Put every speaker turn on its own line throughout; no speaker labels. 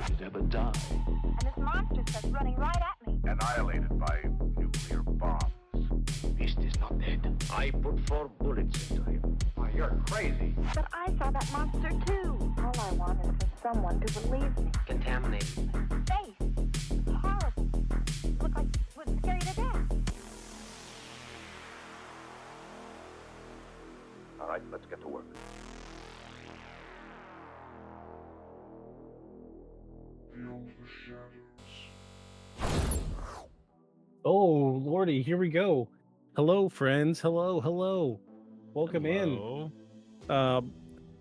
could ever die.
And this monster starts running right at me.
Annihilated by nuclear bombs.
Beast is not dead. I put 4 bullets into him.
Oh, you're crazy.
But I saw that monster too. All I want is for someone to believe me.
Contaminated.
Face. It's horrible. Looked like it would scare you to death.
All right, let's get to work.
Oh, Lordy, here we go. Hello, friends. Hello, hello. Welcome
Hello.
in.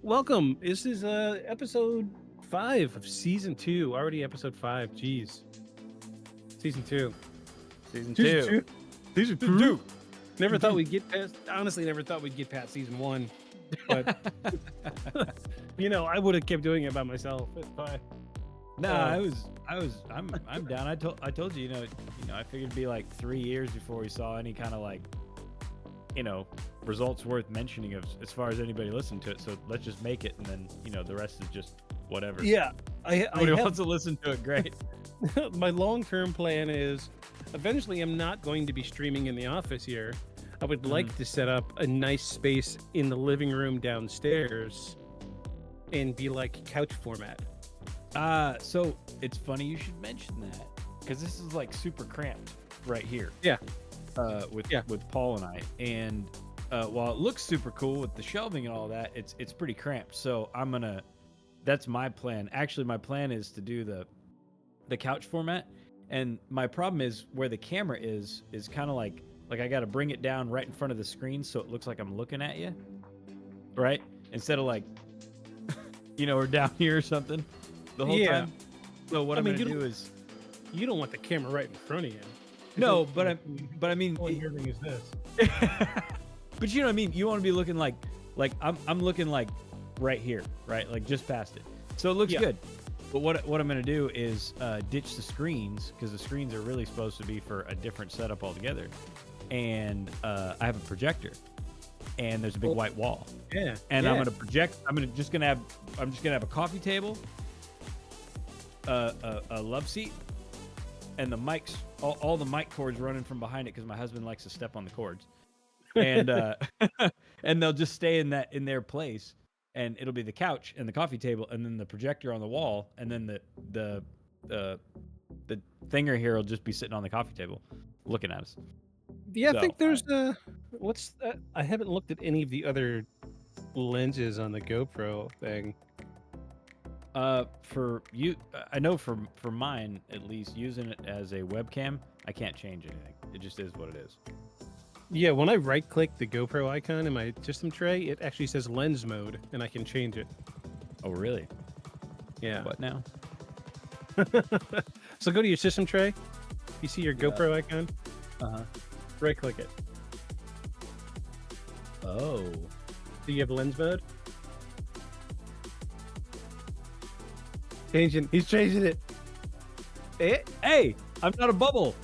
Welcome. This is episode 5 of season 2. Already episode 5. Jeez. Season 2.
Season
Season
2.
2. Season 2. Never thought we'd get past. Honestly, never thought we'd get past season 1. But I would have kept doing it by myself. It's fine.
No, I'm down. I told you, I figured it'd be like 3 years before we saw any kind of like, results worth mentioning of as far as anybody listened to it. So let's just make it, and then the rest is just whatever.
Yeah,
Nobody wants to listen to it. Great.
My long-term plan is eventually I'm not going to be streaming in the office here. I would like to set up a nice space in the living room downstairs and be like couch format.
So it's funny you should mention that, because this is like super cramped right here.
Yeah.
With Paul and I, and while it looks super cool with the shelving and all that, it's pretty cramped. So that's my plan. Actually, my plan is to do the couch format, and my problem is where the camera is kind of like I got to bring it down right in front of the screen so it looks like I'm looking at you, right? Instead of like, we're down here or something the whole time. So what I'm gonna do is,
you don't want the camera right in front of you.
no, but I mean,
what everything is this?
but you know what I mean. You want to be looking like I'm looking like right here, right, like just past it. So it looks good. But what I'm gonna do is ditch the screens, because the screens are really supposed to be for a different setup altogether. And I have a projector, and there's a big white wall.
Yeah.
And I'm gonna project. I'm just gonna have a coffee table, a love seat, and the mics, all the mic cords running from behind it, because my husband likes to step on the cords, and and they'll just stay in their place, and it'll be the couch and the coffee table, and then the projector on the wall, and then the thinger here will just be sitting on the coffee table, looking at us.
Yeah, I think there's what's that? I haven't looked at any of the other lenses on the GoPro thing.
For you, I know for mine at least, using it as a webcam, I can't change anything. It just is what it is.
Yeah, when I right-click the GoPro icon in my system tray, it actually says lens mode, and I can change it.
Oh, really?
Yeah.
What now?
So go to your system tray. You see your GoPro icon? Right-click it.
Oh.
Do you have lens mode? Changing. He's changing it.
Hey, I'm not a bubble.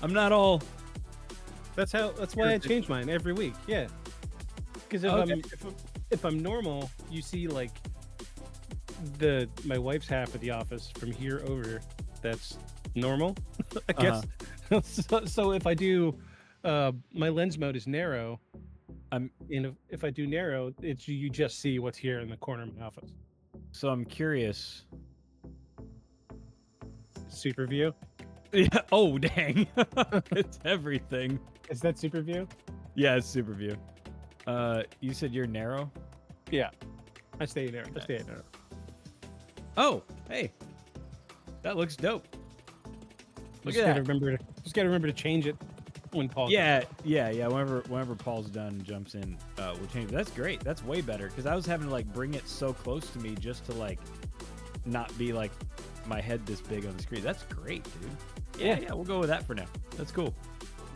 I'm not all.
That's why I change mine every week. Yeah. Because if I'm normal, you see like my wife's half of the office from here over. That's normal, I guess. So if I do, my lens mode is narrow. If I do narrow, you just see what's here in the corner of my office.
So I'm curious.
Super view.
Yeah. Oh, dang. It's everything.
Is that super view?
Yeah, it's super view. You said you're narrow?
Yeah. I stay narrow. I stay narrow.
Oh, hey. That looks dope. Look
Just
at
gotta
that.
Just gotta remember to change it when Paul.
Yeah. Whenever Paul's done, jumps in, we'll change it. That's great. That's way better, because I was having to like bring it so close to me just to like not be like my head this big on the screen. That's great, dude. Yeah, we'll go with that for now. That's cool.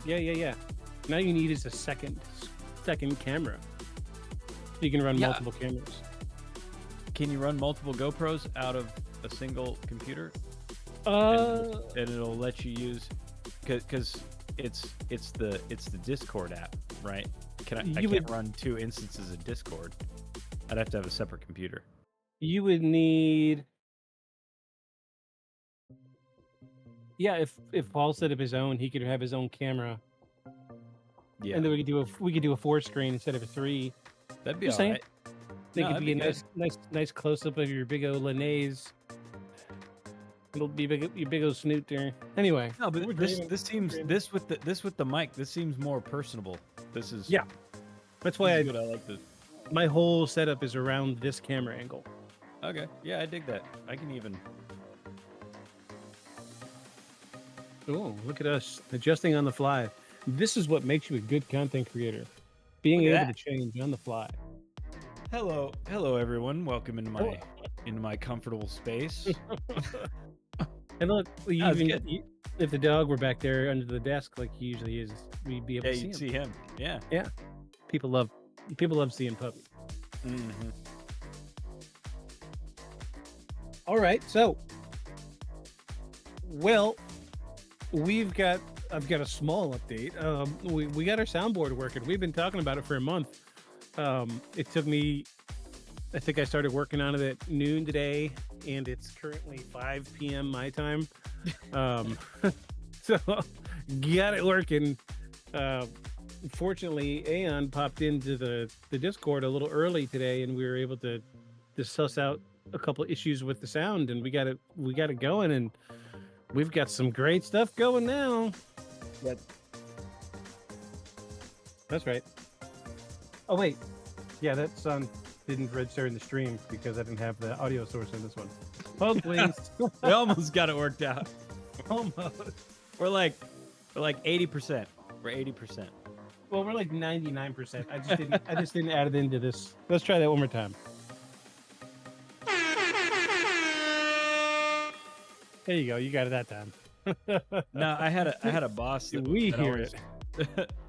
Yeah. Now you need is a second camera. You can run multiple cameras.
Can you run multiple GoPros out of a single computer? And it'll let you use, because it's the Discord app, right? I can't run 2 instances of Discord. I'd have to have a separate computer.
You would need Yeah, if Paul set up his own, he could have his own camera,
Yeah,
and then we could do a 4 screen instead of a 3.
that'd be
Just
all
saying,
right.
they
No,
could
that'd
be
be
a
good.
nice close up of your big old Linnaeus. It'll be your big old snoot there. Anyway,
No,
we're
but
dreaming,
this seems
dreaming.
this with the mic. This seems more personable. This is
Yeah, that's
this
why
is good. I like this.
my whole setup is around this camera angle.
Okay, yeah, I dig that. I can even.
Oh, look at us adjusting on the fly. This is what makes you a good content creator. Being
Look at
able to change on the fly.
Hello everyone. Welcome into
Oh.
my comfortable space.
And look, we
That was
even
good.
if the dog were back there under the desk like he usually is, we'd be able
Yeah,
to see
you'd
him.
see him. Yeah.
Yeah, people love seeing puppies.
Mm-hmm.
All right, so well, I've got a small update. We got our soundboard working. We've been talking about it for a month. It took me, I think I started working on it at noon today, and it's currently 5 p.m. my time. So got it working. Fortunately, Aeon popped into the Discord a little early today, and we were able to suss out a couple issues with the sound, and we got it going, and we've got some great stuff going now.
Yep.
That's right. Oh wait, yeah, that sound didn't register in the stream because I didn't have the audio source in this one. Hold please.
We almost got it worked out.
Almost.
We're like 80%. We're 80%.
Well, we're like 99%. I just didn't add it into this. Let's try that one more time. There you go. You got it that time.
No, I had a boss that
We
that
hear
always,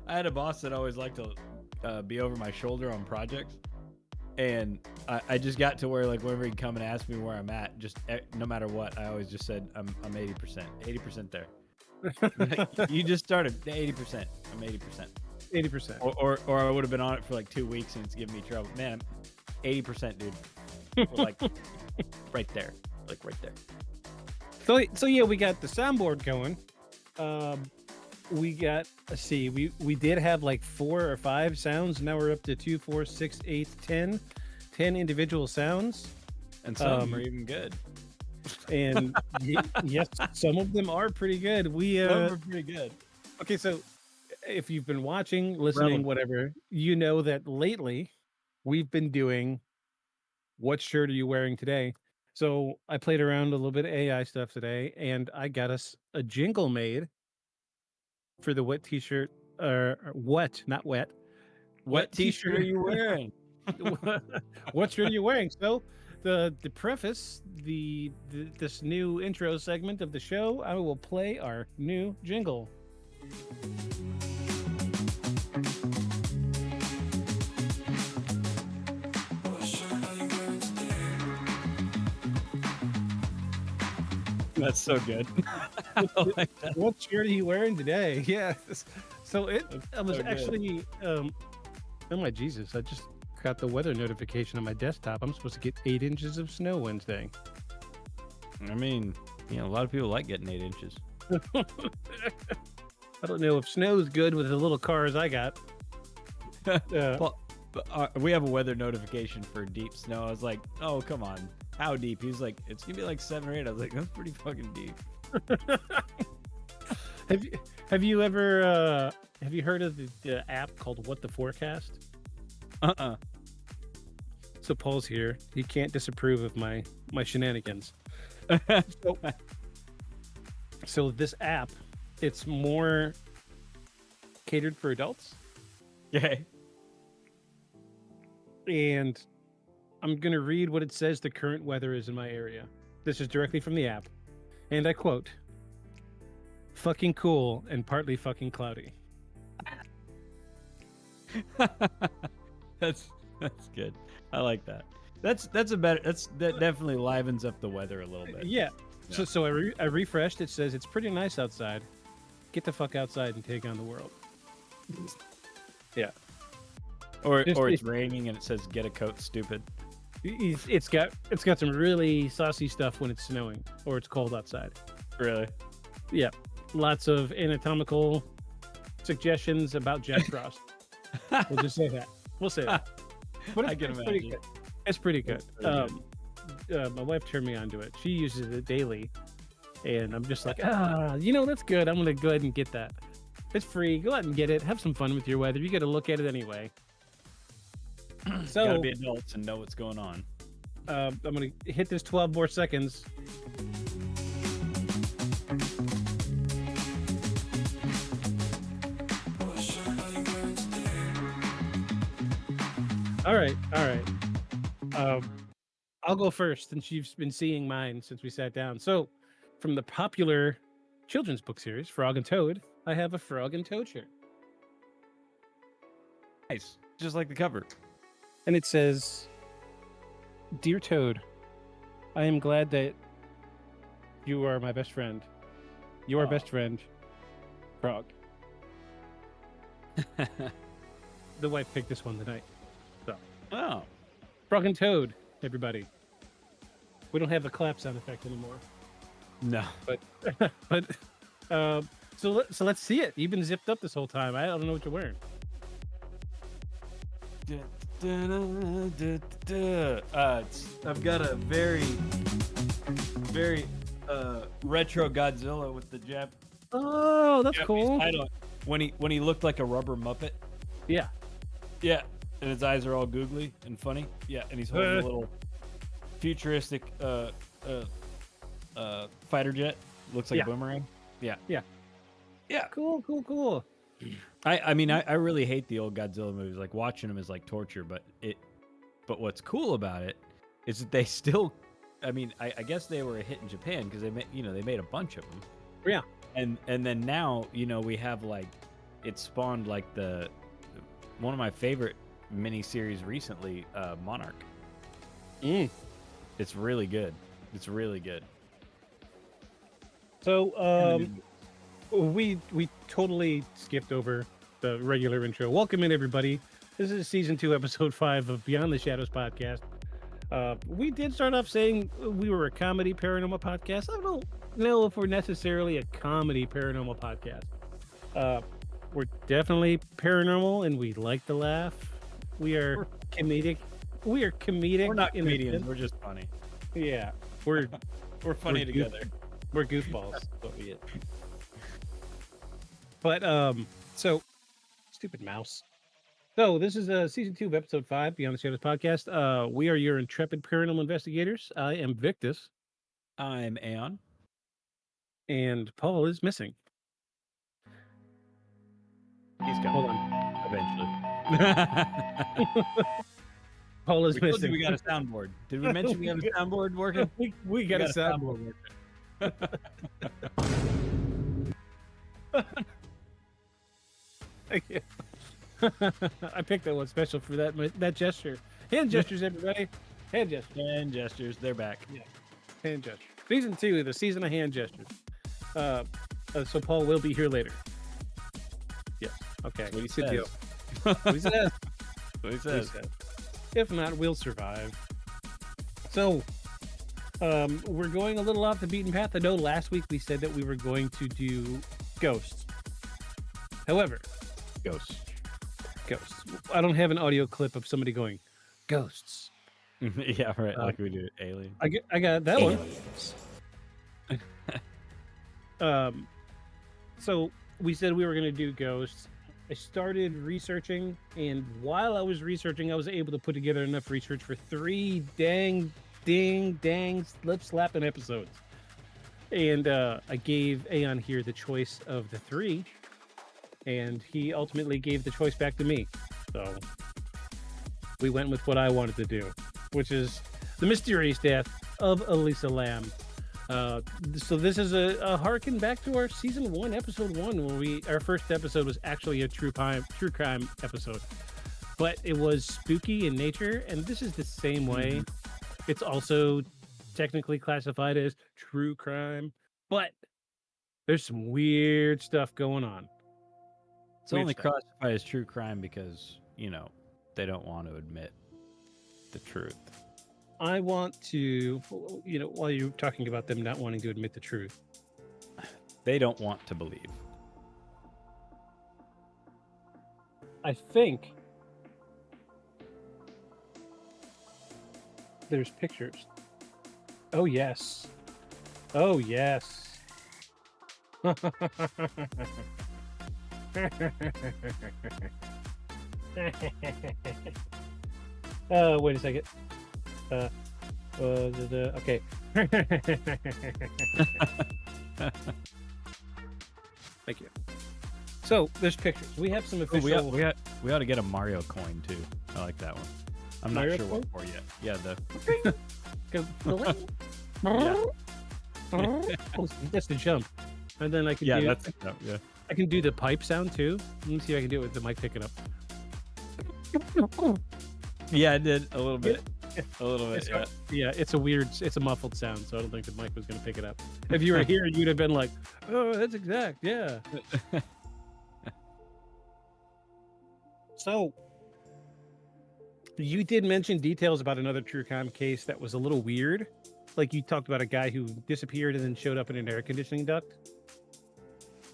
I had a boss that always liked to be over my shoulder on projects, and I just got to where like whenever he'd come and ask me where I'm at, just no matter what, I always just said I'm 80% there. You just started 80%. I'm 80%.
80%.
Or I would have been on it for like 2 weeks and it's giving me trouble. Man, I'm 80%, dude. We're like right there, like right there.
So yeah, we got the soundboard going. We got, let's see, we did have like 4 or 5 sounds. Now we're up to 2, 4, 6, 8, 10 individual sounds.
And some are even good.
And yes, some of them are pretty good.
Some are pretty good.
Okay, so if you've been watching, listening, whatever, you know that lately we've been doing What Shirt Are You Wearing Today? So I played around a little bit of AI stuff today, and I got us a jingle made for the wet t-shirt, or wet, not wet.
What t-shirt are you wearing?
What shirt are you wearing? So the preface, this new intro segment of the show, I will play our new jingle.
That's so good. I like that.
What shirt are you wearing today? Yeah. So I was
so good.
actually, oh my Jesus, I just got the weather notification on my desktop. I'm supposed to get 8 inches of snow Wednesday.
I mean, a lot of people like getting 8 inches.
I don't know if snow's good with the little cars I got.
Well, we have a weather notification for deep snow. I was like, oh, come on. How deep? He was like, it's going to be like 7 or 8. I was like, that's pretty fucking deep.
Have you ever have you heard of the app called What the Forecast? So Paul's here. He can't disapprove of my shenanigans. So this app, it's more catered for adults.
Okay.
And I'm going to read what it says the current weather is in my area. This is directly from the app. And I quote, "Fucking cool and partly fucking cloudy."
That's good. I like that. That definitely livens up the weather a little bit.
Yeah. So I refreshed. It says it's pretty nice outside. Get the fuck outside and take on the world. Yeah.
Or
Just-
it's raining and it says get a coat, stupid.
It's got some really saucy stuff when it's snowing or it's cold outside.
Really?
Yeah, lots of anatomical suggestions about Jack Frost. We'll just say that. We'll say that. But
I can
it's pretty
imagine.
good. It's pretty good.
It's really good.
My wife turned me onto it. She uses it daily, and I'm just like, that's good. I'm gonna go ahead and get that. It's free. Go out and get it. Have some fun with your weather. You got to look at it anyway. So
Gotta be adults and know what's going on.
I'm gonna hit this 12 more seconds. All right. I'll go first since you've been seeing mine since we sat down. So, from the popular children's book series, Frog and Toad, I have a Frog and Toad shirt.
Nice, just like the cover.
And it says, "Dear Toad, I am glad that you are my best friend. Your best friend, Frog." The wife picked this one tonight. So,
Oh,
Frog and Toad, everybody. We don't have the clap sound effect anymore.
no.
But so let's see it. You've been zipped up this whole time. I don't know what you're wearing.
I've got a very retro Godzilla with the Jap.
Oh, that's
Japanese
cool.
title. When he looked like a rubber Muppet.
Yeah.
Yeah, and his eyes are all googly and funny. Yeah, and he's holding a little futuristic fighter jet. Looks like a boomerang. Yeah.
Cool.
I mean I really hate the old Godzilla movies. Like watching them is like torture. But what's cool about it is that they still. I mean I guess they were a hit in Japan because they made a bunch of them.
Yeah.
And then now we have like it spawned like one of my favorite miniseries recently, Monarch. It's really good. It's really good.
So we totally skipped over the regular intro. Welcome in, everybody. This is season 2, episode 5 of Beyond the Shadows podcast. We did start off saying we were a comedy paranormal podcast. I don't know if we're necessarily a comedy paranormal podcast. We're definitely paranormal, and we like to laugh. We're comedic. We're not
comedians. We're just funny.
Yeah,
we're funny together.
We're goofballs. What we is. But so stupid mouse. So this is season 2 of episode 5, Beyond the Shadows podcast. We are your intrepid paranormal investigators. I am Victus.
I'm Aeon.
And Paul is missing.
He's coming.
Hold on.
Eventually.
Paul is missing.
We got a soundboard. Did we mention we have a soundboard working?
we got a soundboard working. I picked that one special for that gesture. Hand gestures, everybody. Hand gestures.
Hand gestures. They're back.
Yeah. Hand gestures. Season 2, the season of hand gestures. So Paul will be here later. Yes. Okay.
What he
Good
says.
deal. What he says.
What he says.
If not, we'll survive. So, we're going a little off the beaten path. I know last week we said that we were going to do ghosts. However,
Ghosts.
I don't have an audio clip of somebody going, ghosts.
Yeah, right. Like we do Alien.
I got that one. So we said we were going to do ghosts. I started researching, and while I was researching, I was able to put together enough research for 3 dang lip slapping episodes. And I gave Aeon here the choice of the 3, and he ultimately gave the choice back to me. So we went with what I wanted to do, which is the mysterious death of Elisa Lam. So this is a harken back to our season 1, episode 1, where our first episode was actually a true crime episode, but it was spooky in nature, and this is the same way. It's also technically classified as true crime, but there's some weird stuff going on.
It's only classified as true crime because, they don't want to admit the truth.
I want to, while you're talking about them not wanting to admit the truth,
they don't want to believe.
I think there's pictures. Oh, yes. Oh, yes. Wait a second. Okay. Thank you. So there's pictures. We have some official.
We ought to get a Mario coin too. I like that one. I'm
Mario
not sure
coin?
what for yet. Yeah, the
That's the jump, and then I can do.
that's yeah.
I can do the pipe sound too. Let me see if I can do it with the mic picking up.
Yeah, I did a little bit. A little bit.
It's
Yeah.
Yeah, it's a muffled sound, so I don't think the mic was going to pick it up. If you were here, you'd have been like, "Oh, that's exact." Yeah. So, you did mention details about another true crime case that was a little weird. Like you talked about a guy who disappeared and then showed up in an air conditioning duct.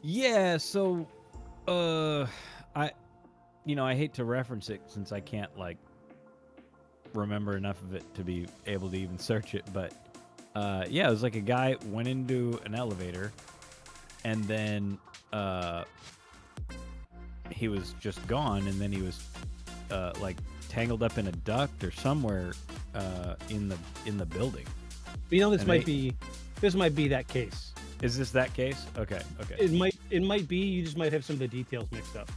Yeah, so I hate to reference it since I can't like remember enough of it to be able to even search it, but yeah, it was like a guy went into an elevator and then he was just gone, and then he was like tangled up in a duct or somewhere in the building.
You know, this might be that case.
Is this that case? Okay.
It might be. You just might have some of the details mixed up.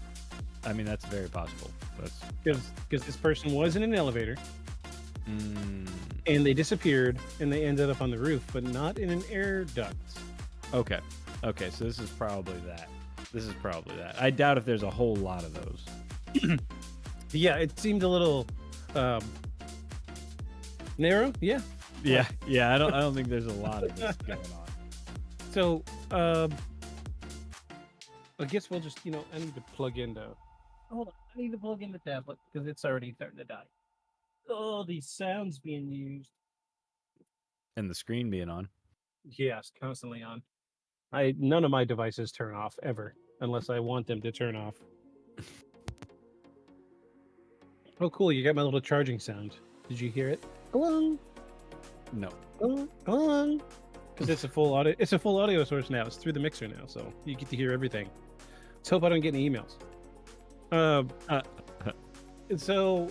I mean, that's very possible.
Because this person was in an elevator, and they disappeared, and they ended up on the roof, but not in an air duct.
Okay, so this is probably that. I doubt if there's a whole lot of those.
Yeah, it seemed a little narrow. Yeah.
Yeah. I don't think there's a lot of this going on.
So, I guess we'll just, I need to plug in the. Hold on, I need to plug in the tablet because it's already starting to die. Oh, these sounds being used.
And the screen being on.
Yes, constantly on. None of my devices turn off ever unless I want them to turn off. Oh, cool! You got my little charging sound. Did you hear it? Hello.
No.
Hello. Because it's a full audio. It's a full audio source now. It's through the mixer now, so you get to hear everything. Let's hope I don't get any emails. So,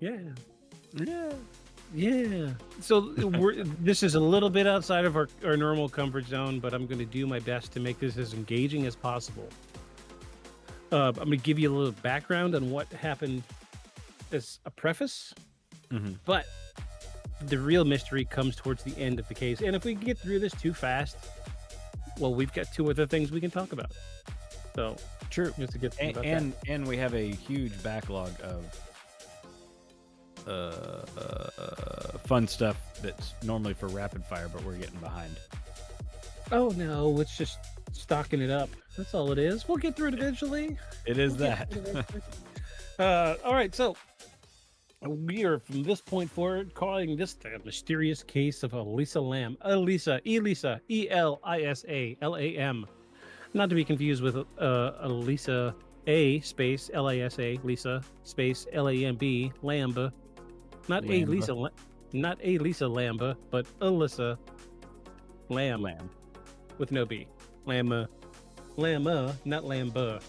yeah. So this is a little bit outside of our normal comfort zone, but I'm going to do my best to make this as engaging as possible. I'm going to give you a little background on what happened as a preface, but the real mystery comes towards the end of the case. And if we get through this too fast, well, we've got two other things we can talk about. So
true.
Just to get
and we have a huge backlog of fun stuff that's normally for rapid fire, but we're getting behind.
Oh no, it's just stocking it up. That's all it is. We'll get through it eventually.
It is that.
All right, so we are from this point forward calling this the mysterious case of Elisa Lam. Elisa, E-Lisa, E-L-I-S-A-L-A-M. Not to be confused with Elisa A space L-A-S-A, Lisa space L-A-M-B, Lamba. Not Lisa Lamba, but Elisa Lam. With no B. Lama, not Lamba.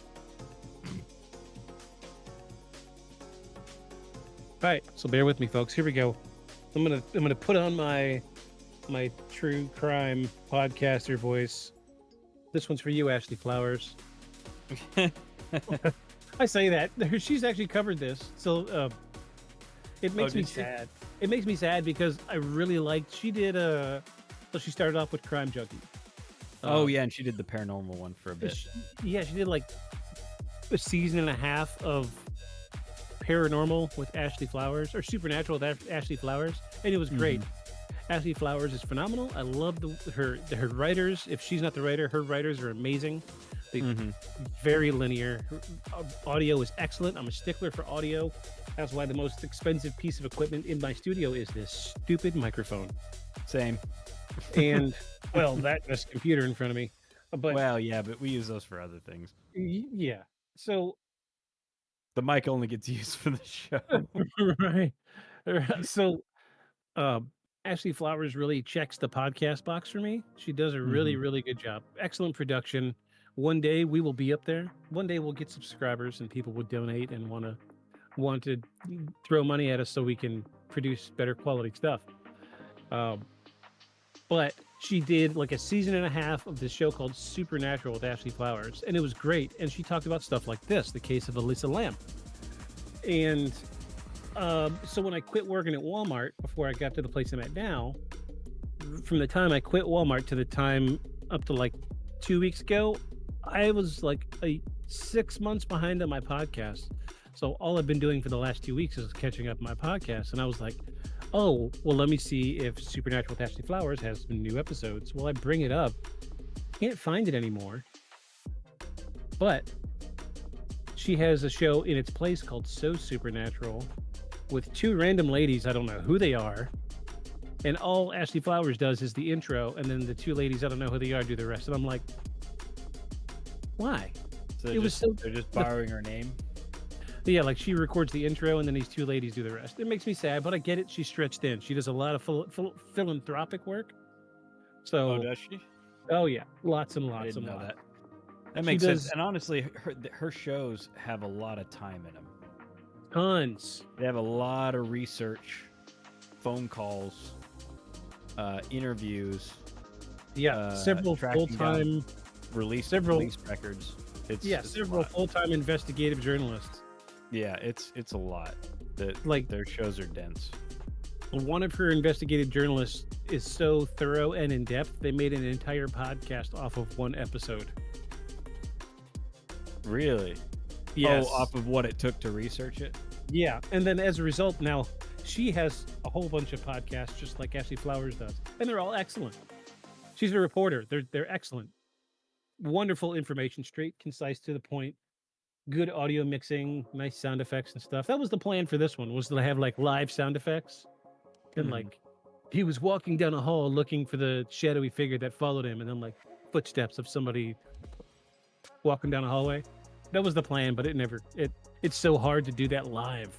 All right, so bear with me, folks. Here we go. I'm gonna put on my true crime podcaster voice. This one's for you, Ashley Flowers. I say that she's actually covered this, so it makes me sad. It makes me sad because I really liked. She did so she started off with Crime Junkie.
Oh yeah, and she did the paranormal one for a bit.
She did like a season and a half of paranormal with Ashley Flowers, or supernatural with Ashley Flowers, and it was great. Ashley Flowers is phenomenal. I love her writers. If she's not the writer, her writers are amazing. They very linear. Her audio is excellent. I'm a stickler for audio. That's why the most expensive piece of equipment in my studio is this stupid microphone.
Same.
And well, this computer in front of me. But
Well, yeah, but we use those for other things.
yeah. So
The mic only gets used for the show.
right. So Ashley Flowers really checks the podcast box for me. She does a really, really good job. Excellent production. One day we will be up there. One day we'll get subscribers and people will donate and want to throw money at us so we can produce better quality stuff. But she did like a season and a half of this show called Supernatural with Ashley Flowers, and it was great. And she talked about stuff like this, the case of Elisa Lam. And so when I quit working at Walmart before I got to the place I'm at now, from the time I quit Walmart to the time up to like 2 weeks ago, I was like 6 months behind on my podcast. So all I've been doing for the last 2 weeks is catching up my podcast. And I was like, oh, well, let me see if Supernatural with Ashley Flowers has some new episodes. Well, I bring it up. Can't find it anymore. But she has a show in its place called So Supernatural with two random ladies. I don't know who they are. And all Ashley Flowers does is the intro. And then the two ladies, I don't know who they are, do the rest. And I'm like, why?
So they're just borrowing her name.
Yeah, like she records the intro and then these two ladies do the rest. It makes me sad, but I get it. She's stretched in. She does a lot of philanthropic work. So,
does she?
Oh yeah, lots and
I
lots
didn't
and
know
lots.
that. That makes sense. And honestly, her shows have a lot of time in them.
Tons.
They have a lot of research, phone calls, interviews.
Yeah, several full-time
release records. It's
several full-time investigative journalists.
Yeah, it's a lot. Their shows are dense.
One of her investigative journalists is so thorough and in-depth, they made an entire podcast off of one episode.
Really?
Yes.
Oh, off of what it took to research it?
Yeah, and then as a result, now she has a whole bunch of podcasts just like Ashley Flowers does, and they're all excellent. She's a reporter. They're excellent. Wonderful information, straight, concise, to the point. Good audio mixing, nice sound effects and stuff. That was the plan for this one, was to have like live sound effects. And like he was walking down a hall looking for the shadowy figure that followed him, and then like footsteps of somebody walking down a hallway. That was the plan, but it's so hard to do that live.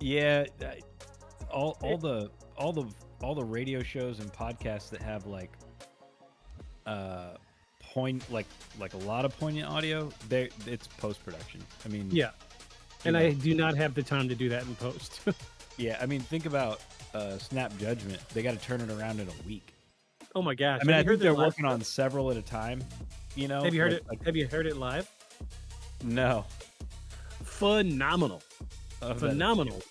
Yeah, all the radio shows and podcasts that have like like a lot of poignant audio, it's post-production. I mean,
yeah, and I do not have the time to do that in post.
Yeah, I mean, think about Snap Judgment. They got to turn it around in a week.
Oh my gosh!
I mean, I think they're working on several at a time. You know,
have you heard it? Have you heard it live?
No.
Phenomenal. Phenomenal.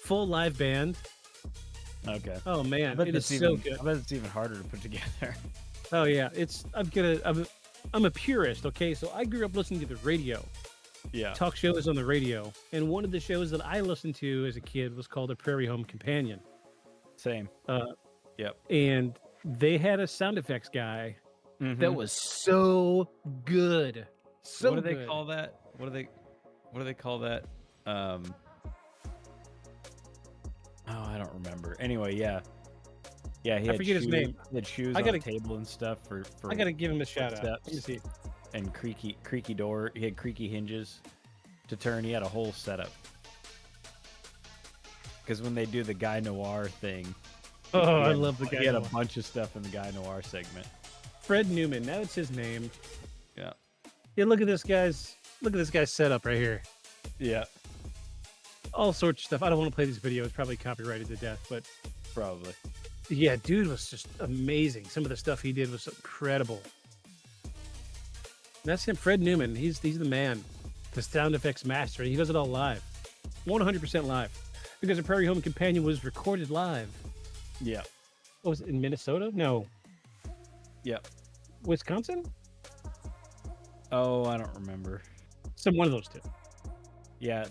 Full live band.
Okay.
Oh man, it is so good.
I bet it's even harder to put together.
Oh yeah, I'm a purist. Okay, so I grew up listening to the radio.
Yeah.
Talk shows on the radio, and one of the shows that I listened to as a kid was called A Prairie Home Companion.
Same. Yep.
And they had a sound effects guy that was so good. So
what do they call that? What do they call that? Oh, I don't remember. Anyway, yeah. Yeah, I forget his name. He had shoes on the table and stuff for
I gotta give him a shout out. Let me see.
And creaky door. He had creaky hinges to turn. He had a whole setup. Because when they do the Guy Noir thing,
I love the Guy Noir.
He had a bunch of stuff in the Guy Noir segment.
Fred Newman, now it's his name.
Yeah.
Yeah, look at this guy's setup right here.
Yeah.
All sorts of stuff. I don't want to play these videos, probably copyrighted to death, but
probably.
Yeah, dude was just amazing. Some of the stuff he did was incredible. That's him, Fred Newman. He's the man, the sound effects master. He does it all live, 100% live, because A Prairie Home Companion was recorded live.
Yeah.
What was it, in Minnesota? No.
Yep.
Wisconsin?
Oh, I don't remember.
One of those two.
Yeah,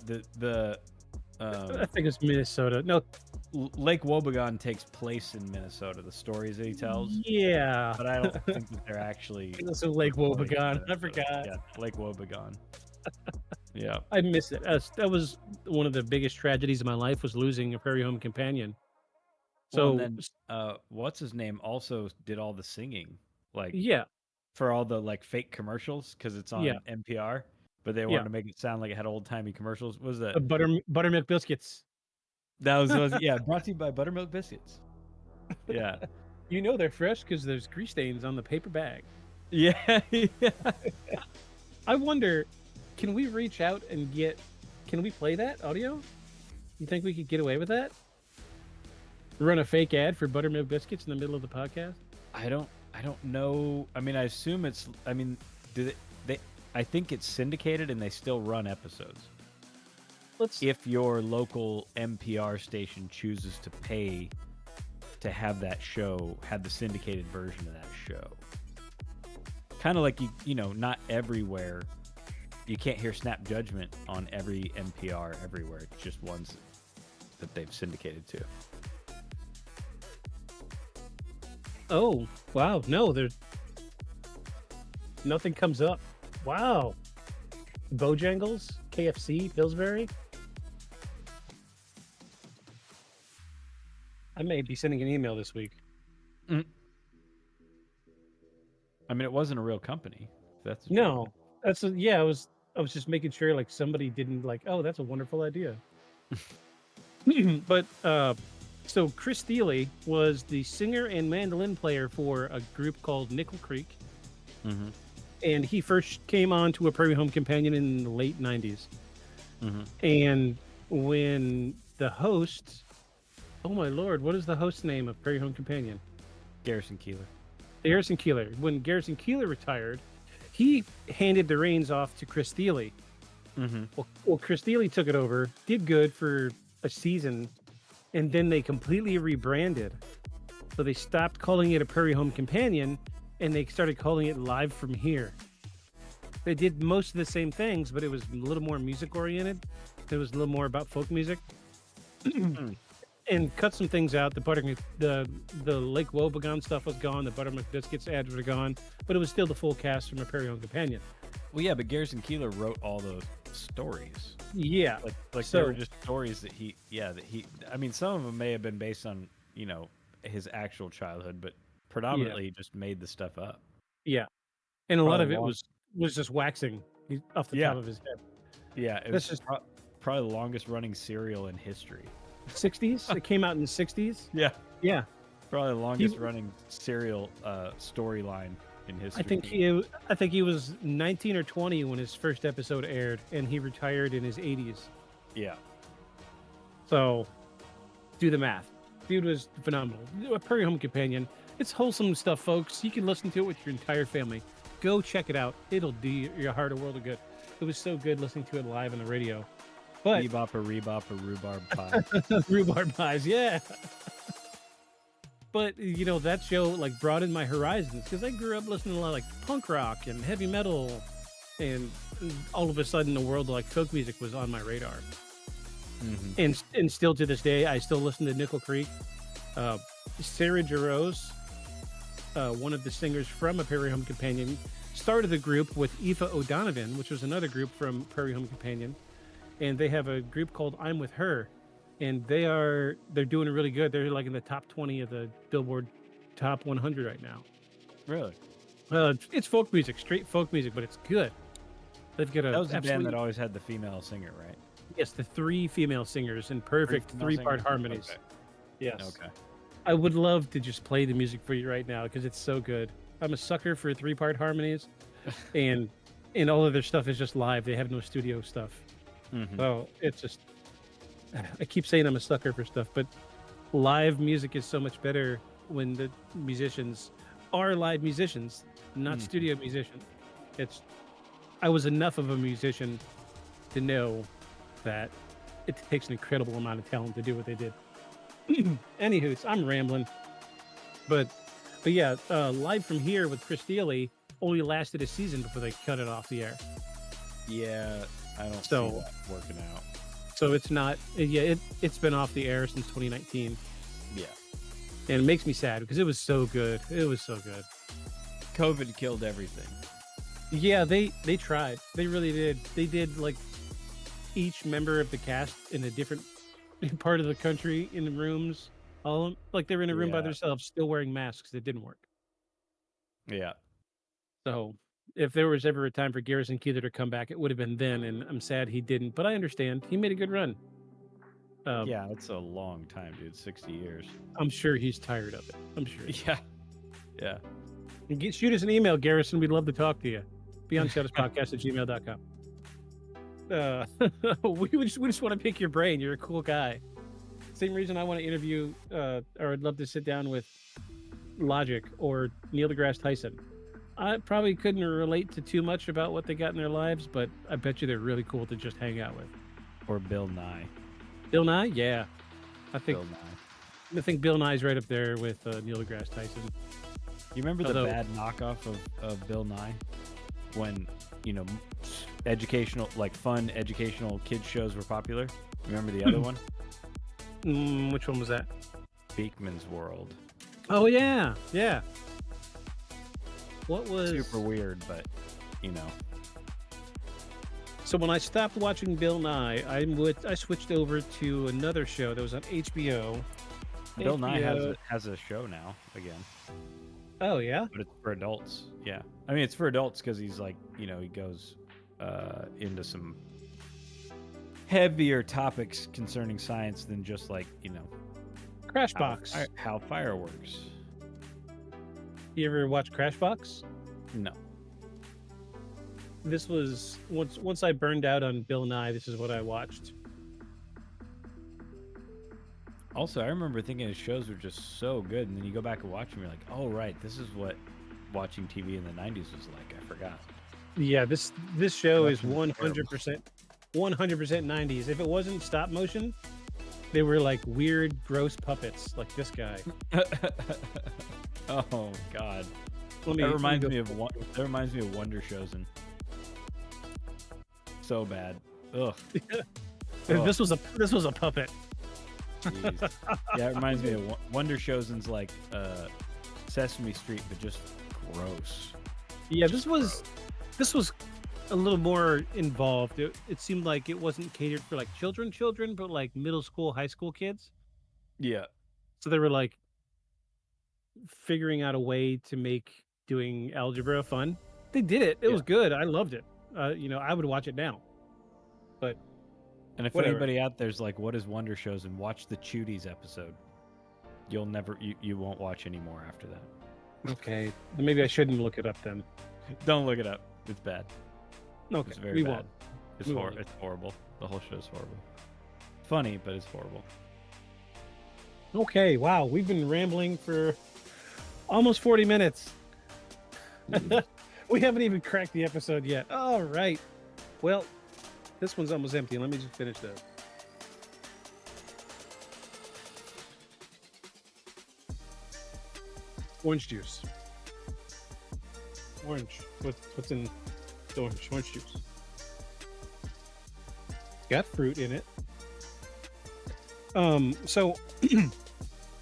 I think it's Minnesota. No,
Lake Wobegon takes place in Minnesota. The stories that he tells.
Yeah,
but I don't think that they're actually.
It's Lake Wobegon. I forgot.
Yeah, Lake Wobegon. Yeah,
I miss it. That was one of the biggest tragedies of my life, was losing a Prairie Home Companion. So,
well, and then, what's his name also did all the singing. Like,
yeah,
for all the like fake commercials because it's on
Yeah.
NPR, but they wanted to make it sound like it had old timey commercials. What was that?
Buttermilk biscuits.
That was yeah, brought to you by Buttermilk Biscuits. Yeah.
You know they're fresh because there's grease stains on the paper bag.
Yeah. Yeah.
I wonder, can we reach out and can we play that audio? You think we could get away with that? Run a fake ad for buttermilk biscuits in the middle of the podcast?
I don't know. I mean, I assume it's. I mean, they? I think it's syndicated and they still run episodes. If your local NPR station chooses to pay to have that show, have the syndicated version of that show. Kind of like you know, not everywhere. You can't hear Snap Judgment on every NPR everywhere. It's just ones that they've syndicated to.
Oh, wow. No, there's nothing comes up. Wow. Bojangles, KFC, Pillsbury. I may be sending an email this week.
I mean, it wasn't a real company. That's
no. That's I was just making sure like somebody didn't like, oh, that's a wonderful idea. But so Chris Steele was the singer and mandolin player for a group called Nickel Creek.
Mm-hmm.
And he first came on to a Prairie Home Companion in the late 90s.
Mm-hmm.
And when the host, oh my Lord, what is the host's name of Prairie Home Companion?
Garrison Keillor.
Garrison Keillor. When Garrison Keillor retired, he handed the reins off to Chris Steele.
Mm-hmm.
Well, Chris Steele took it over, did good for a season, and then they completely rebranded. So they stopped calling it a Prairie Home Companion, and they started calling it Live From Here. They did most of the same things, but it was a little more music-oriented. It was a little more about folk music. And cut some things out. The Lake Wobegon stuff was gone. The Buttermilk Biscuits ads were gone, but it was still the full cast from a Prairie Home Companion.
Well, yeah, but Garrison Keillor wrote all those stories.
Yeah,
like
so,
they were just stories that he. I mean, some of them may have been based on his actual childhood, but predominantly he just made the stuff up.
Yeah, and a lot of it was just waxing off the top of his head.
Yeah, it was just probably the longest running serial in history.
60s. It came out in the 60s.
Yeah. Probably the longest running serial storyline in history.
I think he was 19 or 20 when his first episode aired, and he retired in his 80s.
Yeah.
So, do the math. Dude was phenomenal. A Prairie Home Companion. It's wholesome stuff, folks. You can listen to it with your entire family. Go check it out. It'll do your heart a world of good. It was so good listening to it live on the radio. But
Bebop or Rebop or Rhubarb Pie.
Rhubarb Pies, yeah. But, that show, like, broadened my horizons because I grew up listening to a lot of, like, punk rock and heavy metal. And all of a sudden, the world of, like, folk music was on my radar. Mm-hmm. And still to this day, I still listen to Nickel Creek. Sarah Jarosz, one of the singers from A Prairie Home Companion, started the group with Aoife O'Donovan, which was another group from Prairie Home Companion. And they have a group called I'm With Her. And they're doing really good. They're like in the top 20 of the Billboard Top 100 right now.
Really?
It's folk music, straight folk music, but it's good. They've got
that was the band that always had the female singer, right?
Yes, the 3 female singers in perfect three-part harmonies.
Okay.
Yes.
Okay.
I would love to just play the music for you right now because it's so good. I'm a sucker for 3-part harmonies, and all of their stuff is just live. They have no studio stuff.
Mm-hmm.
So it's just, I keep saying I'm a sucker for stuff, but live music is so much better when the musicians are live musicians, not studio musicians. I was enough of a musician to know that it takes an incredible amount of talent to do what they did. Anywho, I'm rambling, but yeah, Live From Here with Chris Steele only lasted a season before they cut it off the air.
Yeah, I don't see that working out.
So it's not. It's been off the air since 2019.
Yeah,
and it makes me sad because it was so good. It was so good.
COVID killed everything.
Yeah, they tried. They really did. They did like each member of the cast in a different part of the country in the rooms. All like they were in a room by themselves, still wearing masks. It didn't work.
Yeah.
So if there was ever a time for Garrison Keillor to come back, it would have been then, and I'm sad he didn't. But I understand. He made a good run.
Yeah, that's a long time, dude. 60 years.
I'm sure he's tired of it. I'm sure.
Yeah. Yeah.
Shoot us an email, Garrison. We'd love to talk to you. BeyondShadowsPodcast@gmail.com. We just want to pick your brain. You're a cool guy. Same reason I want to interview, or I'd love to sit down with Logic or Neil deGrasse Tyson. I probably couldn't relate to too much about what they got in their lives, but I bet you they're really cool to just hang out with.
Or Bill Nye.
Bill Nye, yeah, I think
Bill Nye.
I think Bill Nye's right up there with Neil deGrasse Tyson.
You remember the bad knockoff of Bill Nye? When, educational, like fun educational kids shows were popular? Remember the other one?
Which one was that?
Beekman's World.
Oh, yeah. Yeah. What was...
Super weird, but,
So when I stopped watching Bill Nye, I switched over to another show that was on HBO.
Bill Nye has a show now, again.
Oh, yeah?
But it's for adults, yeah. I mean, it's for adults because he's like, he goes into some heavier topics concerning science than just like,
Crashbox.
how fire works.
You ever watch Crashbox?
No.
This was once I burned out on Bill Nye. This is what I watched.
Also, I remember thinking his shows were just so good, and then you go back and watch them, you're like, oh right, this is what watching TV in the '90s was like. I forgot.
Yeah, this show is 100% 90s. If it wasn't stop motion, they were like weird, gross puppets, like this guy.
Oh God. That reminds me of Wonder Chosen. So bad. Ugh.
This was a puppet.
Jeez. Yeah, it reminds me of Wonder Chosen's like Sesame Street, but just gross.
Yeah, this was a little more involved. It seemed like it wasn't catered for like children, but like middle school, high school kids.
Yeah.
So they were like figuring out a way to make doing algebra fun. They did it. It was good. I loved it. I would watch it now. But
and if anybody out there's like, what is Wonder Shows, and watch the Chuties episode. You'll never, you won't watch anymore after that.
Okay, maybe I shouldn't look it up then.
Don't look it up. It's bad.
Okay,
it's very bad.
Won't.
It's horrible. The whole show's horrible. Funny, but it's horrible.
Okay, wow, we've been rambling for almost 40 minutes. We haven't even cracked the episode yet. All right. Well, this one's almost empty. Let me just finish that. Orange juice. Orange. What's in the orange? Orange juice. It's got fruit in it. So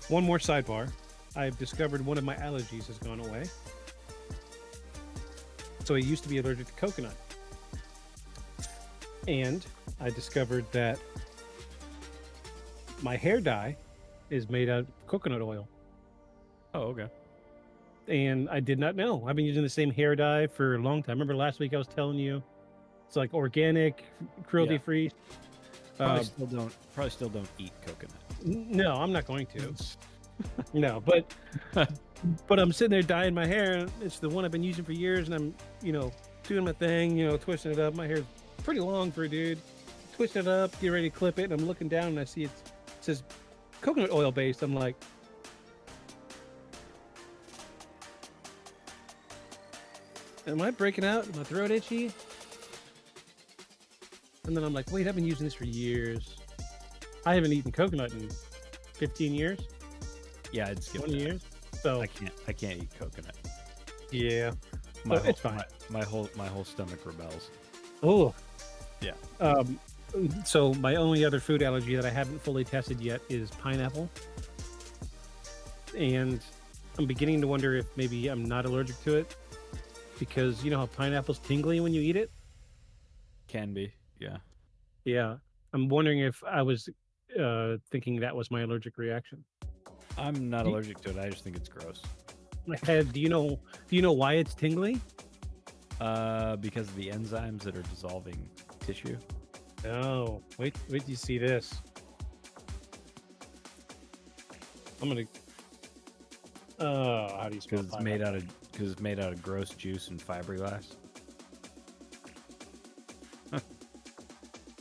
one more sidebar. I've discovered one of my allergies has gone away. So I used to be allergic to coconut. And I discovered that my hair dye is made out of coconut oil.
Oh, okay.
And I did not know. I've been using the same hair dye for a long time. Remember last week I was telling you it's like organic, cruelty free.
Probably still don't eat coconut.
No, I'm not going to. No, but I'm sitting there dyeing my hair. It's the one I've been using for years, and I'm doing my thing, twisting it up. My hair's pretty long for a dude. Twist it up, get ready to clip it, and I'm looking down and I see it says coconut oil based. I'm like, am I breaking out? Is my throat itchy? And then I'm like, wait, I've been using this for years. I haven't eaten coconut in 15 years.
Yeah, I'd skip
20 years. So
I can't eat coconut.
Yeah,
It's fine. My whole stomach rebels.
Oh,
yeah.
So my only other food allergy that I haven't fully tested yet is pineapple, and I'm beginning to wonder if maybe I'm not allergic to it, because you know how pineapple's tingly when you eat it.
Can be, yeah.
Yeah, I'm wondering if I was thinking that was my allergic reaction.
I'm not allergic to it. I just think it's gross.
Do you know why it's tingly?
Because of the enzymes that are dissolving tissue.
No, wait till you see this. I'm gonna. How do you spell
Because it's made out of gross juice and fiberglass.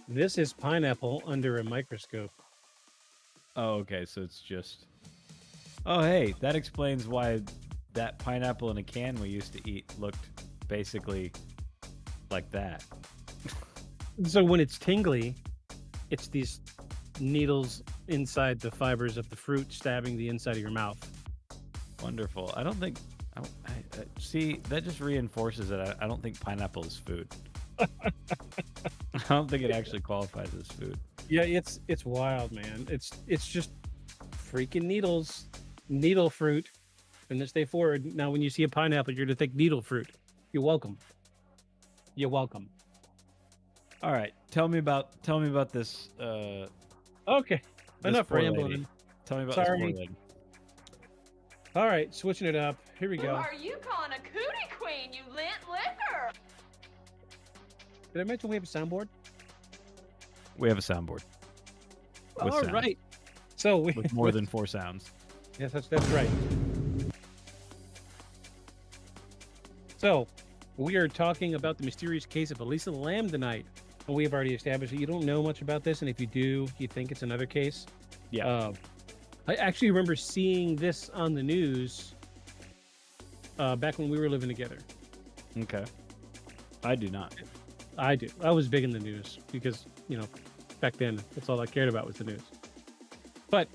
This is pineapple under a microscope.
Oh, okay. So it's just. Oh, hey, that explains why that pineapple in a can we used to eat looked basically like that.
So when it's tingly, it's these needles inside the fibers of the fruit stabbing the inside of your mouth.
Wonderful. I don't think. See, that just reinforces it. I don't think pineapple is food. I don't think it actually qualifies as food.
Yeah, it's wild, man. It's just freaking needles, needle fruit, from this day forward. Now, when you see a pineapple, you're to think needle fruit. You're welcome. You're welcome.
All right, tell me about this.
Okay,
This
enough
poor
rambling.
lady. Tell me about
Sorry.
this poor lady.
All right, switching it up. Here we
Who
go.
are you calling a cootie queen, you lit liquor?
Did I mention we have a soundboard?
We have a soundboard. With
All
sound.
right. So we
With more than 4 sounds.
Yes, that's right. So, we are talking about the mysterious case of Elisa Lam tonight. And we have already established that you don't know much about this, and if you do, you think it's another case.
Yeah.
I actually remember seeing this on the news back when we were living together.
Okay. I do not.
I do. I was big in the news because, back then, that's all I cared about was the news. But,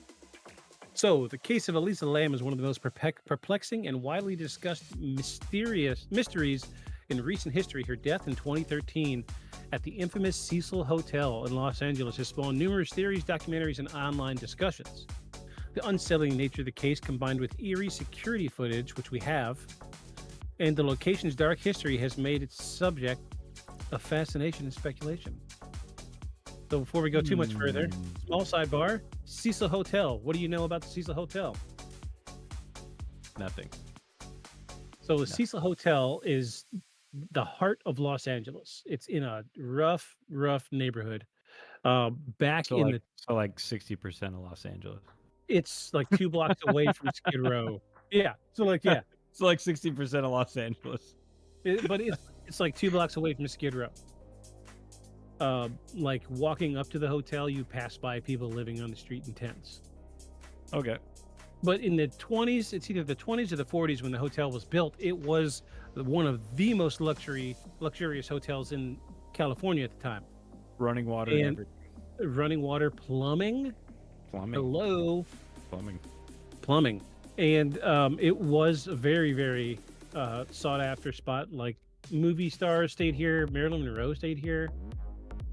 so, the case of Elisa Lam is one of the most perplexing and widely discussed mysteries in recent history. Her death in 2013 at the infamous Cecil Hotel in Los Angeles has spawned numerous theories, documentaries, and online discussions. The unsettling nature of the case, combined with eerie security footage, which we have, and the location's dark history, has made it subject of fascination and speculation. So before we go too much further, small sidebar, Cecil Hotel. What do you know about the Cecil Hotel?
Nothing.
So the Cecil Hotel is the heart of Los Angeles. It's in a rough neighborhood. Back
So
in
like,
the,
so like 60% of Los Angeles.
it's like 2 blocks away from Skid Row. Yeah. So like, yeah,
It's like 60% of Los Angeles.
but it's like 2 blocks away from Skid Row. Like walking up to the hotel, you pass by people living on the street in tents.
Okay.
But in the 20s, it's either the 20s or the 40s when the hotel was built. It was one of the most luxurious hotels in California at the time.
Running water
And
and everything.
running water, plumbing.
Plumbing.
Hello,
Plumbing.
and it was a very, very sought after spot. Like movie stars stayed here. Marilyn Monroe stayed here.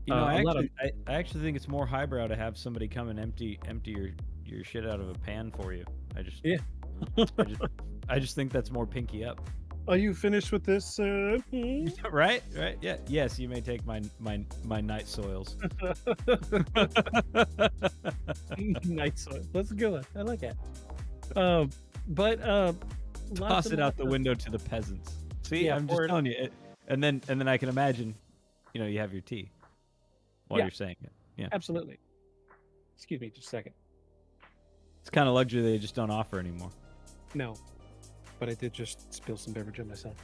You know,
a lot of
I actually think it's more highbrow to have somebody come and empty your shit out of a pan for you.
Yeah.
I just think that's more pinky up.
Are you finished with this?
Right? Yeah. Yes, you may take my night soils.
Night soil. That's a good one. I like that. But
Toss it out the window to the peasants. See,
Yeah,
I'm just
or-
telling you. And then I can imagine, you have your tea while
Yeah.
you're saying it. Yeah.
Absolutely. Excuse me, just a second.
It's kind of luxury they just don't offer anymore.
No, but I did just spill some beverage on myself.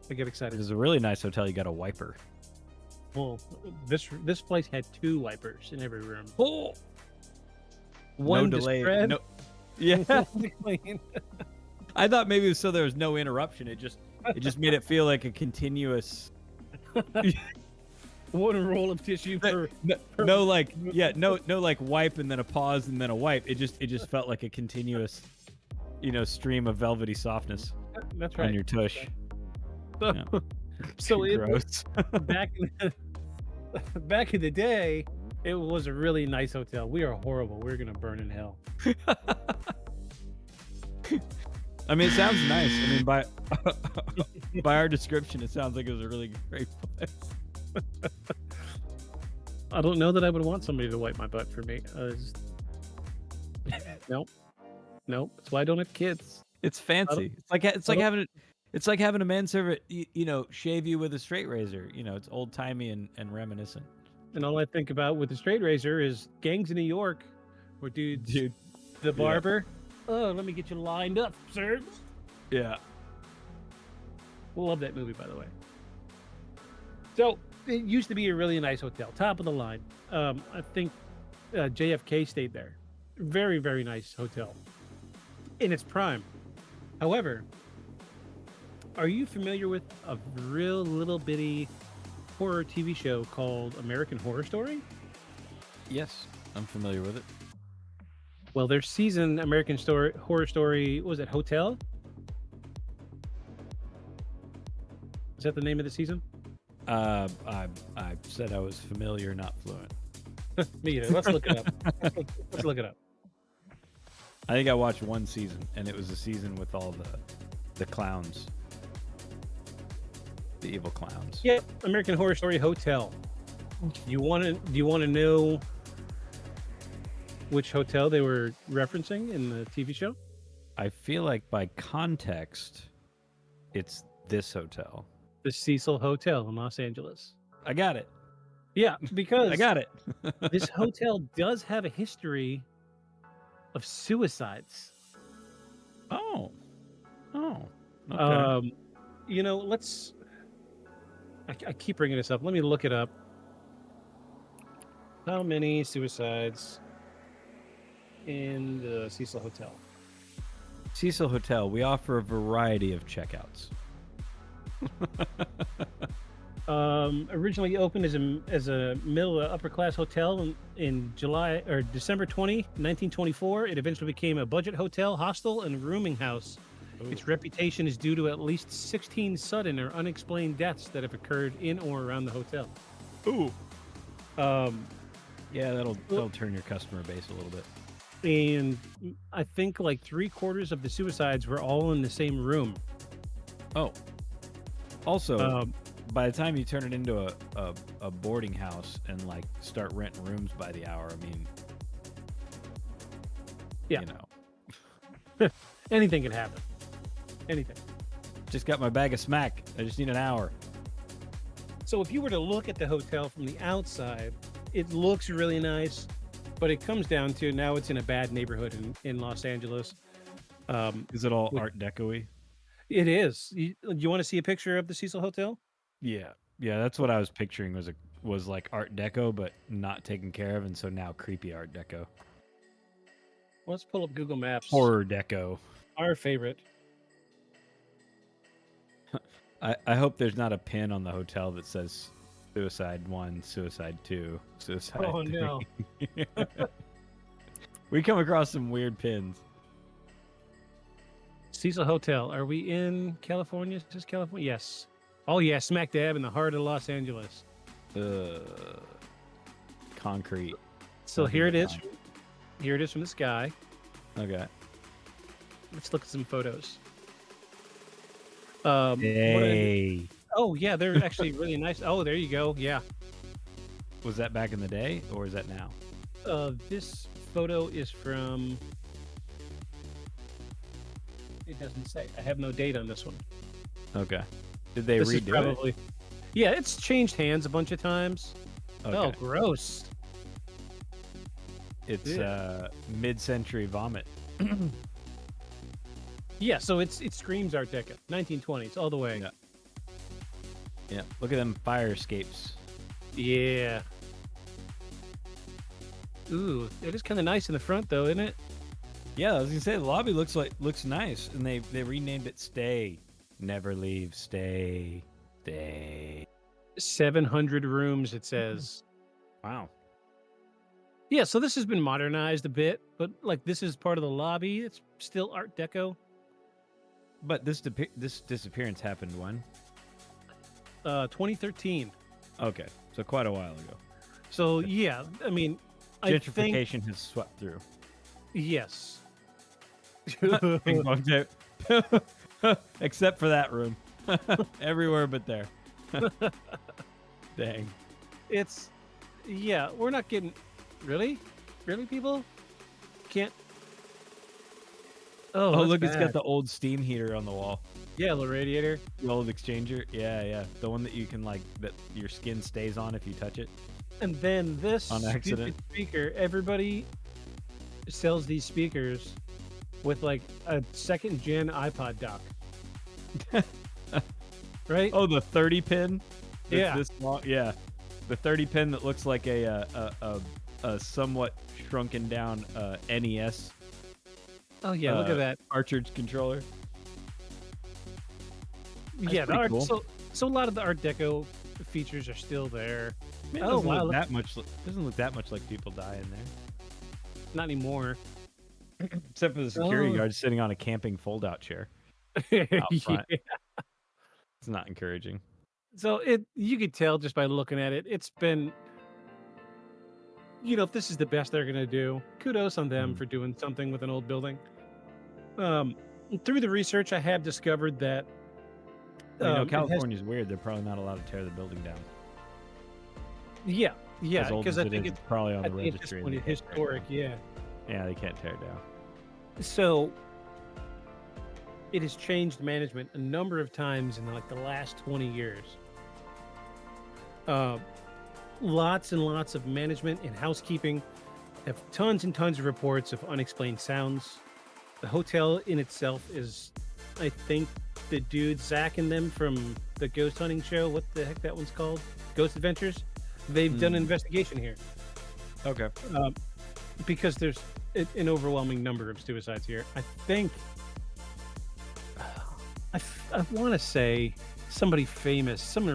I get excited.
This is a really nice hotel. You got a wiper.
Well, this place had 2 wipers in every room.
Oh,
One
no
to
delay.
spread,
No. Yeah.
one to clean.
I thought maybe it was so there was no interruption. It just made it feel like a continuous.
One roll of tissue per.
No like wipe and then a pause and then a wipe. It just felt like a continuous, stream of velvety softness
That's right.
on your tush.
So,
Yeah.
so it was,
Gross.
back in the day, it was a really nice hotel. We are horrible. We're gonna burn in hell.
I mean, it sounds nice. I mean, by our description, it sounds like it was a really great place.
I don't know that I would want somebody to wipe my butt for me. Nope. That's why I don't have kids.
It's fancy. It's like having It's like having a manservant, shave you with a straight razor. It's old timey and reminiscent.
And all I think about with the straight razor is Gangs of New York, where dudes,
Dude.
the barber, oh, let me get you lined up, sir.
Yeah.
Love that movie, by the way. So it used to be a really nice hotel, top of the line. I think JFK stayed there. Very, very nice hotel in its prime. However, are you familiar with a real little bitty horror TV show called American Horror Story?
Yes, I'm familiar with it.
Well, their season Horror Story, what was it Hotel? Is that the name of the season?
I said I was familiar, not fluent.
Me either. Let's look it up. Let's look it up.
I think I watched one season, and it was a season with all the clowns, the evil clowns.
Yeah, American Horror Story Hotel. Do you want to know which hotel they were referencing in the TV show?
I feel like by context, it's this hotel.
The Cecil Hotel in Los Angeles.
I got it.
Yeah, because
I got it.
this hotel does have a history of suicides.
Oh. Okay.
Let's. I keep bringing this up. Let me look it up. How many suicides in the Cecil Hotel?
Cecil Hotel. We offer a variety of checkouts.
Originally opened as a middle upper class hotel in July or December 1924. It eventually became a budget hotel, hostel, and rooming house. Ooh. Its reputation is due to at least 16 sudden or unexplained deaths that have occurred in or around the hotel.
Ooh. Yeah, that'll turn your customer base a little bit.
And I think like 3/4 of the suicides were all in the same room.
Oh. Also, by the time you turn it into a boarding house and like start renting rooms by the hour, I mean,
yeah, anything can happen. Anything.
Just got my bag of smack. I just need an hour.
So if you were to look at the hotel from the outside, it looks really nice, but it comes down to now it's in a bad neighborhood in Los Angeles.
Is it all Art Deco-y?
It is. You want to see a picture of the Cecil Hotel?
Yeah, that's what I was picturing was like Art Deco, but not taken care of, and so now creepy Art Deco.
Let's pull up Google Maps.
Horror Deco.
Our favorite.
I hope there's not a pin on the hotel that says Suicide 1, Suicide 2, Suicide 3.
Oh, no.
We come across some weird pins.
Cecil Hotel. Are we in California? Is this California? Yes. Oh, yeah. Smack dab in the heart of Los Angeles.
Concrete.
So here it is. Here it is from the sky.
Okay.
Let's look at some photos.
Hey.
Oh, yeah. They're actually really nice. Oh, there you go. Yeah.
Was that back in the day, or is that now?
This photo is from... It doesn't say. I have no date on this one.
Okay. Did they
This is
redo
probably...
it?
Yeah, it's changed hands a bunch of times.
Okay.
Oh, gross.
It's mid-century vomit.
Yeah, so it screams Art Deco. 1920s, all the way.
Yeah. Look at them fire escapes.
Yeah. Ooh, it is kind of nice in the front, though, isn't it?
Yeah, I was gonna say the lobby looks nice, and they renamed it Stay, Never Leave, Stay.
700 rooms, it says.
Wow.
Yeah, so this has been modernized a bit, but like this is part of the lobby. It's still Art Deco.
But this disappearance happened when?
2013.
Okay, so quite a while ago.
So yeah, I mean,
gentrification has swept through.
Yes.
Ping pong tip. Except for that room. Everywhere but there. Dang.
We're not getting... Really, people? Can't... Oh,
Oh,
that's
look, it's got
bad.
the old steam heater on the wall.
Yeah, the radiator.
The old exchanger. Yeah, yeah. The one that you can that your skin stays on if you touch it.
And then this
On
stupid
accident.
speaker. Everybody sells these speakers with like a second gen iPod dock. Right?
Oh, the 30 pin. That's
Yeah.
This long. Yeah, the 30 pin that looks like a somewhat shrunken down NES
Oh yeah, look at that.
cartridge controller.
Yeah, the
pretty
art,
cool.
so a lot of the Art Deco features are still there.
Man,
Oh,
doesn't
wow,
look
look-
that much. Doesn't look that much like people die in there,
Not anymore.
except for the security
Oh.
guard sitting on a camping fold-out chair. front.
Yeah.
It's not encouraging.
So you could tell just by looking at it. It's been, if this is the best they're gonna do, kudos on them for doing something with an old building. Through the research, I have discovered that
You know,
it has-
California's weird. They're probably not allowed to tear the building down.
yeah,
As old
because
as
I
it
think
is,
it's
probably on
I
the
think at this
registry. and
point
they
it's
can't tear it
historic.
down.
Yeah.
Yeah, they can't tear it down.
So it has changed management a number of times in like the last 20 years. Lots and lots of management and housekeeping have tons and tons of reports of unexplained sounds. The hotel in itself is, I think, the dude Zach and them from the ghost hunting show. What the heck that one's called? Ghost Adventures. They've done an investigation here.
Okay.
Because there's an overwhelming number of suicides here. I think I want to say someone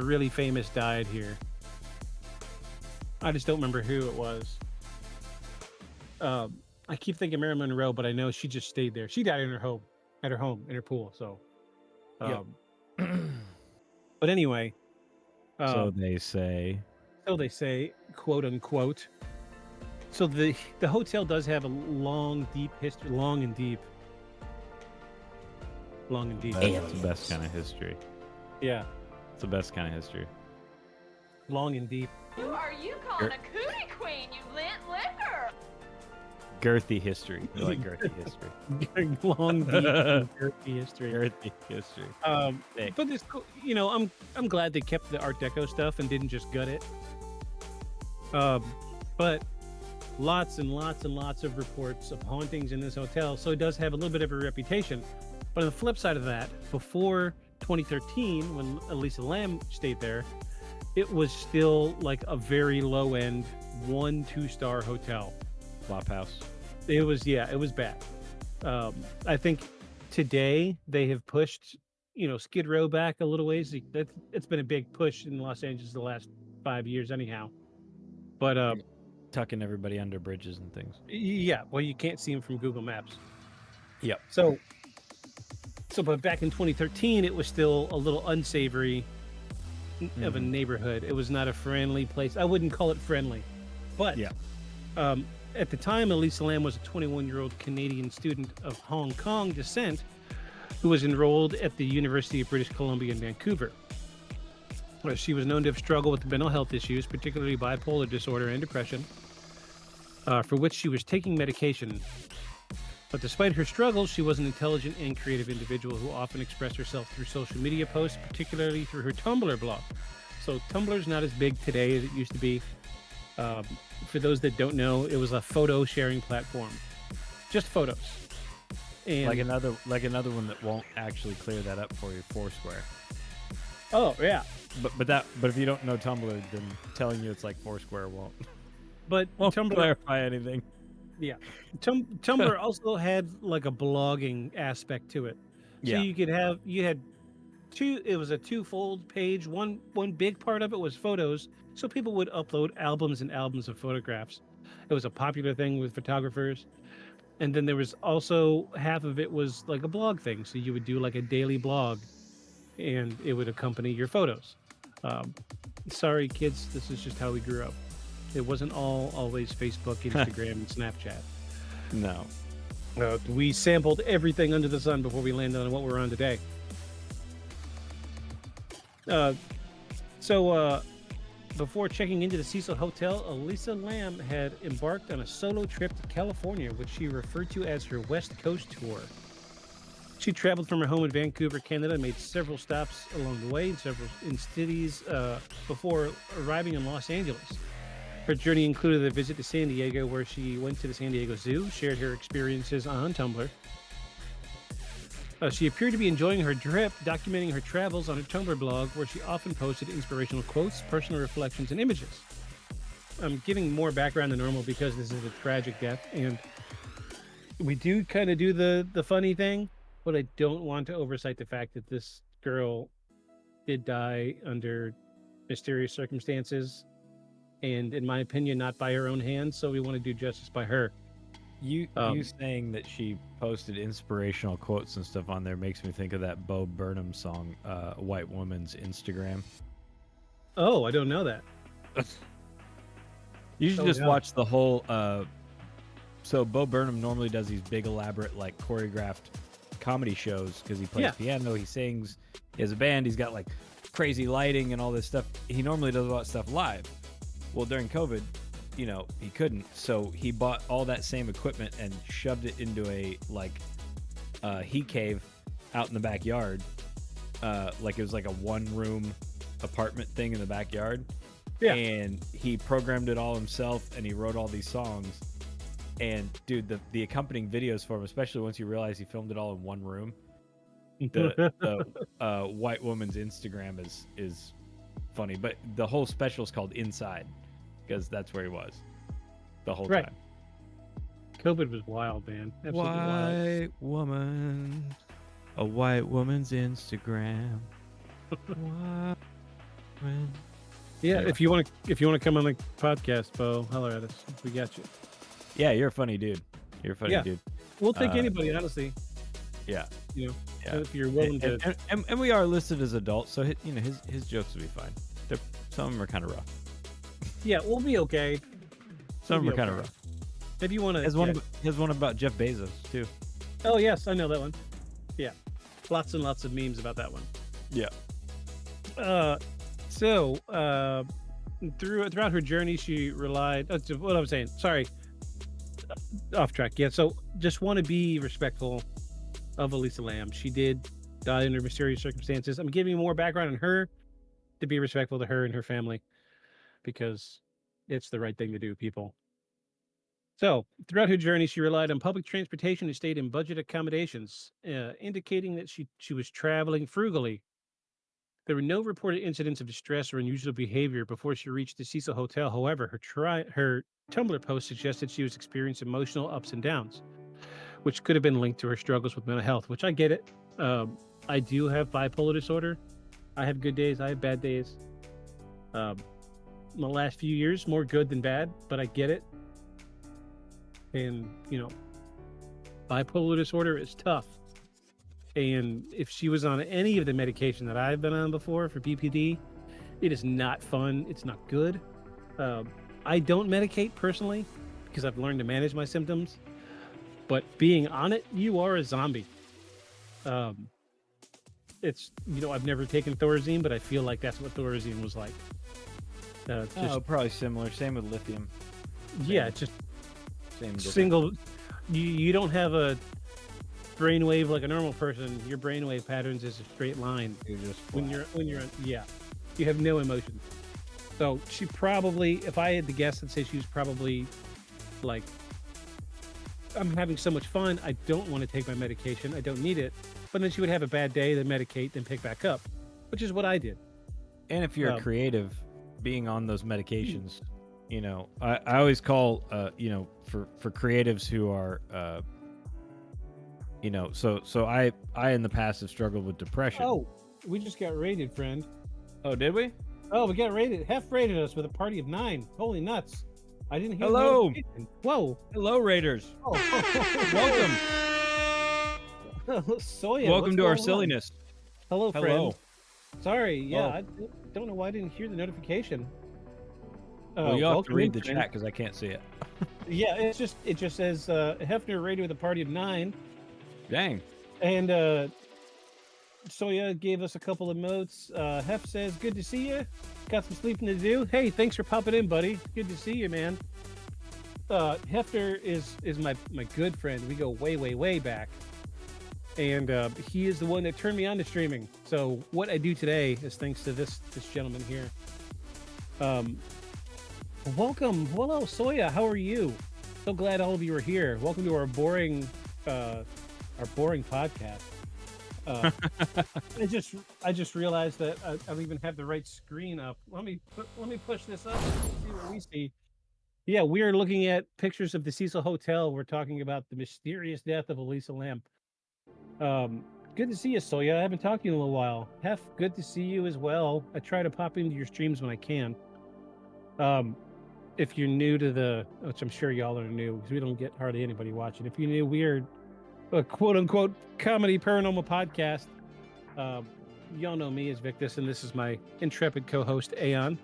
really famous died here. I just don't remember who it was. I keep thinking Marilyn Monroe, but I know she just stayed there. She died in her home, in her pool. So,
Yep.
But anyway,
So they say.
so they say, quote unquote. So the hotel does have a long, deep history. Long and deep.
That's the best kind of history.
Yeah,
It's the best kind of history.
long and deep.
Who are you calling a cootie queen, you lint liquor?
Girthy history. I like girthy history.
Long, deep, and girthy history.
Girthy history. Thick.
But this, I'm glad they kept the Art Deco stuff and didn't just gut it. But lots and lots and lots of reports of hauntings in this hotel, so it does have a little bit of a reputation. But on the flip side of that, before 2013, when Elisa Lam stayed there, it was still like a very low end 1-2-star hotel.
Flop house.
It was bad. I think today they have pushed, Skid Row back a little ways. It's been a big push in Los Angeles the last 5 years, anyhow. But
Tucking everybody under bridges and things.
yeah, well, you can't see them from Google Maps.
Yep.
So, but back in 2013, it was still a little unsavory of a neighborhood. It was not a friendly place. I wouldn't call it friendly, but
Yeah.
At the time, Elisa Lam was a 21-year-old Canadian student of Hong Kong descent who was enrolled at the University of British Columbia in Vancouver. Where she was known to have struggled with mental health issues, particularly bipolar disorder and depression, for which she was taking medication. But despite her struggles, she was an intelligent and creative individual who often expressed herself through social media posts, particularly through her Tumblr blog. So Tumblr's not as big today as it used to be. For those that don't know, it was a photo sharing platform, just photos. And
Like another one that won't actually clear that up for you, Foursquare.
oh yeah,
But if you don't know Tumblr, then telling you it's like Foursquare won't
but Tumblr,
clarify anything.
yeah, Tumblr also had like a blogging aspect to it. So
Yeah.
you had two. It was a twofold page. One big part of it was photos, so people would upload albums and albums of photographs. It was a popular thing with photographers. And then there was also half of it was like a blog thing. So you would do like a daily blog and it would accompany your photos. Sorry, kids, this is just how we grew up. It wasn't always Facebook, Instagram, and Snapchat.
No.
We sampled everything under the sun before we landed on what we're on today. Before checking into the Cecil Hotel, Elisa Lam had embarked on a solo trip to California, which she referred to as her West Coast tour. She traveled from her home in Vancouver, Canada, and made several stops along the way in cities before arriving in Los Angeles. Her journey included a visit to San Diego, where she went to the San Diego Zoo, shared her experiences on Tumblr. She appeared to be enjoying her trip, documenting her travels on her Tumblr blog, where she often posted inspirational quotes, personal reflections, and images. I'm giving more background than normal because this is a tragic death, and we do kind of do the funny thing, but I don't want to oversight the fact that this girl did die under mysterious circumstances, and in my opinion, not by her own hands. So we want to do justice by her.
You saying that she posted inspirational quotes and stuff on there makes me think of that Bo Burnham song, "White Woman's Instagram."
Oh, I don't know that.
You should just watch the whole. So Bo Burnham normally does these big, elaborate, like choreographed comedy shows because he plays piano, he sings, he has a band, he's got like crazy lighting and all this stuff. He normally does a lot of stuff live. Well, during COVID, you know, he couldn't, so he bought all that same equipment and shoved it into a heat cave out in the backyard. Like it was like a one-room apartment thing in the backyard. Yeah. And he programmed it all himself, and he wrote all these songs. And dude, the accompanying videos for him, especially once you realize he filmed it all in one room, the White Woman's Instagram is funny. But the whole special is called Inside, because that's where he was the whole time.
COVID was wild, man. Absolutely
white woman, a white woman's Instagram. White woman.
Yeah, anyway. if you want to come on the podcast, Bo, holler at us. We got you.
Yeah, you're a funny dude. You're a funny dude.
We'll take anybody, honestly.
Yeah.
You know, if you're willing to.
And we are listed as adults, so his jokes will be fine. Some of them are kind of rough.
Yeah, we'll be okay.
Some of them are kind of rough.
If you want to.
There's one about Jeff Bezos too.
Oh yes, I know that one. Yeah, lots and lots of memes about that one.
Yeah.
So throughout her journey, she relied. What I'm saying. Sorry. Off track. Yeah. So just want to be respectful of Elisa Lam. She did die under mysterious circumstances. I'm giving you more background on her to be respectful to her and her family, because it's the right thing to do, people. So throughout her journey, she relied on public transportation and stayed in budget accommodations, indicating that she was traveling frugally. There were no reported incidents of distress or unusual behavior before she reached the Cecil Hotel. However, her Tumblr post suggested she was experiencing emotional ups and downs, which could have been linked to her struggles with mental health, which I get it. I do have bipolar disorder. I have good days. I have bad days. The last few years, more good than bad, but I get it. And, you know, bipolar disorder is tough. And if she was on any of the medication that I've been on before for BPD, it is not fun. It's not good. I don't medicate personally because I've learned to manage my symptoms. But being on it, you are a zombie. It's, you know, I've never taken Thorazine, but I feel like that's what Thorazine was like.
Probably similar. Same with lithium.
Yeah, it's just
same
single. You don't have a brainwave like a normal person. Your brainwave patterns is a straight line.
You're just
when you're you have no emotion. So she probably, if I had to guess, I'd say she was probably like, I'm having so much fun, I don't want to take my medication, I don't need it. But then she would have a bad day, then medicate, then pick back up, which is what I did.
And if you're a creative, being on those medications, you know, I always call, you know, for creatives who are, you know, so I in the past have struggled with depression.
Oh, we just got raided, friend.
Oh, did we?
Oh, we got raided. Hef raided us with a party of 9. Holy nuts. I didn't hear.
Hello.
Whoa.
Hello, Raiders.
Oh.
Welcome.
Soya.
Welcome to our silliness.
Hello, friend.
Hello.
Sorry. Yeah, I don't know why I didn't hear the notification.
Well, you'll have to read the chat because I can't see it.
Yeah, it just says Hefner raided with a party of 9.
Dang.
And Soya gave us a couple of notes. Hef says, good to see you. Got some sleeping to do. Hey, thanks for popping in, buddy. Good to see you, man. Hefner is my good friend. We go way, way, way back. and he is the one that turned me on to streaming. So what I do today is thanks to this gentleman here. Welcome, hello, Soya. How are you? So glad all of you are here. Welcome to our boring podcast. I just realized that I don't even have the right screen up. Let me push this up and see what we see. Yeah, we are looking at pictures of the Cecil Hotel. We're talking about the mysterious death of Elisa Lam. Good to see you, Soya. I haven't talked to you in a little while. Hef, good to see you as well. I try to pop into your streams when I can. If you're new to which I'm sure y'all are new, because we don't get hardly anybody watching. If you're new, we're a quote-unquote comedy paranormal podcast. Y'all know me as Victus, and this is my intrepid co-host, Aeon.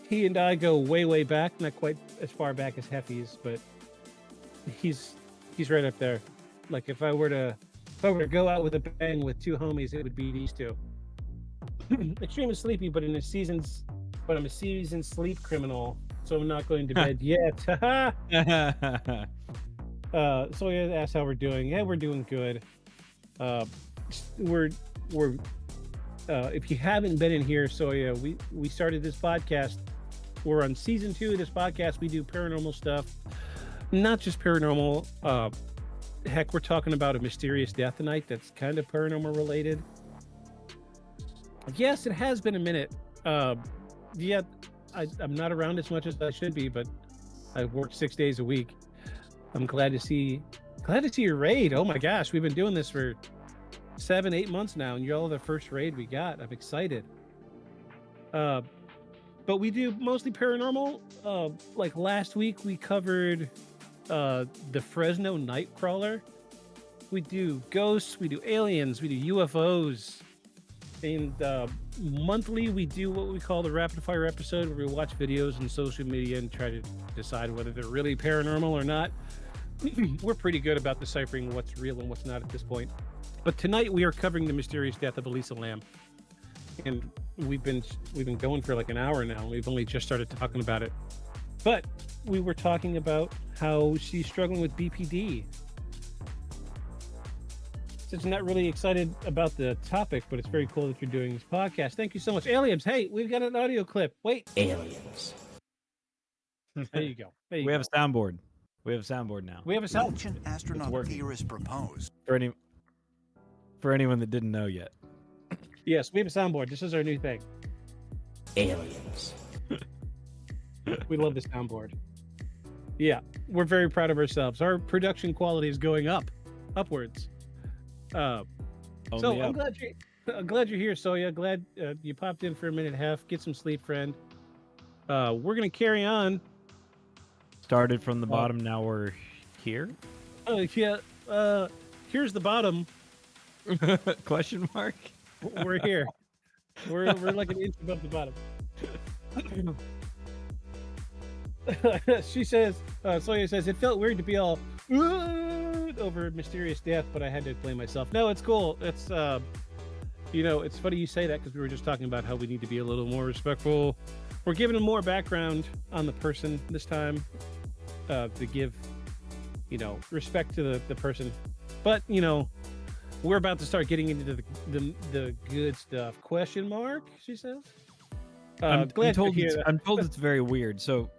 He and I go way, way back, not quite as far back as Heffy's, but he's right up there. Like if I were to go out with a bang with two homies, it would be these two. Extremely sleepy, but I'm a seasoned sleep criminal, so I'm not going to bed yet. So yeah, asked how we're doing. Yeah, we're doing good. We're if you haven't been in here, so yeah, we started this podcast. We're on season 2 of this podcast. We do paranormal stuff, not just paranormal. Heck, we're talking about a mysterious death tonight that's kind of paranormal related. Yes, it has been a minute. Yeah, I'm not around as much as I should be, but I work 6 days a week. I'm glad to see your raid. Oh my gosh, we've been doing this for 7-8 months now, and y'all are the first raid we got. I'm excited. But we do mostly paranormal. Like last week, we covered the Fresno Nightcrawler. We do ghosts, we do aliens, we do UFOs, and monthly we do what we call the rapid fire episode, where we watch videos on social media and try to decide whether they're really paranormal or not. We're pretty good about deciphering what's real and what's not at this point. But tonight we are covering the mysterious death of Elisa Lam, and we've been going for like an hour now. We've only just started talking about it, but we were talking about how she's struggling with BPD. So I'm not really excited about the topic, but it's very cool that you're doing this podcast. Thank you so much. Aliens, hey, we've got an audio clip. Wait.
Aliens.
There you go.
We have a soundboard. We have a soundboard now.
We have a sound.
Ancient astronaut theorists propose.
For anyone that didn't know yet.
Yes, we have a soundboard. This is our new thing.
Aliens.
We love the soundboard. Yeah, we're very proud of ourselves. Our production quality is going upwards. So I'm glad you're here, Soya. Glad you popped in for a minute and a half. Get some sleep, friend. We're gonna carry on.
Started from the bottom. Now we're here.
Yeah. Here's the bottom.
Question mark.
We're here. We're like an inch above the bottom. She says, Soya says, it felt weird to be all over mysterious death, but I had to blame myself. No, it's cool. It's it's funny you say that, because we were just talking about how we need to be a little more respectful. We're giving them more background on the person this time, to give respect to the person. But we're about to start getting into the good stuff. Question mark? She says.
I'm told it's very weird. So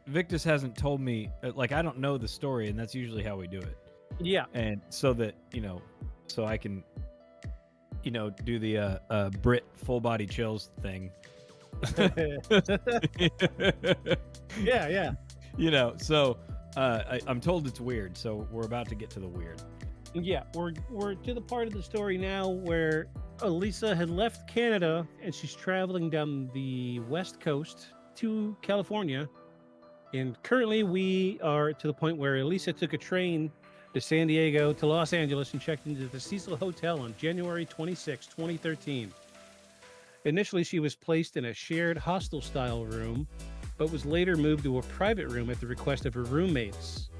Victus hasn't told me. Like, I don't know the story, and that's usually how we do it.
Yeah.
And so that so I can do the Brit full body chills thing.
Yeah.
So I'm told it's weird. So we're about to get to the weird.
Yeah, we're to the part of the story now where Elisa had left Canada and she's traveling down the west coast to California. And currently we are to the point where Elisa took a train to San Diego to Los Angeles and checked into the Cecil Hotel on January 26, 2013. Initially, she was placed in a shared hostel-style room, but was later moved to a private room at the request of her roommates,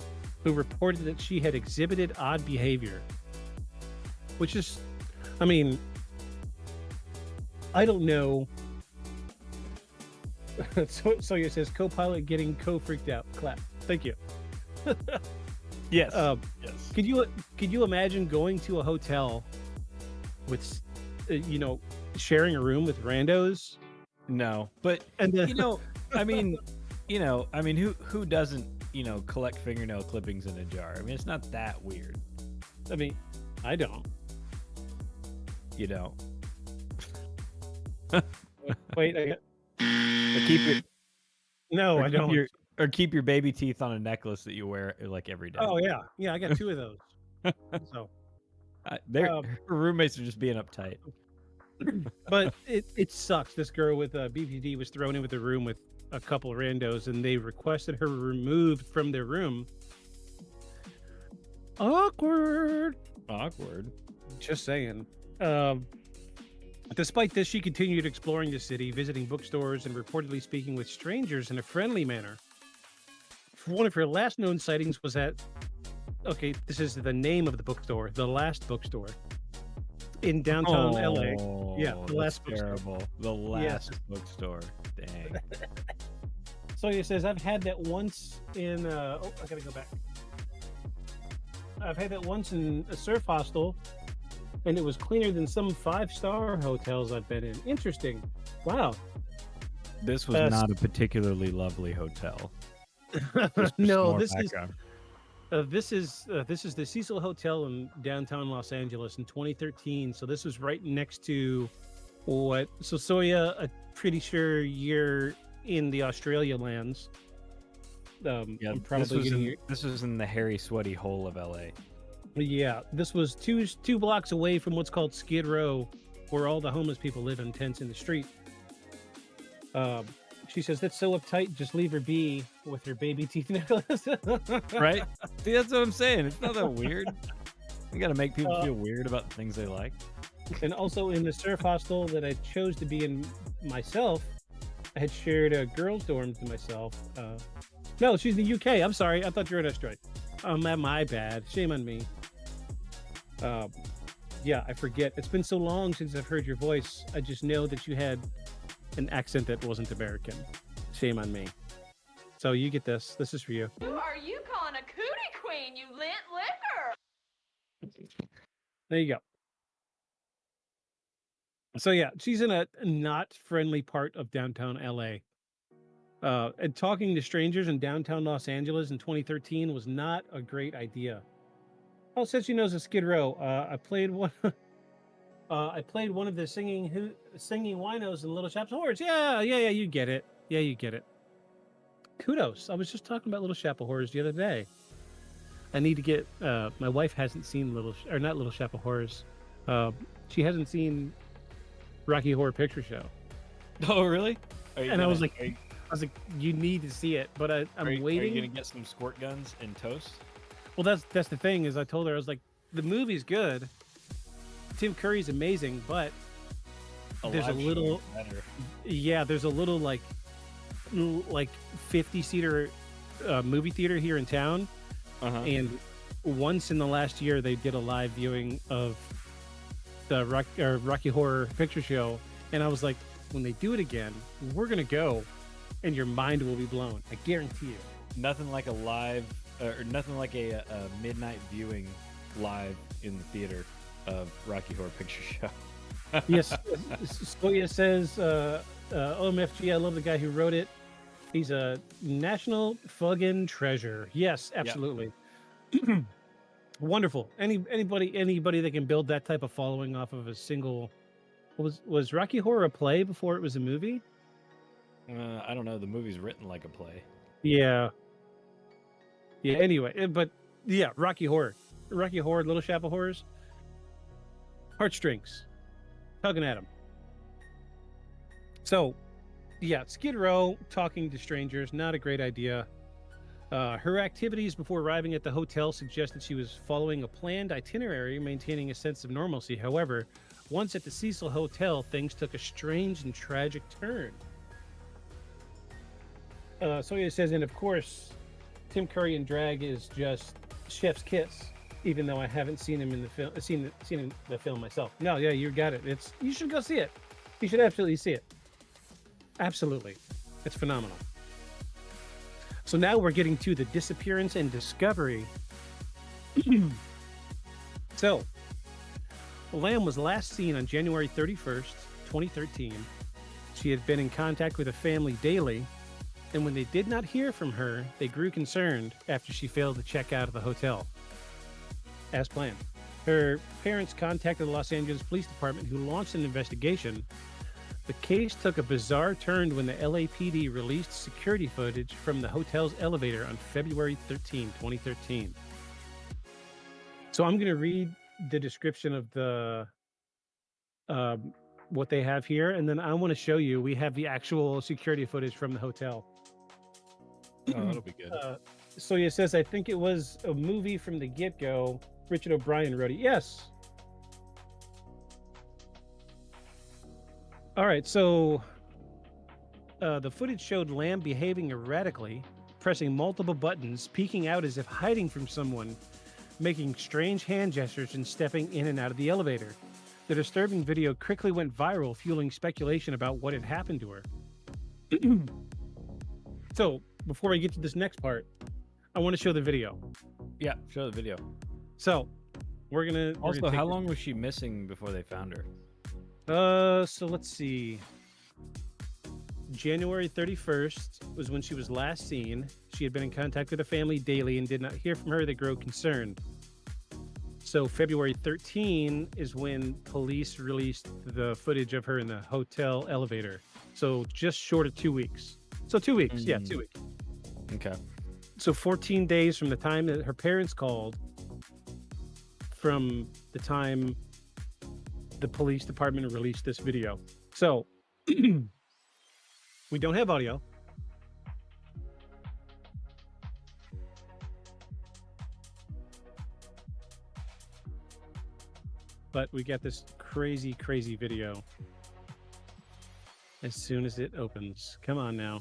who reported that she had exhibited odd behavior. Which is, I don't know. So it says co-pilot getting co-freaked out. Clap. Thank you.
Yes.
Yes. could you imagine going to a hotel with, sharing a room with randos?
No, but
And then,
I mean, who doesn't, collect fingernail clippings in a jar? I mean, it's not that weird.
I mean, I don't.
You don't.
Wait, I got,
Or keep your,
no,
or
I
keep
don't.
keep your baby teeth on a necklace that you wear like every day.
Oh yeah, yeah, I got 2 of those. So,
Her roommates are just being uptight.
but it sucks. This girl with BPD was thrown in with a room with a couple randos, and they requested her removed from their room. Awkward. Just saying. Despite this, she continued exploring the city, visiting bookstores, and reportedly speaking with strangers in a friendly manner. One of her last known sightings was at, okay, this is the name of the bookstore, The Last Bookstore in downtown LA. Yeah, The Last Bookstore.
Terrible. The Last Bookstore. Dang.
So he says, I've had that once in, I gotta go back. I've had that once in a surf hostel, and it was cleaner than some 5-star hotels I've been in. Interesting. Wow.
This was not a particularly lovely hotel.
No, this is the Cecil Hotel in downtown Los Angeles in 2013. So this was right next to what? So Soya, I'm pretty sure you're in the Australia lands.
Yeah,
I'm probably
this was in the hairy, sweaty hole of LA.
Yeah, this was two blocks away from what's called Skid Row, where all the homeless people live in tents in the street. She says, that's so uptight, just leave her be with her baby teeth necklace.
Right? See, that's what I'm saying. It's not that weird. You got to make people feel weird about the things they like.
And also in the surf hostel that I chose to be in myself, I had shared a girls' dorm to myself. No, she's in the UK. I'm sorry. I thought you were in Australia. My bad. Shame on me. Yeah, I forget. It's been so long since I've heard your voice. I just know that you had an accent that wasn't American. Shame on me. So you get this. This is for you.
Who are you calling a cootie queen, you lint liquor?
There you go. So yeah, she's in a not friendly part of downtown LA. And talking to strangers in downtown Los Angeles in 2013 was not a great idea. Oh, since she knows a Skid Row, I played one. I played one of the singing winos in Little Shop of Horrors. Yeah, you get it. Yeah, you get it. Kudos. I was just talking about Little Shop of Horrors the other day. I need to get. My wife hasn't seen not Little Shop of Horrors. She hasn't seen Rocky Horror Picture Show.
Oh, really?
I was like, you need to see it, but I'm waiting.
Are you gonna get some squirt guns and toast?
Well, that's the thing is I told her, I was like, the movie's good. Tim Curry's amazing, but there's a little better. Yeah, there's a little like 50-seater movie theater here in town, and once in the last year they did a live viewing of the Rocky Horror Picture Show, and I was like, when they do it again, we're gonna go, and your mind will be blown. I guarantee you.
Nothing like a live, or nothing like a midnight viewing live in the theater of Rocky Horror Picture Show.
Yes, Soya says, OMFG, I love the guy who wrote it. He's a national fucking treasure. Yes, absolutely. Yep. Wonderful. Anybody that can build that type of following off of a single. Was Rocky Horror a play before it was a movie?
I don't know. The movie's written like a play.
Yeah. Yeah. Anyway, but yeah, Rocky Horror, Little Shop of Horrors, heartstrings, tugging at them. So, yeah, Skid Row, talking to strangers, not a great idea. Her activities before arriving at the hotel suggested she was following a planned itinerary, maintaining a sense of normalcy. However, once at the Cecil Hotel, things took a strange and tragic turn. Soya says, and of course, Tim Curry in drag is just chef's kiss, even though I haven't seen him in the film, seen the film myself. No, yeah, you got it. You should go see it. You should absolutely see it. Absolutely. It's phenomenal. So now we're getting to the disappearance and discovery So, Lam was last seen on January 31st, 2013. She had been in contact with the family daily, and when they did not hear from her, they grew concerned after she failed to check out of the hotel, as planned. Her parents contacted the Los Angeles Police Department, who launched an investigation. The case took a bizarre turn when the LAPD released security footage from the hotel's elevator on February 13, 2013. So I'm going to read the description of the what they have here, and then I want to show you. We have the actual security footage from the hotel.
Oh, that'll be good.
So it says, I think it was a movie from the get-go. Richard O'Brien wrote it. Yes. All right, so the footage showed Lam behaving erratically, pressing multiple buttons, peeking out as if hiding from someone, making strange hand gestures, and stepping in and out of the elevator. The disturbing video quickly went viral, fueling speculation about what had happened to her. So, before I get to this next part, I want to show the video.
Yeah, show the video.
So, we're gonna
Also, how long was she missing before they found her?
So let's see. January 31st was when she was last seen. She had been in contact with her family daily and did not hear from her. They grew concerned. So February 13 is when police released the footage of her in the hotel elevator. So just short of 2 weeks. So 2 weeks. Yeah, 2 weeks.
Okay.
So 14 days from the time that her parents called, from the time the police department released this video. So we don't have audio. But we get this crazy, crazy video as soon as it opens. Come on now.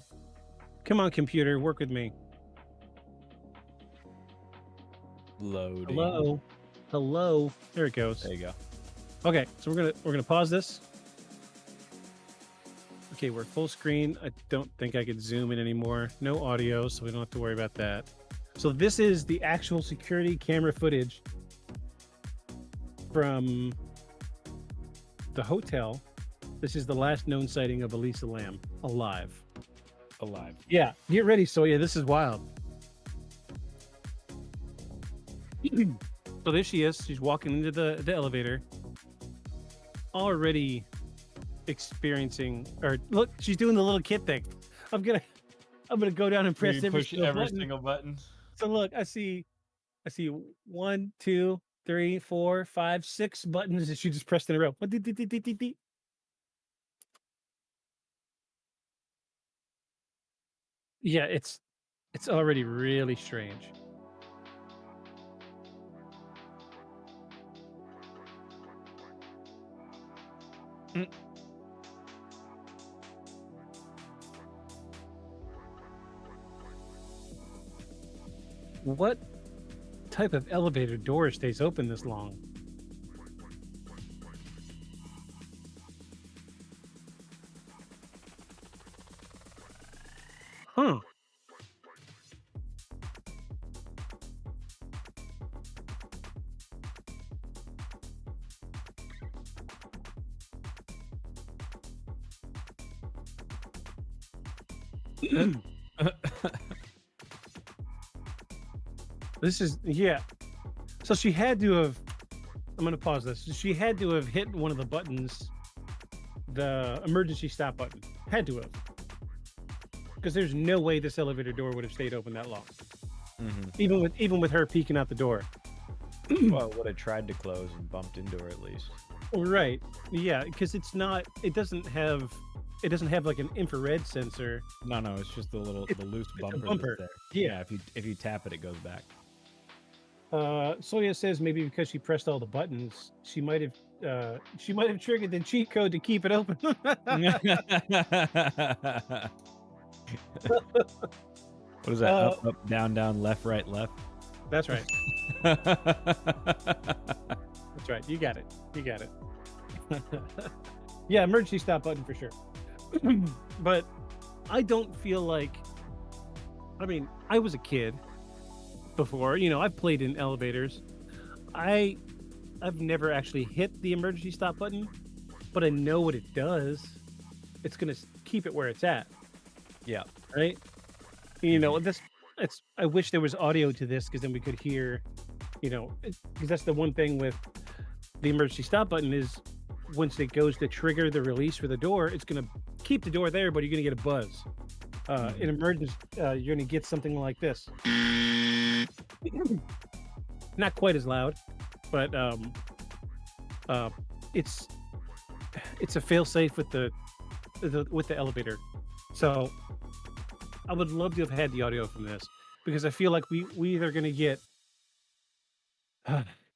Come on, computer, work with me.
Loading.
Hello. Hello. There it goes.
There you go.
Okay, so we're gonna pause this. Okay, we're full screen. I don't think I could zoom in anymore. No audio, so we don't have to worry about that. So this is the actual security camera footage from the hotel. This is the last known sighting of Elisa Lam alive.
Alive.
Yeah, get ready, Soya. This is wild. So there she is. She's walking into the elevator. Already experiencing, or look, she's doing the little kid thing. I'm gonna go down and press every
single button.
So look, I see 1, 2, 3, 4, 5, 6 buttons that she just pressed in a row. Yeah, it's already really strange. What type of elevator door stays open this long? Huh. This is, yeah. So she had to have, I'm going to pause this. She had to have hit one of the buttons, the emergency stop button. Had to have. Because there's no way this elevator door would have stayed open that long.
Mm-hmm.
Even with her peeking out the door.
Well, would have tried to close and bumped into her at least.
Right. Yeah, because it doesn't have like an infrared sensor.
No, it's just the loose bumper.
Bumper.
That's there.
Yeah.
If you tap it, it goes back.
Soya says maybe because she pressed all the buttons, she might have triggered the cheat code to keep it open.
What is that? Up, down, left, right, left.
That's right. That's right. You got it. Yeah, emergency stop button for sure. But I don't feel like, I mean, I was a kid before, I've played in elevators. I I've never actually hit the emergency stop button, but I know what it does. It's gonna keep it where it's at,
Yeah.
right? You know, this. It's. I wish there was audio to this because then we could hear. You know, because that's the one thing with the emergency stop button is once it goes to trigger the release for the door, it's gonna keep the door there, but you're gonna get a buzz. In emergency, you're gonna get something like this. Not quite as loud, but it's a fail-safe with the elevator. So I would love to have had the audio from this because I feel like we either going to get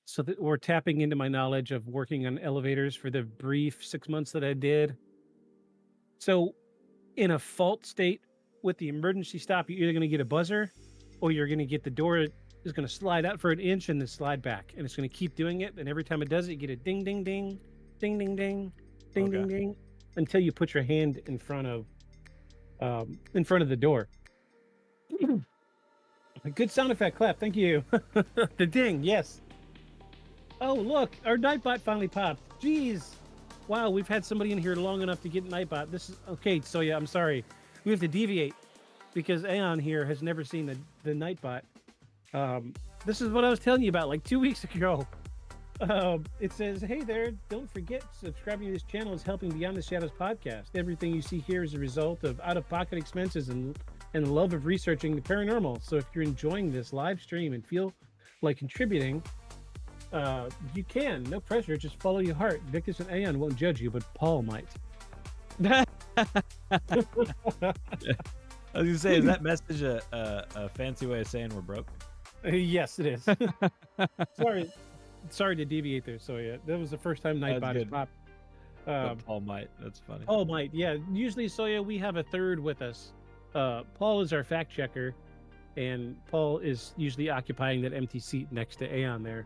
so that we're tapping into my knowledge of working on elevators for the brief 6 months that I did. So in a fault state with the emergency stop, you're either going to get a buzzer or you're going to get the door is going to slide out for an inch and then slide back, and it's going to keep doing it. And every time it does it, you get a ding, ding, ding, ding, ding, ding, ding, ding, ding, until you put your hand in front of the door. A good sound effect clap. Thank you. The ding. Yes. Oh, look, our Nightbot finally popped. Jeez. Wow, we've had somebody in here long enough to get Nightbot. This is okay. So yeah, I'm sorry. We have to deviate because Aeon here has never seen the Nightbot. This is what I was telling you about like 2 weeks ago. It says, hey there, don't forget subscribing to this channel is helping Beyond the Shadows podcast. Everything you see here is a result of out-of-pocket expenses and love of researching the paranormal. So if you're enjoying this live stream and feel like contributing, you can. No pressure, just follow your heart. Victus and Aeon won't judge you, but Paul might.
I was gonna say, is that message a fancy way of saying we're broke?
Yes, it is. Sorry to deviate there. So yeah, that was the first time Nightbot has popped.
Paul might. That's funny.
Paul might. Yeah. Usually, Soya, we have a third with us. Paul is our fact checker, and Paul is usually occupying that empty seat next to Aeon there.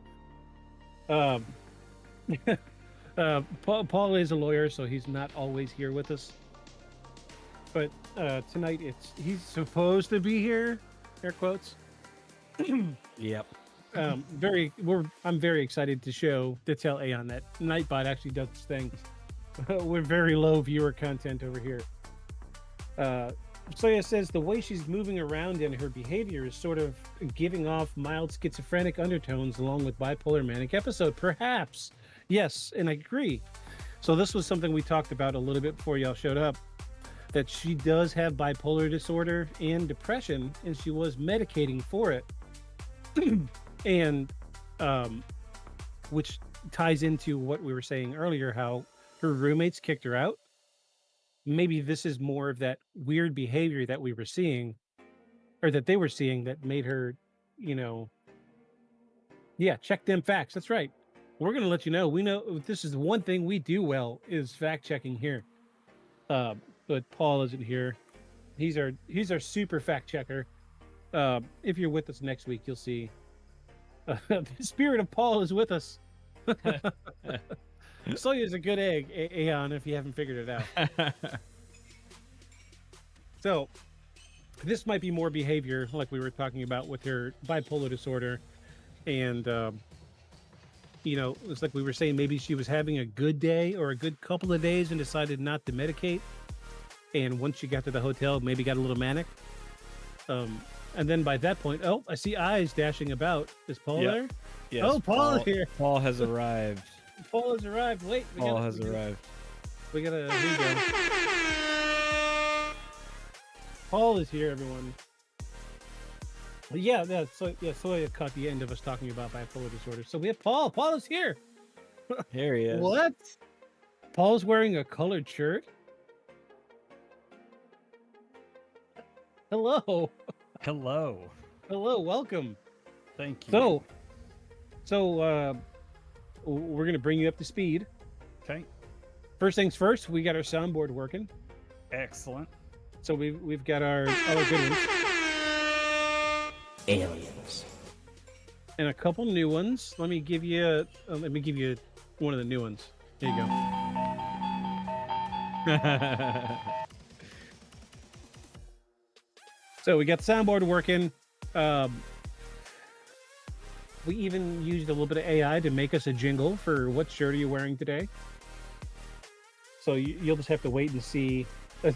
Paul is a lawyer, so he's not always here with us. But tonight, he's supposed to be here. Air quotes.
Yep.
I'm very excited to tell Aeon that Nightbot actually does this thing. We're very low viewer content over here. Soya says the way she's moving around and her behavior is sort of giving off mild schizophrenic undertones along with bipolar manic episode. Perhaps. Yes, and I agree. So this was something we talked about a little bit before y'all showed up, that she does have bipolar disorder and depression, and she was medicating for it. And which ties into what we were saying earlier, how her roommates kicked her out. Maybe this is more of that weird behavior that we were seeing, or that they were seeing, that made her, check them facts. That's right. We're going to let you know. We know this is the one thing we do well is fact checking here. But Paul isn't here. He's our super fact checker. If you're with us next week, you'll see the spirit of Paul is with us. Soya is a good egg, Aeon, if you haven't figured it out. So, this might be more behavior, like we were talking about with her bipolar disorder. And, it's like we were saying, maybe she was having a good day or a good couple of days and decided not to medicate. And once she got to the hotel, maybe got a little manic. And then by that point, I see eyes dashing about. Is Paul there?
Yes,
oh, Paul is here.
Paul has arrived.
Paul has arrived. Wait,
Paul has arrived.
We gotta. Paul is here, everyone. Yeah. Soya caught the end of us talking about bipolar disorder. So we have Paul. Paul is here.
Here he is.
What? Paul's wearing a colored shirt. Hello.
Hello.
Hello. Welcome.
Thank you.
So we're gonna bring you up to speed.
Okay.
First things first, we got our soundboard working.
Excellent.
So we've got our good ones.
Aliens.
And a couple new ones. Let me give you one of the new ones. Here you go. So we got the soundboard working. We even used a little bit of AI to make us a jingle for what shirt are you wearing today. So you'll just have to wait and see.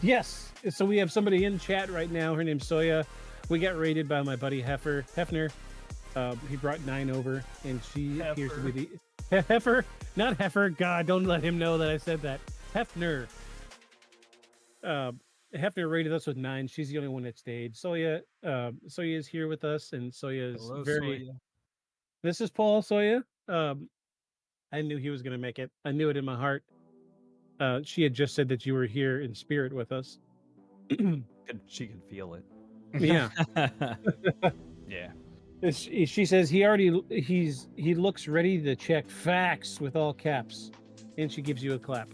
Yes. So we have somebody in chat right now. Her name's Soya. We got raided by my buddy Hefner. He brought 9 over, and she appears to be the Heifer, not Heifer. God, don't let him know that I said that. Hefner. Hefner rated us with 9. She's the only one that stayed. Soya is here with us, and Soya is Soya. This is Paul Soya. I knew he was going to make it. I knew it in my heart. She had just said that you were here in spirit with us.
She could feel it.
Yeah.
Yeah.
She says he looks ready to check facts with all caps, and she gives you a clap.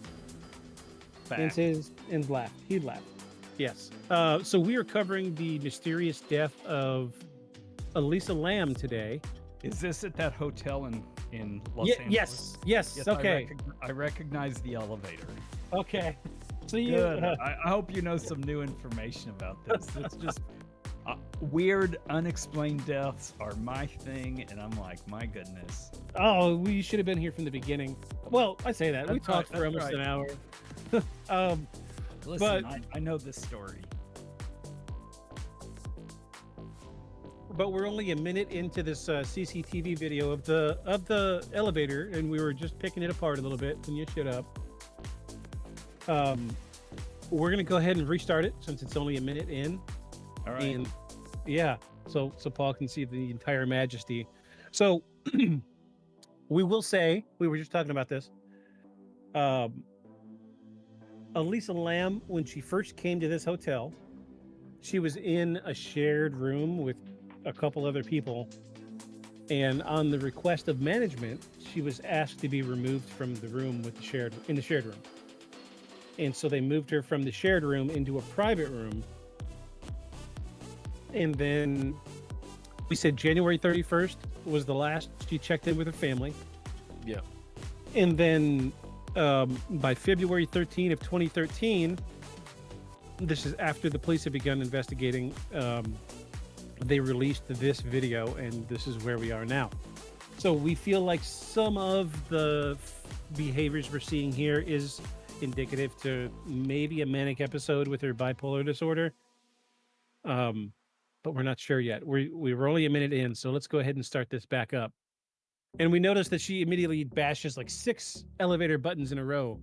Fact.
And laughed. He laughed. Yes. So we are covering the mysterious death of Elisa Lam today.
Is this at that hotel in Los Angeles?
Yes. Okay.
I recognize the elevator.
Okay. So you.
Good. I hope you know some new information about this. It's just weird, unexplained deaths are my thing, and I'm like, my goodness.
Oh, we should have been here from the beginning. Well, I say that we talked for almost an hour.
Listen, I know this story.
But we're only a minute into this CCTV video of the elevator, and we were just picking it apart a little bit when you shut up. We're gonna go ahead and restart it since it's only a minute in.
All right.
And yeah, so Paul can see the entire majesty. So we will say, we were just talking about this. Elisa Lam, when she first came to this hotel, she was in a shared room with a couple other people, and on the request of management, she was asked to be removed from the room with the shared room. And so they moved her from the shared room into a private room. And then we said January 31st was the last she checked in with her family.
Yeah.
And then by February 13 of 2013, this is after the police had begun investigating, they released this video, and this is where we are now. So we feel like some of the behaviors we're seeing here is indicative to maybe a manic episode with her bipolar disorder. But we're not sure yet. We were only a minute in, so let's go ahead and start this back up. And we noticed that she immediately bashes like 6 elevator buttons in a row.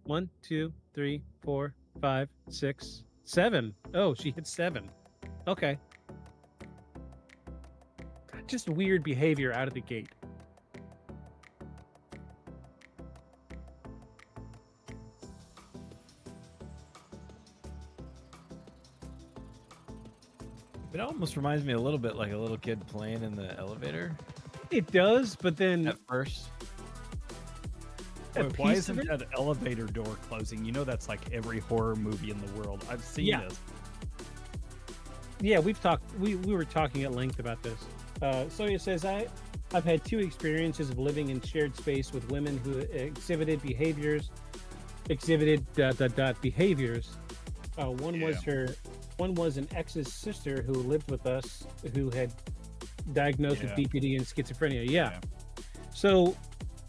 1, 2, 3, 4, 5, 6, 7. Oh, she hit 7. Okay. Just weird behavior out of the gate.
It almost reminds me a little bit like a little kid playing in the elevator.
It does, but then
at first.
Wait, why isn't that elevator door closing? You know that's like every horror movie in the world. I've seen this.
Yeah, we've talked. We were talking at length about this. Soya says, I've had 2 experiences of living in shared space with women who exhibited behaviors. One was an ex's sister who lived with us, who had diagnosed with BPD and schizophrenia. Yeah. So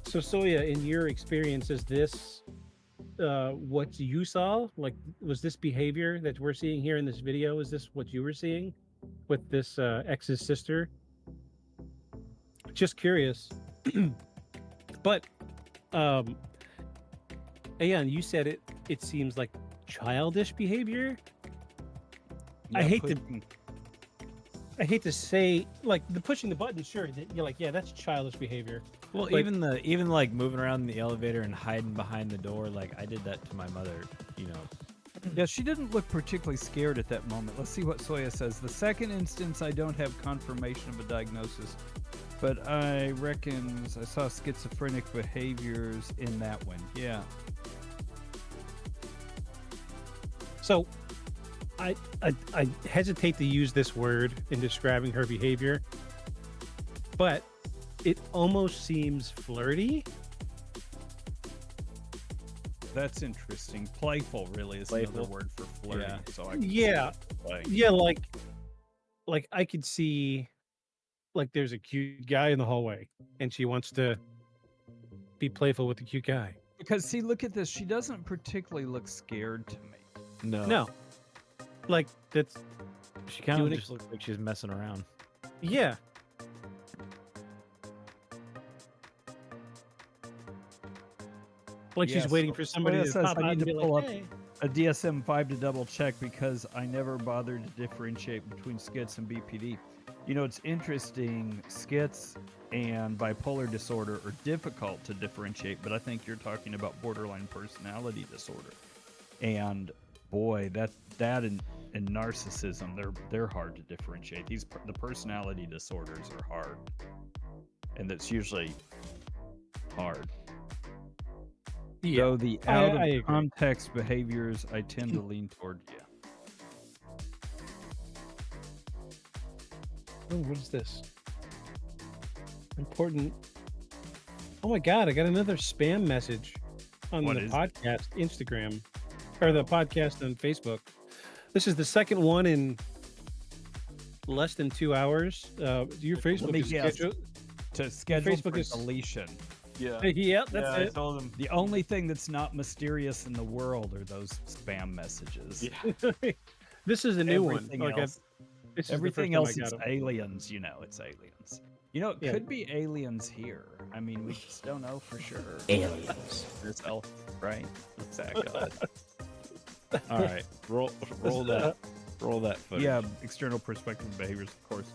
Soya, in your experience, is this what you saw? Like, was this behavior that we're seeing here in this video? Is this what you were seeing with this ex's sister? Just curious. But Ayan, you said it seems like childish behavior.
Yeah,
I hate to say, like, the pushing the button, sure, you're like, yeah, that's childish behavior.
Well,
but
even like moving around in the elevator and hiding behind the door, like I did that to my mother,
Yeah, she didn't look particularly scared at that moment. Let's see what Soya says. The second instance, I don't have confirmation of a diagnosis, but I reckon I saw schizophrenic behaviors in that one. Yeah.
So I hesitate to use this word in describing her behavior, but it almost seems flirty.
That's interesting. Playful really is another word for flirty.
Yeah.
So I
Yeah, like I could see like there's a cute guy in the hallway and she wants to be playful with the cute guy.
Because see, look at this. She doesn't particularly look scared to me.
No. Like that's
She kind
doing
of
it-
just looks like she's messing around.
yeah. Like
Yeah,
she's waiting
so-
for somebody
Soya
to
says,
pop
I
out
need
and
to
be
pull
like,
up
hey.
a DSM-5 to double check because I never bothered to differentiate between skits and BPD. You know, it's interesting. Skits and bipolar disorder are difficult to differentiate, but I think you're talking about borderline personality disorder. And boy, that and narcissism, they're hard to differentiate. The personality disorders are hard, and that's usually hard.
Yeah.
Though the
I
out
agree.
of context behaviors, I tend to lean toward
Oh, what is this? Important. Oh my god, I got another spam message on
What
the
is it?
podcast Instagram or the podcast on Facebook. This is the second one in less than 2 hours. Your Facebook
me
is
guess.
scheduled.
to schedule
Facebook
for
is-
deletion.
Yeah.
Yeah, that's
I
it.
told him.
The only thing that's not mysterious in the world are those spam messages.
Yeah.
This is a new
Everything
one. Like
else,
this is the
everything
first time
else
I
is
got 'em.
aliens. You know, it's aliens. You know, it
Yeah.
could be aliens here. I mean, we just don't know for sure.
Aliens.
Yourself, right? Exactly.
All right. Roll that. Roll that footage.
Yeah, external perspective behaviors, of course.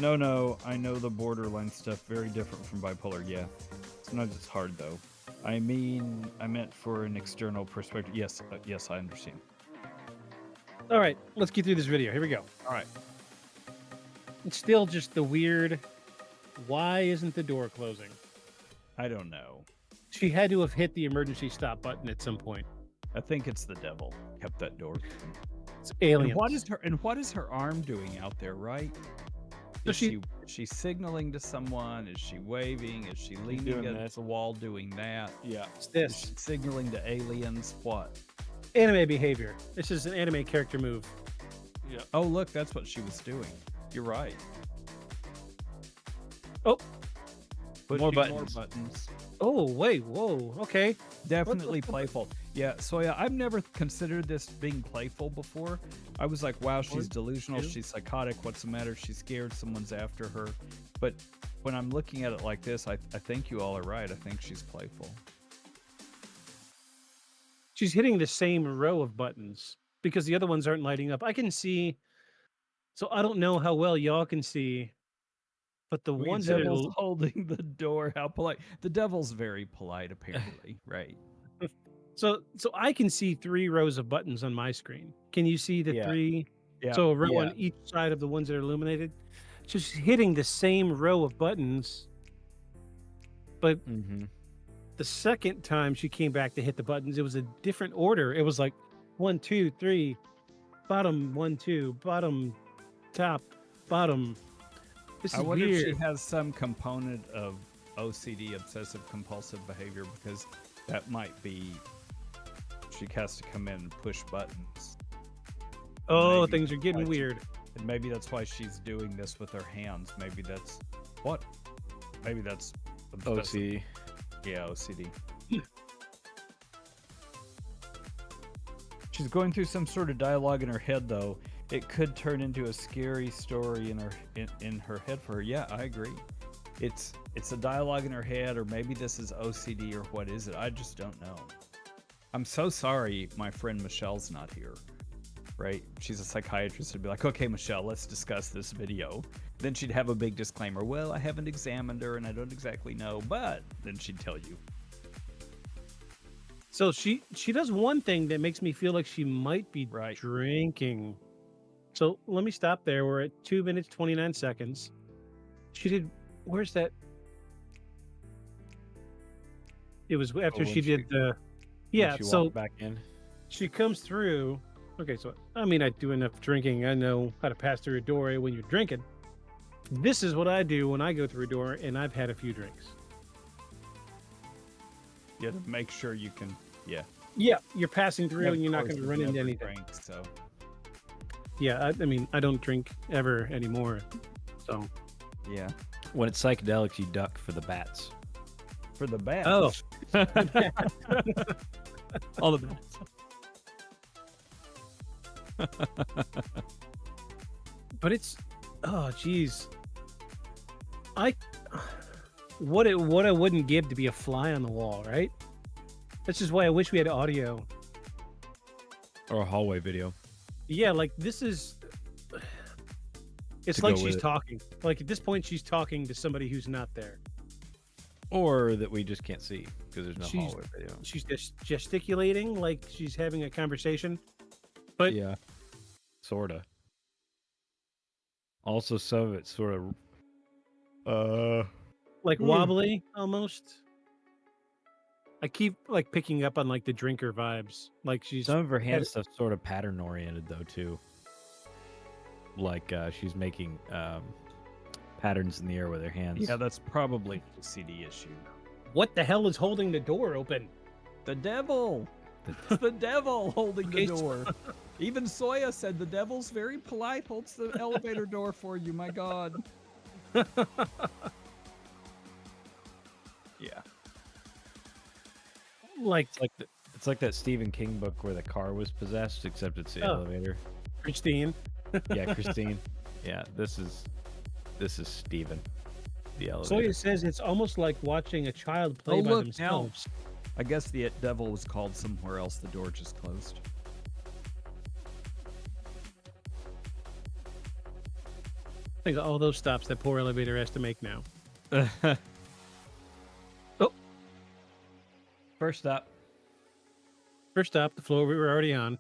No, I know the borderline stuff. Very different from bipolar. Yeah, sometimes it's hard though. I meant for an external perspective. Yes, yes, I understand.
All right, let's get through this video. Here we go.
All right.
It's still just the weird. Why isn't the door closing?
I don't know.
She had to have hit the emergency stop button at some point.
I think it's the devil kept that door.
It's aliens.
And what is her arm doing out there, right?
So
Is she signaling to someone? Is she waving? Is she leaning
doing
against the wall doing that?
Yeah.
It's
Is
this
she signaling to aliens? What?
anime behavior. This is an anime character move.
Yeah.
Oh, look, that's what she was doing. You're right.
Oh.
Pushing
More buttons.
Oh, wait, whoa, okay.
Definitely playful. Yeah, so yeah, I've never considered this being playful before. I was like, wow, she's delusional,
two.
she's psychotic, what's the matter? She's scared, someone's after her. But when I'm looking at it like this, I think you all are right. I think she's playful.
She's hitting the same row of buttons because the other ones aren't lighting up. I can see, so I don't know how well y'all can see, but the ones that
devil's
are
holding the door. How polite. The devil's very polite, apparently, right?
so I can see 3 rows of buttons on my screen. Can you see the
Yeah.
3?
Yeah.
So a row
yeah.
on each side of the ones that are illuminated. So she's hitting the same row of buttons, but
Mm-hmm.
the second time she came back to hit the buttons, it was a different order. It was like 1, 2, 3, bottom 1, 2, bottom, top, bottom. This is
I wonder if
weird.
she has some component of OCD, obsessive compulsive behavior, because that might be she has to come in and push buttons.
Oh,
Maybe
things are
that's
getting
why she-
weird.
And maybe that's why she's doing this with her hands. Maybe that's what? Maybe that's obsessive.
OC.
Yeah, OCD. She's going through some sort of dialogue in her head, though. It could turn into a scary story in her head for her. Yeah, I agree. It's a dialogue in her head, or maybe this is OCD, or what is it? I just don't know. I'm so sorry my friend Michelle's not here. Right? She's a psychiatrist. Would be like, okay, Michelle, let's discuss this video. Then she'd have a big disclaimer. Well, I haven't examined her and I don't exactly know, but then she'd tell you.
So she does one thing that makes me feel like she might be
Right.
drinking. So let me stop there. We're at 2 minutes 29 seconds. She did. Where's that? It was after
when
she did the. Yeah.
She
So
walked back in.
she comes through. Okay, so I mean, I do enough drinking. I know how to pass through a door when you're drinking. This is what I do when I go through a door and I've had a few drinks.
You have to make sure you can, yeah.
Yeah, you're passing through
Of
and you're not
course,
going to
you've
run into
never
anything.
drank, so.
Yeah, I mean, I don't drink ever anymore. So,
Yeah.
When it's psychedelics, you duck for the bats.
For the bat.
oh,
All the bats.
but it's, oh, geez. What I wouldn't give to be a fly on the wall, right? That's just why I wish we had audio.
Or a hallway video.
Yeah, like this is. It's
To
like
go
she's
with it.
talking. Like at this point, she's talking to somebody who's not there.
Or that we just can't see because there's no
She's-
hallway video.
She's just gesticulating like she's having a conversation. But
Yeah. Sorta. Also, some of it's sort of.
like wobbly almost. I keep like picking up on like the drinker vibes. Like she's
Some of her hand stuff's sort of pattern oriented though too. Like she's making patterns in the air with her hands.
Yeah, that's probably a CD issue.
what the hell is holding the door open?
The devil. It's the devil holding
Okay,
the door. Even Soya said the devil's very polite, holds the elevator door for you. My God. Yeah.
Like
It's like that Stephen King book where the car was possessed, except it's the
Oh.
elevator.
Christine.
Yeah, Christine. Yeah, this is Stephen, the elevator.
Soya says it's almost like watching a child play by
look,
themselves.
I guess the devil was called somewhere else. The door just closed.
Think of all those stops that poor elevator has to make now.
First up,
First stop, the floor we were already on.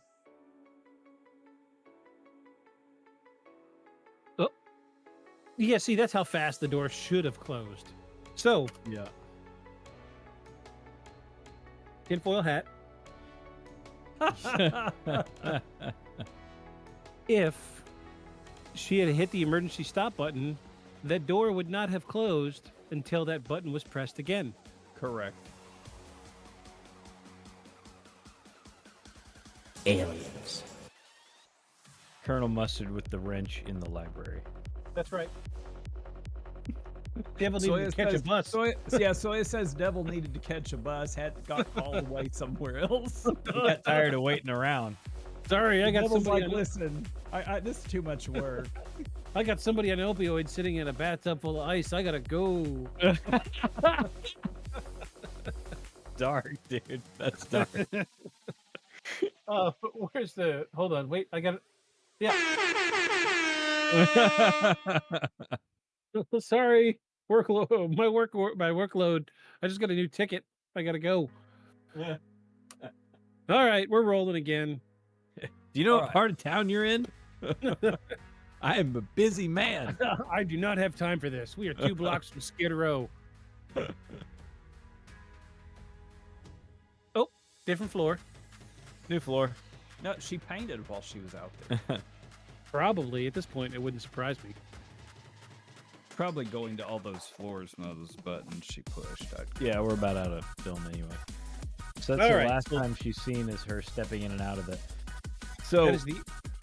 Oh. Yeah, see, that's how fast the door should have closed. So,
yeah,
tinfoil hat. If she had hit the emergency stop button, that door would not have closed until that button was pressed again.
Correct.
Aliens.
Colonel Mustard with the wrench in the library.
That's right. Devil needed to catch a bus.
Soya says devil needed to catch a bus, got called away somewhere else.
He got tired of waiting around.
Sorry, I got
Devil's
somebody.
like, listen, this is too much work.
I got somebody on opioid sitting in a bathtub full of ice. I gotta go.
Dark, dude. That's dark.
Where's the? Hold on, wait. I got it. Yeah. Sorry, workload. My workload. I just got a new ticket. I gotta go.
Yeah.
All right, we're rolling again.
Do you know
All
what
right.
part of town you're in? I am a busy man.
I do not have time for this. We are 2 blocks from Skid Row. Oh, different floor.
New floor.
No, she painted while she was out there.
Probably at this point, it wouldn't surprise me.
Probably going to all those floors and all those buttons she pushed.
Yeah, we're about out of film anyway. So that's
All
the
right,
last
cool.
time she's seen is her stepping in and out of it. So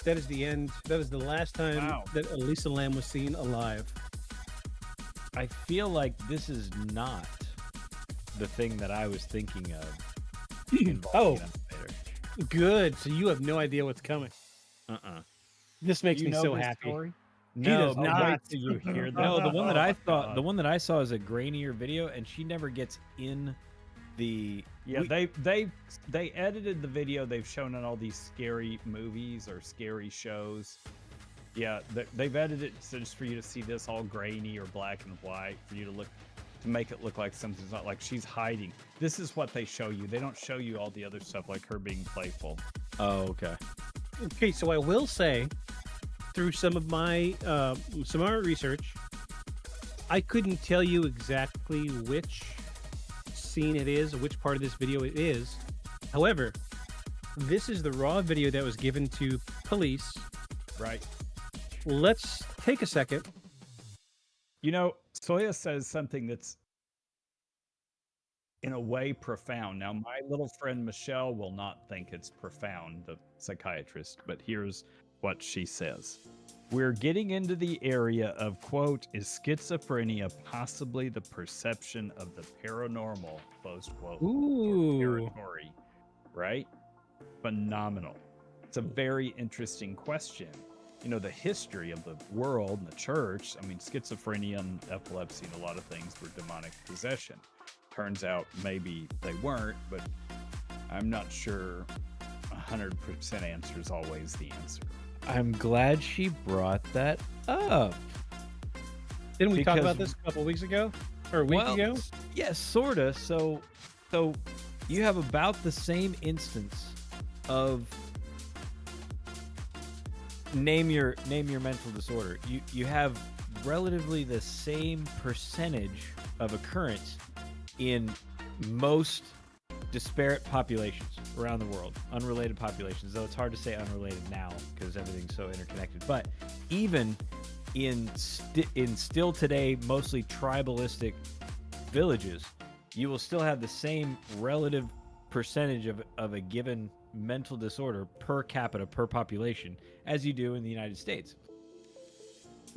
That is the end. That is the last time
Wow.
that Elisa Lam was seen alive.
I feel like this is not the thing that I was thinking of. involving
Oh.
an elevator.
Good. So you have no idea what's coming. This makes
You
me
know
so
this
happy.
story?
No,
does
oh,
not.
wait till you hear that. No, the one that I thought, the one that I saw is a grainier video, and she never gets in the.
Yeah, they edited the video they've shown on all these scary movies or scary shows. Yeah, they've edited it so just for you to see this all grainy or black and white, for you to make it look like something's not, like she's hiding. This is what they show you. They don't show you all the other stuff like her being playful.
Oh, okay.
Okay, so I will say, through some of my research, I couldn't tell you exactly which scene it is, or which part of this video it is. However, this is the raw video that was given to police.
Right.
Let's take a second.
You know, Soya says something that's in a way profound. Now, my little friend Michelle will not think it's profound, the psychiatrist, but here's what she says. We're getting into the area of, quote, is schizophrenia possibly the perception of the paranormal, close quote,
Ooh.
territory, right? Phenomenal. It's a very interesting question. You know, the history of the world and the church, I mean, schizophrenia and epilepsy and a lot of things were demonic possession. Turns out maybe they weren't, but I'm not sure 100% answer is always the answer.
I'm glad she brought that up.
Didn't we talk
Because-
about this a couple weeks ago or a week ago?
Yes, sorta. So you have about the same instance of name your mental disorder. You have relatively the same percentage of occurrence in most disparate populations around the world, unrelated populations, though it's hard to say unrelated now because everything's so interconnected. But even in still today mostly tribalistic villages, you will still have the same relative percentage of a given mental disorder per capita, per population, as you do in the United States.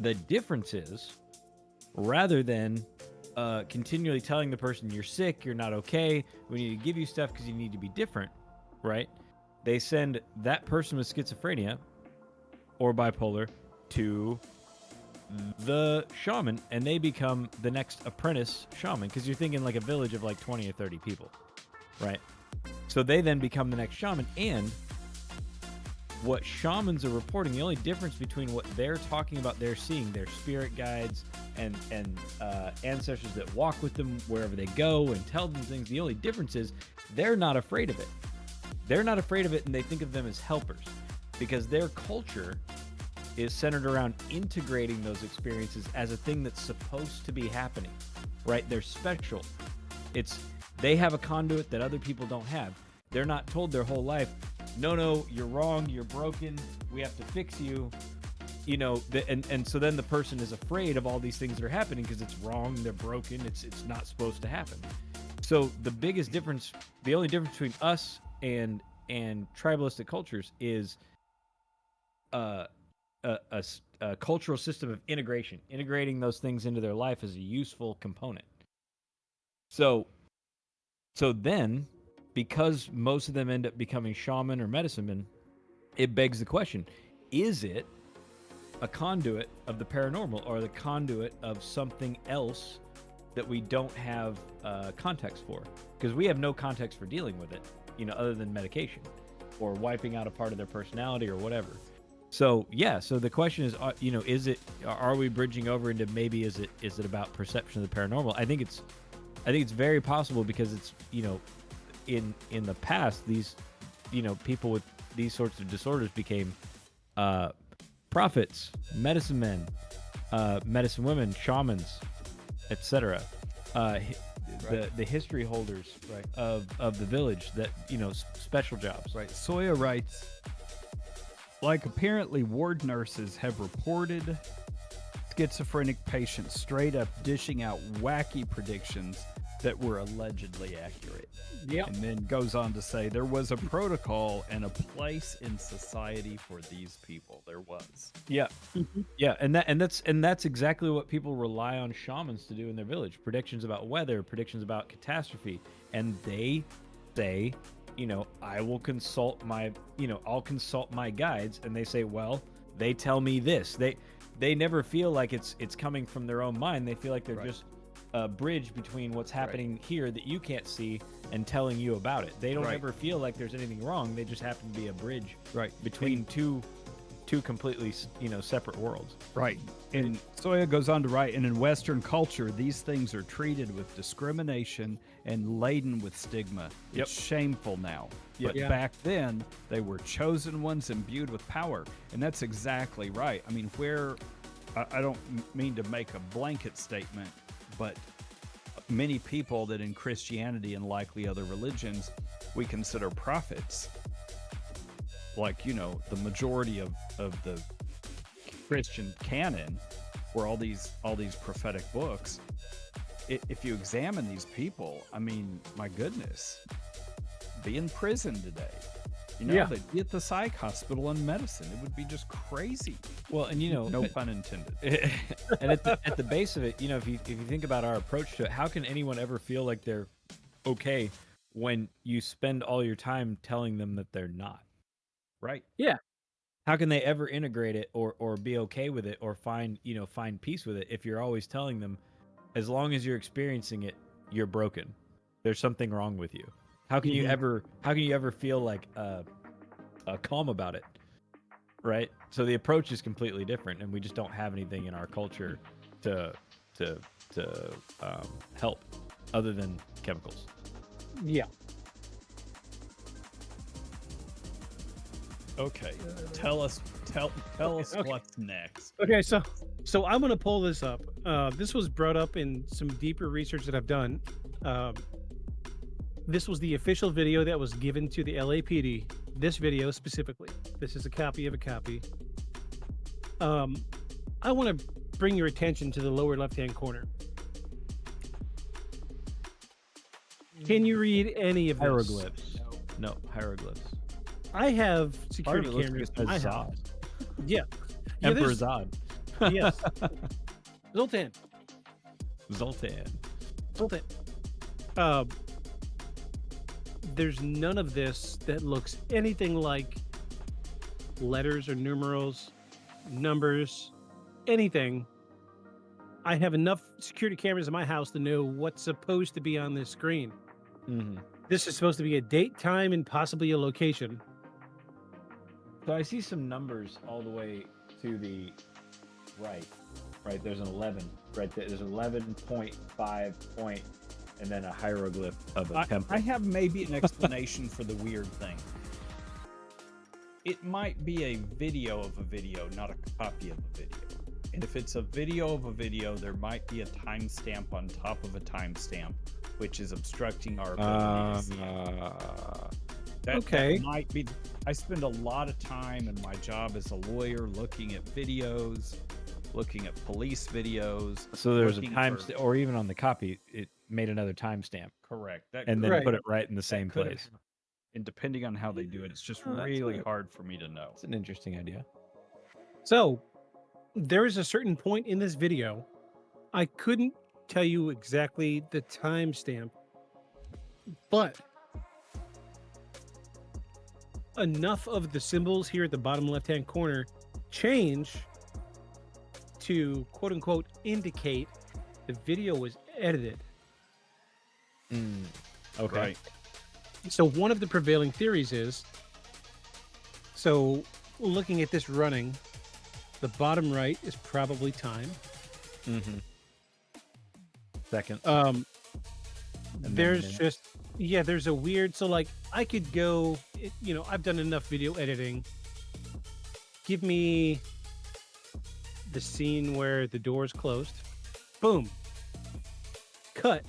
The difference is, rather than continually telling the person you're sick, you're not okay, we need to give you stuff because you need to be different, right? They send that person with schizophrenia or bipolar to the shaman, and they become the next apprentice shaman, because you're thinking like a village of like 20 or 30 people, right? So they then become the next shaman, and what shamans are reporting, the only difference between what they're talking about, they're seeing their spirit guides and ancestors that walk with them wherever they go and tell them things. The only difference is they're not afraid of it. They're not afraid of it, and they think of them as helpers, because their culture is centered around integrating those experiences as a thing that's supposed to be happening, right? They're special. They have a conduit that other people don't have. They're not told their whole life, no, you're wrong, you're broken, we have to fix you. You know, and so then the person is afraid of all these things that are happening because it's wrong, they're broken, it's not supposed to happen. So the biggest difference, the only difference between us and tribalistic cultures is a cultural system of integrating those things into their life as a useful component. So then, because most of them end up becoming shaman or medicine men, it begs the question, is it a conduit of the paranormal or the conduit of something else that we don't have context for? Because we have no context for dealing with it, you know, other than medication or wiping out a part of their personality or whatever. So yeah, so the question is, you know, are we bridging over into maybe is it about perception of the paranormal? I think it's very possible, because it's, you know, in the past, these, you know, people with these sorts of disorders became prophets, medicine men, medicine women, shamans, etc. The history holders, right, of the village, that, you know, special jobs.
Right. Soya writes, like, apparently ward nurses have reported schizophrenic patients straight up dishing out wacky predictions that were allegedly accurate.
Yep.
And then goes on to say there was a protocol and a place in society for these people. There was.
Yeah. Yeah, and that's exactly what people rely on shamans to do in their village. Predictions about weather, predictions about catastrophe, and they say, you know, I'll consult my guides, and they say, well, they tell me this. They never feel like it's coming from their own mind. They feel like they're just a bridge between what's happening here that you can't see and telling you about it. They don't ever feel like there's anything wrong. They just happen to be a bridge between two completely, you know, separate worlds.
Right. And Soya goes on to write, and in Western culture, these things are treated with discrimination and laden with stigma. It's shameful now. But back then, they were chosen ones imbued with power. And that's exactly right. I mean, I don't mean to make a blanket statement, but many people that in Christianity and likely other religions we consider prophets, like, you know, the majority of the Christian canon, where all these prophetic books, if you examine these people, I mean, my goodness, be in prison today. You know,
Yeah.
they'd be at the psych hospital and medicine. It would be just crazy.
Well, and
No pun intended.
and at the base of it, if you think about our approach to it, how can anyone ever feel like they're okay when you spend all your time telling them that they're not?
Right.
Yeah.
How can they ever integrate it or be okay with it or find peace with it if you're always telling them, as long as you're experiencing it, you're broken. There's something wrong with you. How can you ever feel like calm about it? Right? So the approach is completely different, and we just don't have anything in our culture to help other than chemicals.
Yeah.
Okay. Tell us
okay.
what's next.
Okay, so I'm gonna pull this up. This was brought up in some deeper research that I've done. This was the official video that was given to the LAPD. This video specifically. This is a copy of a copy. I want to bring your attention to the lower left-hand corner. Can you read any of this?
Hieroglyphs. No, hieroglyphs.
I have
Part of
security
it looks
cameras
like
in my
Zod.
house. Yeah.
Emperor
there's-
Zod.
Yes. Zoltan.
Zoltan.
There's none of this that looks anything like letters or numerals, numbers, anything. I have enough security cameras in my house to know what's supposed to be on this screen.
Mm-hmm.
This is supposed to be a date, time, and possibly a location.
So I see some numbers all the way to the right. Right, there's an 11 right there. There's 11.5 point, and then a hieroglyph of a temple.
I have maybe an explanation for the weird thing. It might be a video of a video, not a copy of a video. And if it's a video of a video, there might be a timestamp on top of a timestamp, which is obstructing our ability to see it. That might be. I spend a lot of time in my job as a lawyer looking at videos, looking at police videos.
So there's a
looking
time,
for-
or even on the copy, it made another timestamp,
Correct.
and then
Right.
put it right in the same
could
place.
have- And depending on how they do it, it's just
Oh, that's
really
good.
hard for me to know.
It's an interesting idea.
So there is a certain point in this video. I couldn't tell you exactly the timestamp, but enough of the symbols here at the bottom left-hand corner change to quote unquote indicate the video was edited.
Okay.
Right.
So one of the prevailing theories is, so looking at this running, the bottom right is probably time.
Mm-hmm. Second.
Um,
then
there's
minute.
just, yeah, there's a weird, so like I could go, I've done enough video editing. Give me the scene where the door is closed. Boom. Cut.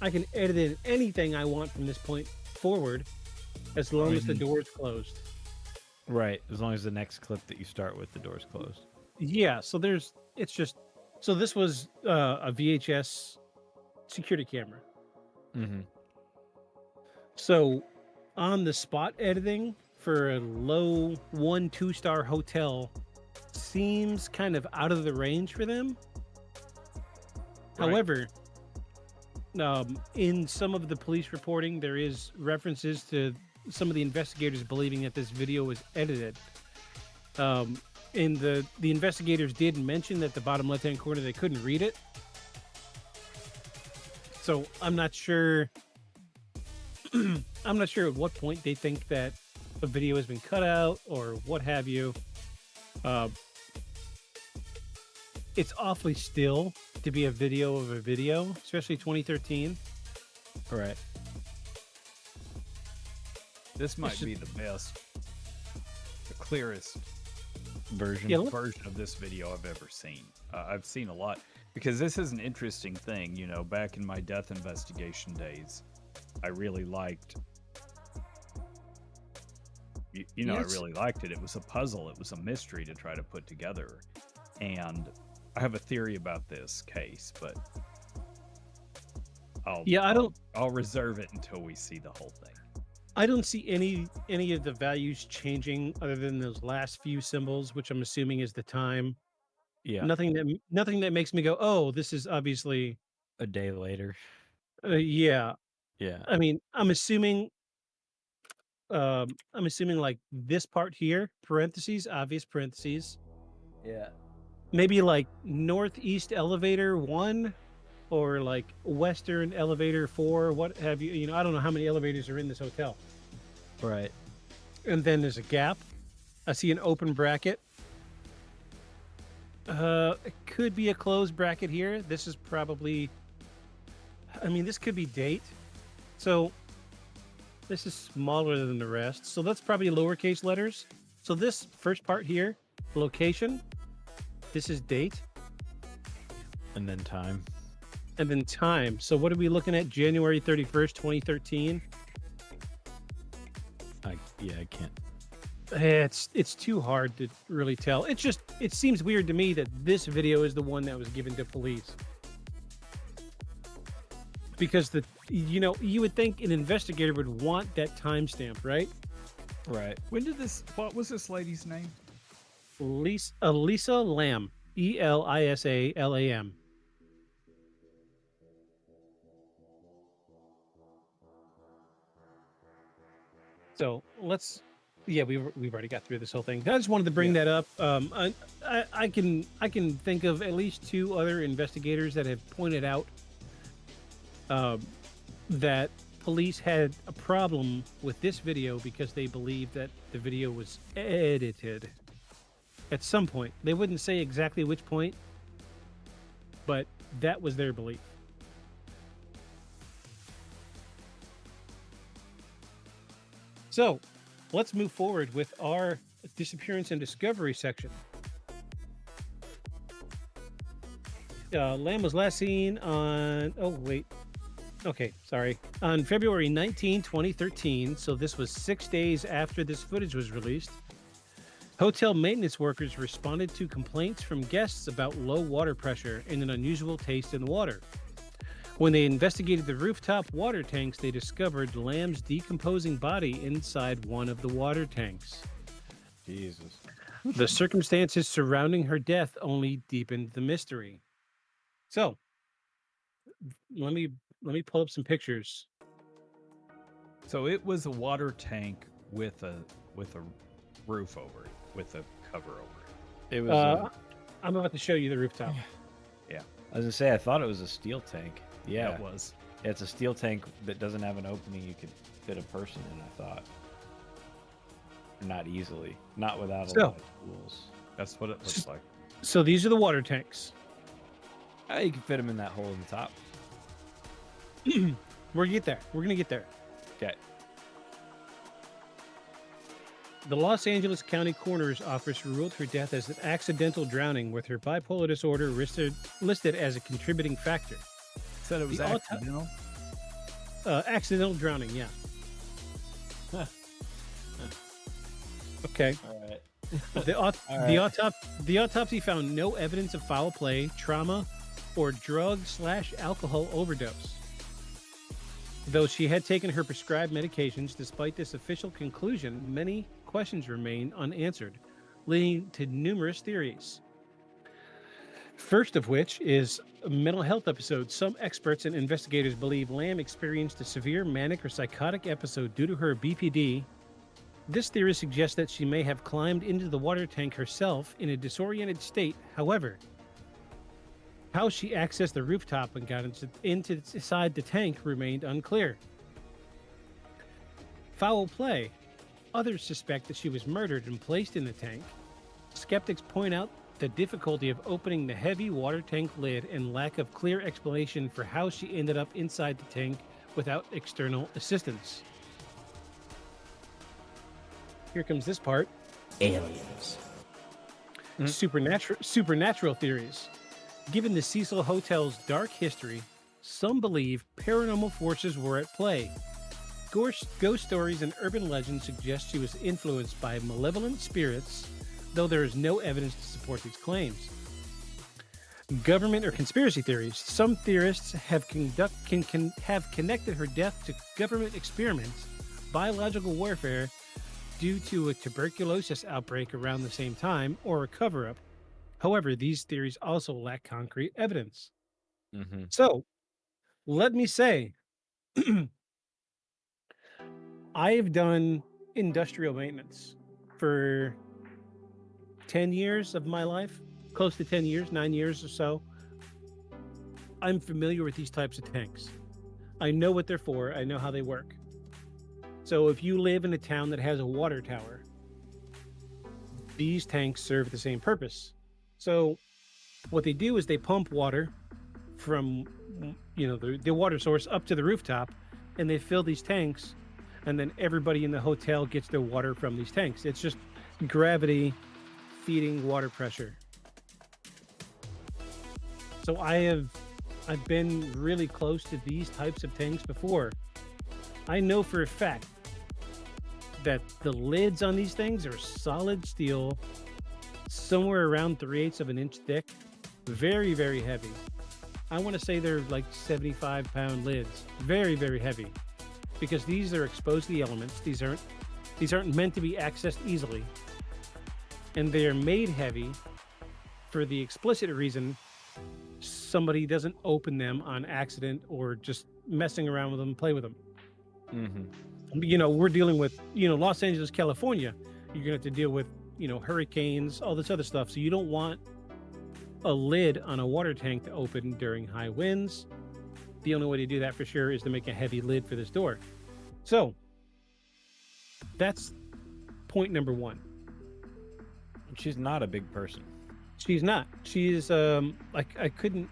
I can edit in anything I want from this point forward as long as the door is closed.
Right, as long as the next clip that you start with, the door's closed.
Yeah, so this was a VHS security camera.
Mm-hmm.
So on the spot editing for a low 1-2-star hotel seems kind of out of the range for them.
Right.
However, in some of the police reporting, there is references to some of the investigators believing that this video was edited. And the investigators did mention that the bottom left-hand corner, they couldn't read it. So I'm not sure. I'm not sure at what point they think that a video has been cut out or what have you. It's awfully still to be a video of a video, especially 2013.
Right.
This might
should-
be the best, the clearest
Version.
Yeah,
version of this video I've ever seen. I've seen a lot because this is an interesting thing. Back in my death investigation days, I really liked. I
Yes.
really liked it. It was a puzzle. It was a mystery to try to put together, and I have a theory about this case, but I'll reserve it until we see the whole thing.
I don't see any of the values changing other than those last few symbols, which I'm assuming is the time.
Yeah.
Nothing that makes me go, oh, this is obviously
A day later.
yeah.
Yeah.
I mean, I'm assuming like this part here, parentheses, obvious parentheses,
Yeah.
maybe like northeast elevator 1 or like western elevator 4, what have you, I don't know how many elevators are in this hotel.
Right.
And then there's a gap. I see an open bracket. It could be a closed bracket here. This is probably, this could be date. So this is smaller than the rest. So that's probably lowercase letters. So this first part here, location, this is date.
And then time.
And then time. So what are we looking at? January 31st, 2013.
I can't.
It's too hard to really tell. It seems weird to me that this video is the one that was given to police. Because you would think an investigator would want that timestamp, right?
Right.
What was this lady's name?
Elisa Lam. Elisalam. So we've already got through this whole thing. I just wanted to bring that up. I can think of at least 2 other investigators that have pointed out that police had a problem with this video because they believe that the video was edited at some point. They wouldn't say exactly which point, but that was their belief. So let's move forward with our disappearance and discovery section. Lamb was last seen on, on February 19, 2013. So this was 6 days after this footage was released. Hotel maintenance workers responded to complaints from guests about low water pressure and an unusual taste in the water. When they investigated the rooftop water tanks, they discovered Lamb's decomposing body inside one of the water tanks.
Jesus.
The circumstances surrounding her death only deepened the mystery. So, let me pull up some pictures.
So it was a water tank with a roof over it, with a cover over it.
It was.
I'm about to show you the rooftop.
Yeah.
I was gonna say I thought it was a steel tank. Yeah,
It was.
It's a steel tank that doesn't have an opening you could fit a person in. I thought. Not easily. Not without a lot of tools.
That's what it looks like.
So these are the water tanks.
You can fit them in that hole in the top.
We're gonna get there.
Okay.
The Los Angeles County Coroner's Office ruled her death as an accidental drowning, with her bipolar disorder listed as a contributing factor.
Said it was accidental.
Accidental drowning, yeah. Okay.
All right.
The autopsy found no evidence of foul play, trauma, or drug/alcohol overdose. Though she had taken her prescribed medications, despite this official conclusion, many questions remain unanswered, leading to numerous theories. First of which is a mental health episode. Some experts and investigators believe Lam experienced a severe manic or psychotic episode due to her BPD. This theory suggests that she may have climbed into the water tank herself in a disoriented state. However, how she accessed the rooftop and got inside the tank remained unclear. Foul play. Others suspect that she was murdered and placed in the tank. Skeptics point out the difficulty of opening the heavy water tank lid and lack of clear explanation for how she ended up inside the tank without external assistance. Here comes this part.
Aliens.
Supernatural theories. Given the Cecil Hotel's dark history, some believe paranormal forces were at play. Ghost stories and urban legends suggest she was influenced by malevolent spirits, though there is no evidence to support these claims. Government or conspiracy theories. Some theorists have connected her death to government experiments biological warfare due to a tuberculosis outbreak around the same time or a cover up. However, these theories also lack concrete evidence.
Mm-hmm.
So, let me say, I've done industrial maintenance for 10 years of my life, close to 10 years, 9 years or so. I'm familiar with these types of tanks. I know what they're for, I know how they work. So if you live in a town that has a water tower, these tanks serve the same purpose. So what they do is they pump water from the water source up to the rooftop, and they fill these tanks, and then everybody in the hotel gets their water from these tanks. It's just gravity feeding water pressure. So I've been really close to these types of tanks before. I know for a fact that the lids on these things are solid steel, somewhere around 3/8 of an inch thick, very, very heavy. I want to say they're like 75-pound lids, very, very heavy, because these are exposed to the elements. These aren't meant to be accessed easily, and they are made heavy for the explicit reason somebody doesn't open them on accident or just messing around with them, play with them.
Mm-hmm.
We're dealing with, Los Angeles, California. You're gonna have to deal with, hurricanes, all this other stuff. So you don't want a lid on a water tank to open during high winds. The only way to do that for sure is to make a heavy lid for this door. So that's point number one.
She's not a big person.
She's not. She's I couldn't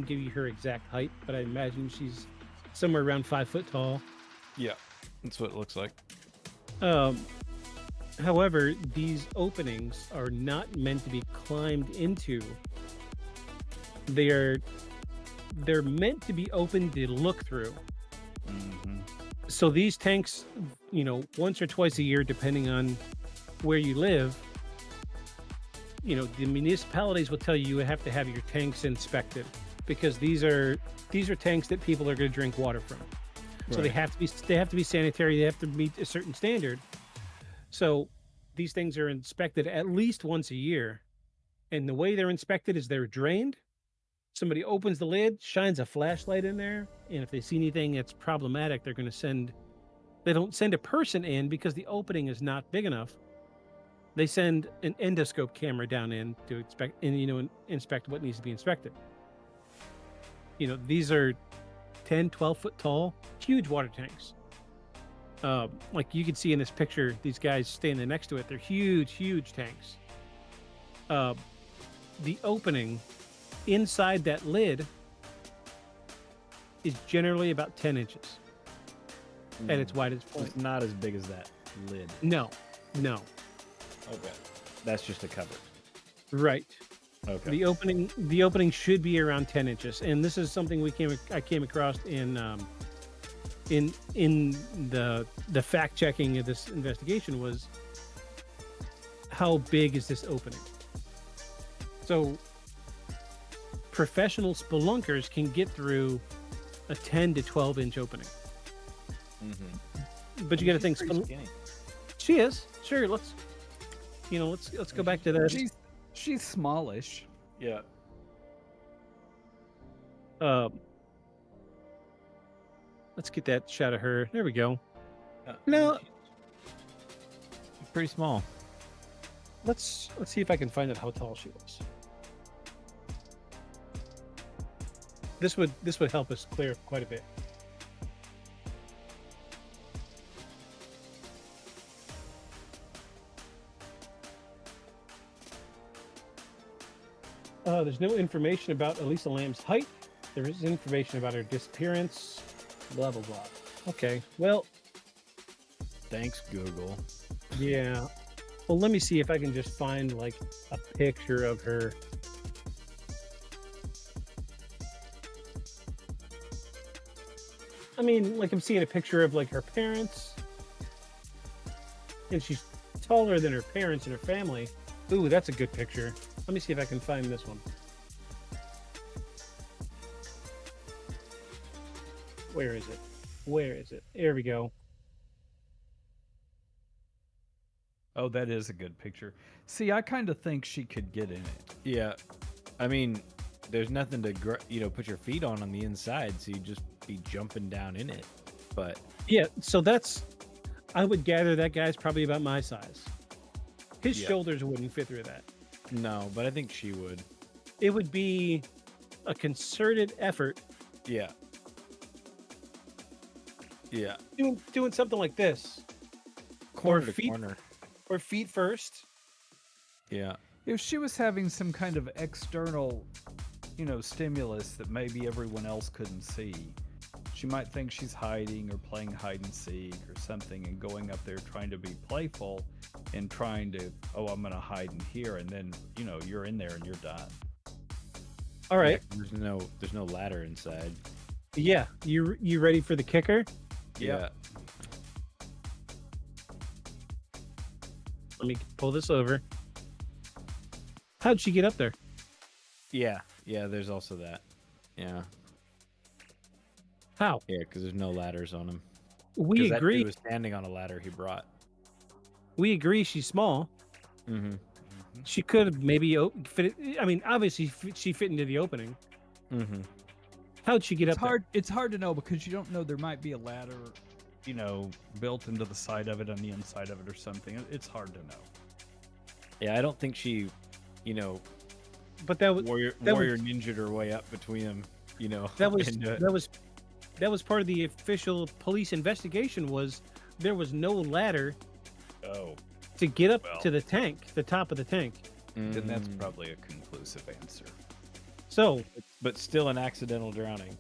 give you her exact height, but I imagine she's somewhere around 5 foot tall.
Yeah, that's what it looks like.
However, these openings are not meant to be climbed into. They're meant to be open to look through.
Mm-hmm.
So these tanks, once or twice a year, depending on where you live, the municipalities will tell you have to have your tanks inspected, because these are tanks that people are going to drink water from. So
Right.
they have to be sanitary. They have to meet a certain standard. So these things are inspected at least once a year. And the way they're inspected is they're drained. Somebody opens the lid, shines a flashlight in there, and if they see anything that's problematic, they're going to they don't send a person in because the opening is not big enough. They send an endoscope camera down in to inspect what needs to be inspected. These are 10, 12 foot tall, huge water tanks. Like you can see in this picture, these guys standing next to it, they're huge, huge tanks. The opening inside that lid is generally about 10 inches at its widest point.
It's not as big as that lid.
No.
Okay. That's just a cover.
Right.
Okay.
The opening should be around 10 inches, and this is something I came across in the fact checking of this investigation was how big is this opening? So professional spelunkers can get through a 10 to 12 inch opening.
Mm-hmm.
But you got to think
Pretty skinny.
she is. Sure, let's go back to that.
She's smallish.
Yeah.
Let's get that shot of her. There we go.
Uh,
No,
She's pretty small.
let's see if I can find out how tall she was. This would help us clear up quite a bit. There's no information about Elisa Lam's height. There is information about her disappearance. Blah blah blah. Okay. Well,
Thanks, Google.
yeah. Well, let me see if I can just find like a picture of her. I mean, like I'm seeing a picture of like her parents, and she's taller than her parents and her family. Ooh, that's a good picture. Let me see if I can find this one. Where is it? Where is it? There we go.
Oh, that is a good picture. See, I kind of think she could get in it.
Yeah, I mean, there's nothing to put your feet on the inside, so you'd just be jumping down in it. But
Yeah, so I would gather that guy's probably about my size. His shoulders wouldn't fit through that.
no, but I think she would.
It would be a concerted effort
Yeah. Yeah.
doing something like this.
Corner
or
to
feet,
corner.
or feet first.
Yeah.
If she was having some kind of external, stimulus that maybe everyone else couldn't see, she might think she's hiding or playing hide and seek or something and going up there trying to be playful and trying to, I'm going to hide in here. And then, you're in there and you're done.
All right.
Yeah, there's no ladder inside.
Yeah. You ready for the kicker?
Yeah.
Let me pull this over. How'd she get up there?
Yeah. Yeah, there's also that. Yeah.
How?
Yeah, because there's no ladders on him.
We
That
agree.
dude was standing on a ladder he brought.
We agree she's small.
Mm-hmm.
She could have maybe fit it. I mean, obviously she fit into the opening.
Mm-hmm.
How'd she get up there?
It's hard to know because you don't know. There might be a ladder, built into the side of it, on the inside of it or something. It's hard to know.
Yeah, I don't think she,
But that was
warrior ninja'd her way up between them,
that was part of the official police investigation. Was there was no ladder to get up to the top of the tank.
Then that's probably a conclusive answer.
So,
but still an accidental drowning.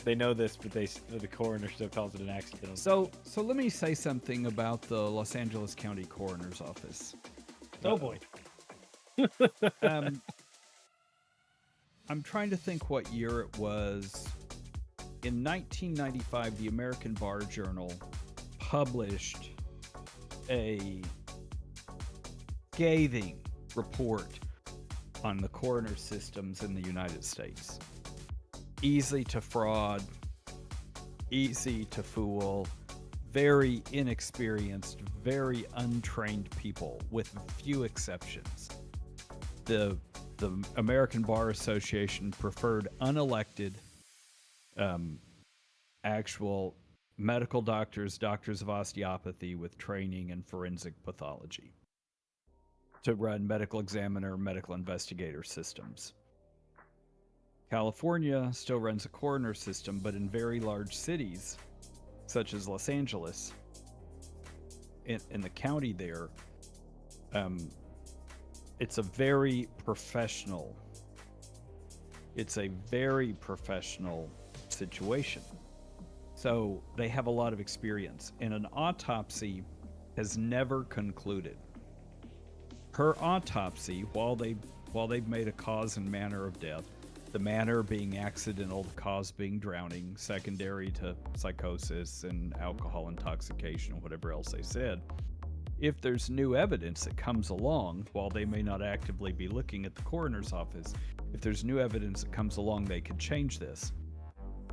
They know this, but the coroner still calls it an accidental.
So let me say something about the Los Angeles County Coroner's Office.
oh boy.
I'm trying to think what year it was. In 1995, the American Bar Journal published a scathing report on the coroner systems in the United States. Easy to fraud, easy to fool, very inexperienced, very untrained people, with few exceptions. The American Bar Association preferred unelected, actual medical doctors of osteopathy with training in forensic pathology to run medical examiner, medical investigator systems. California still runs a coroner system, but in very large cities, such as Los Angeles, in the county there, it's a very professional situation. So they have a lot of experience, and an autopsy has never concluded. Her autopsy, while they've made a cause and manner of death, the manner being accidental, the cause being drowning, secondary to psychosis and alcohol intoxication, or whatever else they said. If there's new evidence that comes along, while they may not actively be looking at the coroner's office, if there's new evidence that comes along, they could change this.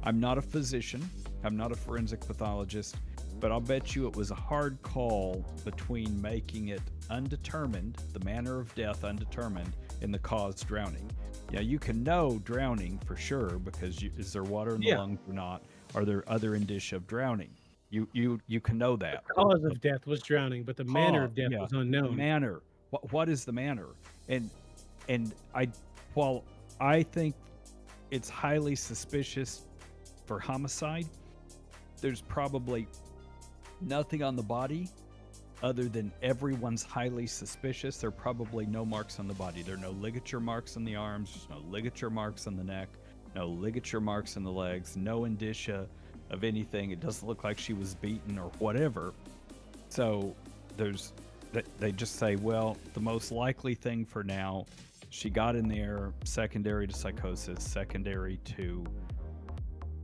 I'm not a physician, I'm not a forensic pathologist, but I'll bet you it was a hard call between making it undetermined, the manner of death undetermined, and the cause drowning. Yeah, you can know drowning for sure because is there water in the lungs or not? Are there other indicia of drowning? You can know that.
The cause of death was drowning, but the manner of death was unknown.
The manner. What is the manner? And while I think it's highly suspicious for homicide, there's probably nothing on the body other than everyone's highly suspicious. There are probably no marks on the body. There are no ligature marks on the arms. There's no ligature marks on the neck. No ligature marks on the legs. No indicia of anything. It doesn't look like she was beaten or whatever. So they just say, well, the most likely thing for now, she got in there secondary to psychosis, secondary to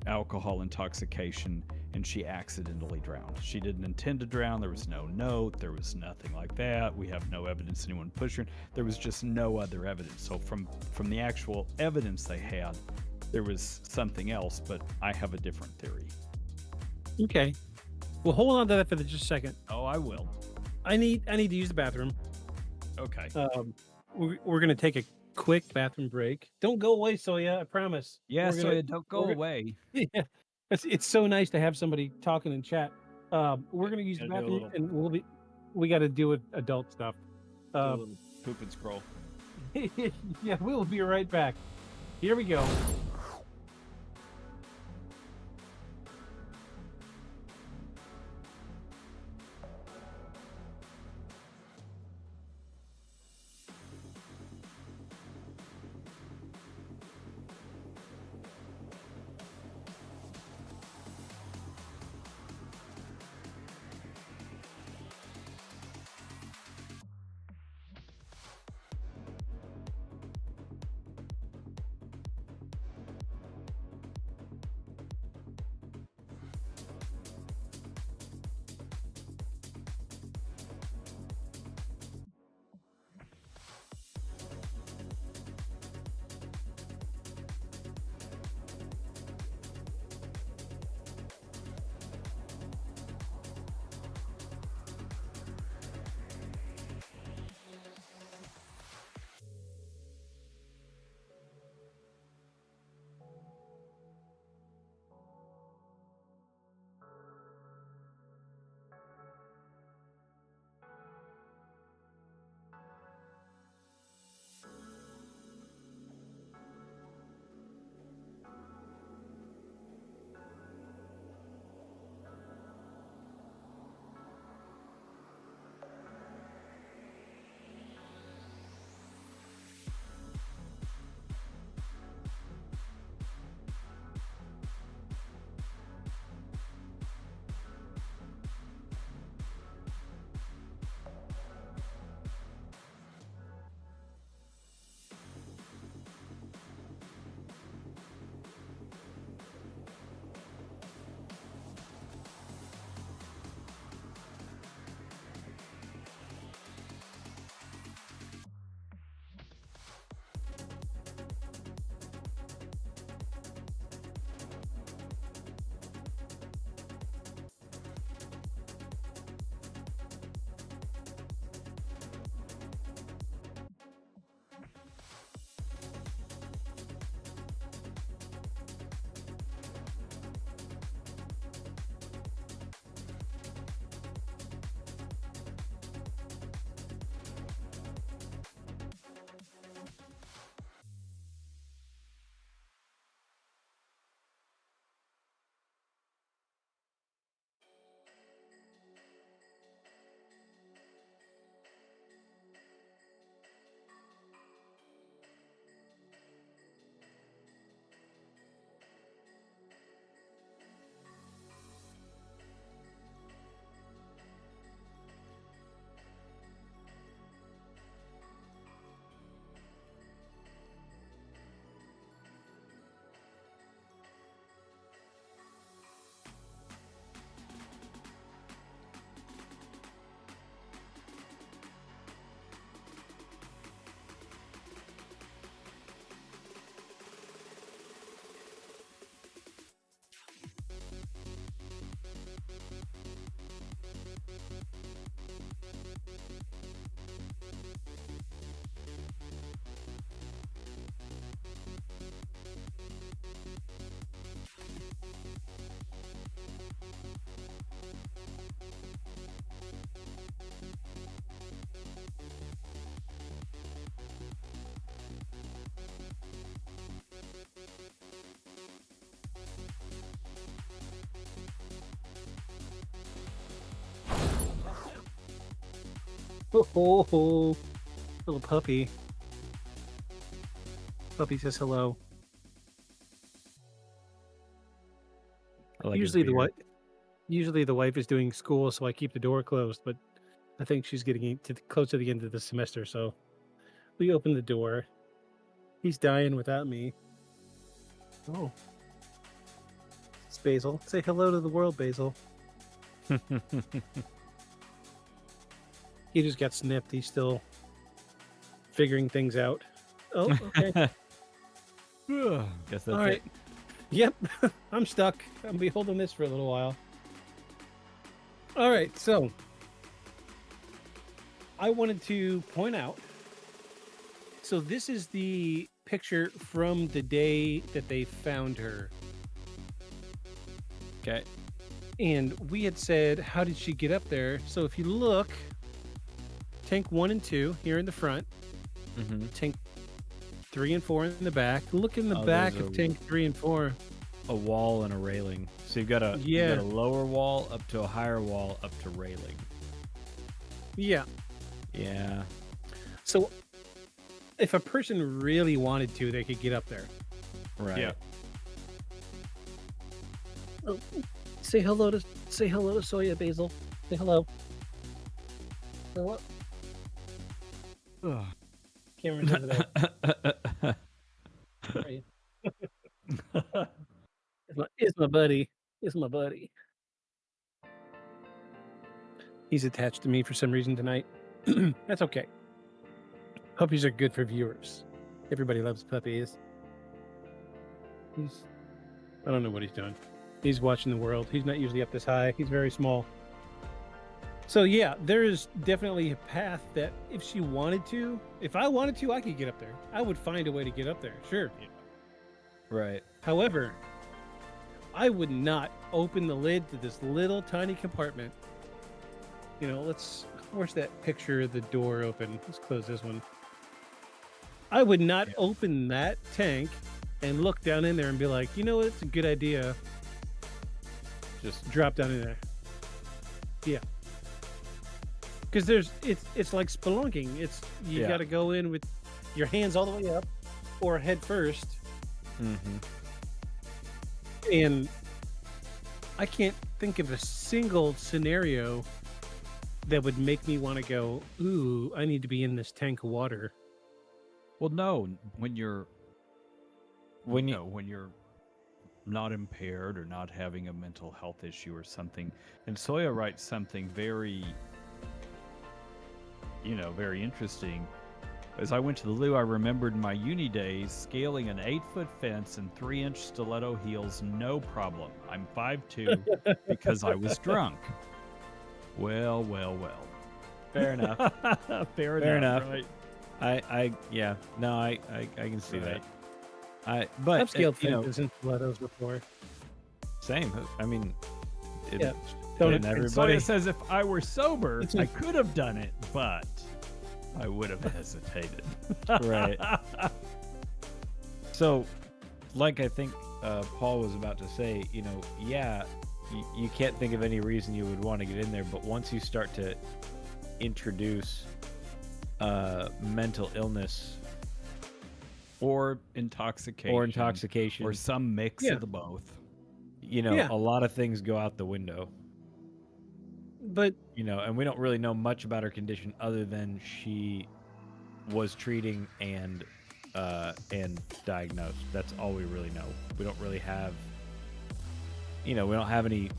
alcohol intoxication, and she accidentally drowned. She didn't intend to drown. There was no note. There was nothing like that. We have no evidence anyone pushed her. There was just no other evidence. So from the actual evidence they had, there was something else, but I have a different theory.
Okay. Well, hold on to that for just a second.
Oh, I will.
I need to use the bathroom.
Okay.
We're gonna take a quick bathroom break. Don't go away, Soya. I promise.
Yeah,
We're gonna-
Soya, don't go
we're-
away.
Yeah, it's so nice to have somebody talking in chat. We're gonna use the
Gotta do a
bathroom,
little-
and we got to do adult stuff.
Do a little poop and scroll.
Yeah, we'll be right back. Here we go. Oh, little puppy. Puppy says hello.
I like his
Usually the
beard.
wife, usually the wife is doing school, so I keep the door closed. But I think she's getting close to the end of the semester, so we open the door. He's dying without me. Oh, it's Basil. Say hello to the world, Basil. He just got snipped. He's still figuring things out. Oh, okay.
Guess that's
All right.
it.
Yep. I'm stuck. I'll be holding this for a little while. All right. So I wanted to point out. So this is the picture from the day that they found her.
Okay.
And we had said, how did she get up there? So if you look, tank 1 and 2 here in the front, tank 3 and 4 in the back. Look in the back of tank 3 and 4.
A wall and a railing. So you've got a lower wall up to a higher wall up to railing.
Yeah.
Yeah.
So if a person really wanted to, they could get up there.
Right.
Yeah.
Oh, say hello to Soya Basil. Say hello. Hello.
Ugh.
Cameron's over there. Where are you? It's my buddy. It's my buddy. He's attached to me for some reason tonight. That's okay. Puppies are good for viewers. Everybody loves puppies. I don't know what he's doing. He's watching the world. He's not usually up this high. He's very small. So yeah, there is definitely a path that if she wanted to, if I wanted to, I could get up there. I would find a way to get up there. Sure.
Right.
However, I would not open the lid to this little tiny compartment. You know, where's that picture of the door open? Let's close this one. I would not open that tank and look down in there and be like, you know what, it's a good idea. Just drop down in there. Yeah. Because it's like spelunking. You got to go in with your hands all the way up or head first. And I can't think of a single scenario that would make me want to go, ooh, I need to be in this tank of water.
Well, no, when you're not impaired or not having a mental health issue or something, and Soya writes something very, very interesting. As I went to the loo, I remembered my uni days scaling an 8-foot fence and 3-inch stiletto heels, no problem. I'm 5'2" because I was drunk. Well.
Fair enough.
Fair enough. Right?
I can see
Right.
that.
I've scaled fences and stilettos before.
Same. I mean,
Yeah.
and everybody
Soya says if I were sober, I could have done it, but I would have hesitated.
Right. So, like I think Paul was about to say, you can't think of any reason you would want to get in there, but once you start to introduce mental illness
or intoxication or some mix of the both,
a lot of things go out the window.
But
and we don't really know much about her condition other than she was treating and diagnosed. That's all we really know. We don't really have we don't have any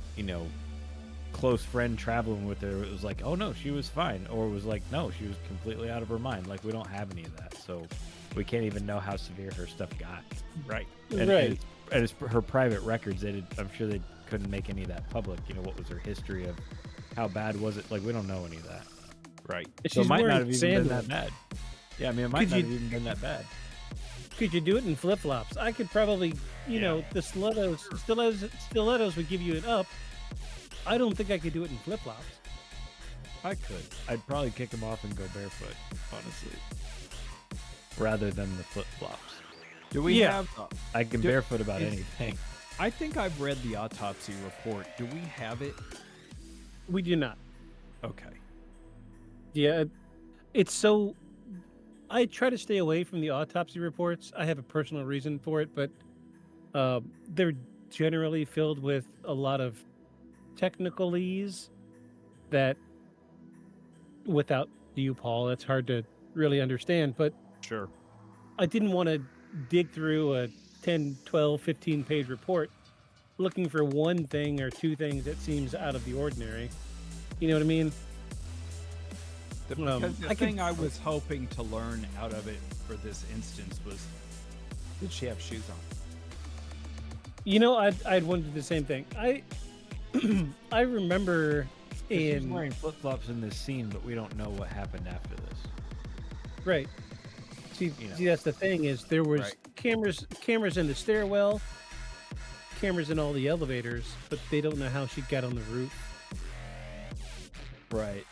close friend traveling with her. It was like, oh no, she was fine, or it was like, no, she was completely out of her mind. Like, we don't have any of that, so we can't even know how severe her stuff got.
Right.
And it's her private records. I'm sure they couldn't make any of that public. What was her history of how bad was it? Like, we don't know any of that.
Right.
So it might not have even been
sandals.
that bad. Yeah, I mean, it might not have even been that bad.
Could you do it in flip-flops? I could probably, the stilettos would give you an up. I don't think I could do it in flip-flops.
I could.
I'd probably kick him off and go barefoot, honestly, rather than the flip-flops.
Do we have...
I can barefoot about anything.
I think I've read the autopsy report. Do we have it?
We do not.
Okay.
Yeah, it's so... I try to stay away from the autopsy reports. I have a personal reason for it, but they're generally filled with a lot of technicalese that, without you, Paul, it's hard to really understand. But
sure,
I didn't want to dig through a 10, 12, 15-page report looking for one thing or two things that seems out of the ordinary. You know what I mean?
Because the thing I was hoping to learn out of it for this instance was, did she have shoes on?
I'd wondered the same thing. I remember
She's
And
wearing flip flops in this scene, but we don't know what happened after this.
right. See,
You know.
see, that's the thing is there was
Right.
cameras in the stairwell, cameras in all the elevators, but they don't know how she got on the roof.
Right.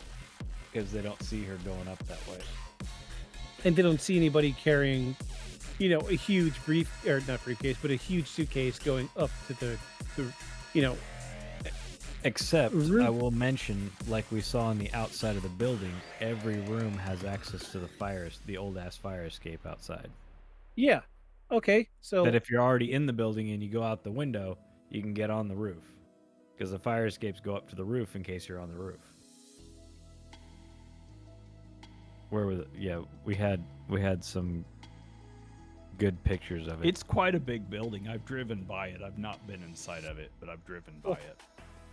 Because they don't see her going up that way.
And they don't see anybody carrying, a huge not briefcase, but a huge suitcase going up to the
Except,
Roof-
I will mention, like we saw on the outside of the building, every room has access to the old ass fire escape outside.
yeah. Okay, so
That if you're already in the building and you go out the window, you can get on the roof. Because the fire escapes go up to the roof in case you're on the roof. Where was it? Yeah, we had some good pictures of it.
It's quite a big building. I've driven by it. I've not been inside of it, but I've driven by it.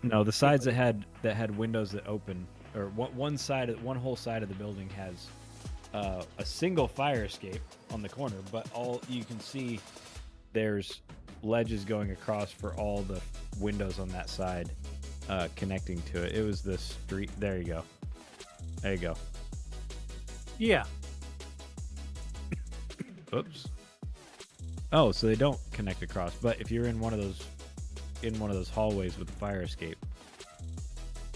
No, the sides that had windows that open, or one whole side of the building has a single fire escape on the corner, but all you can see there's ledges going across for all the windows on that side connecting to it. It was the street. There you go. There you go.
yeah.
Oops. Oh, so they don't connect across, but if you're in one of those hallways with the fire escape.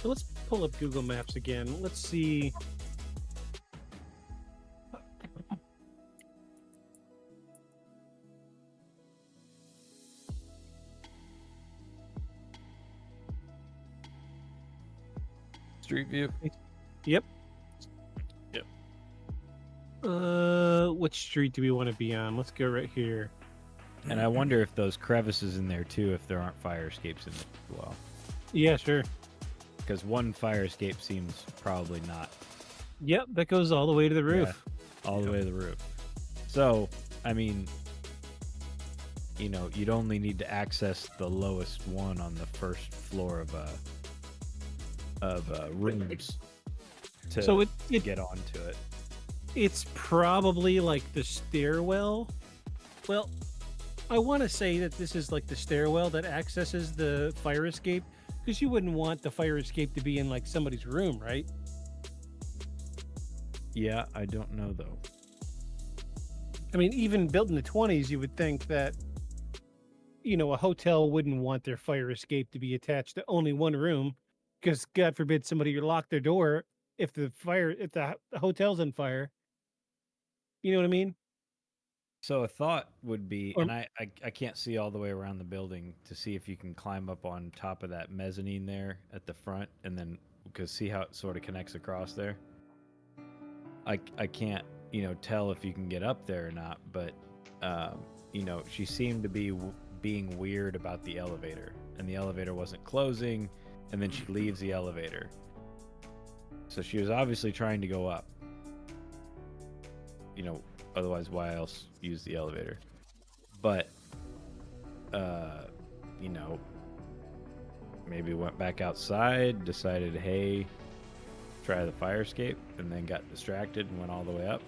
So let's pull up Google Maps again. Let's see.
Street view.
Yep.
Yep.
Which street do we want to be on? Let's go right here.
And I wonder if those crevices in there too, if there aren't fire escapes in it as well.
Yeah, sure.
Because one fire escape seems probably not.
Yep, that goes all the way to the roof.
Yeah, all the way to the roof. So, I mean, you'd only need to access the lowest one on the first floor of rooms to
So it
get onto it.
it's probably like the stairwell. Well, I want to say that this is like the stairwell that accesses the fire escape, because you wouldn't want the fire escape to be in like somebody's room, right?
Yeah, I don't know though.
I mean, even built in the 20s, you would think that, a hotel wouldn't want their fire escape to be attached to only one room, because God forbid somebody lock their door if the hotel's on fire. You know what I mean?
So a thought would be,
Or-
and I can't see all the way around the building to see if you can climb up on top of that mezzanine there at the front, and then because see how it sort of connects across there. I can't tell if you can get up there or not, but she seemed to be being weird about the elevator, and the elevator wasn't closing, and then she leaves the elevator. So she was obviously trying to go up. Otherwise, why else use the elevator? But, maybe went back outside, decided, hey, try the fire escape, and then got distracted and went all the way up.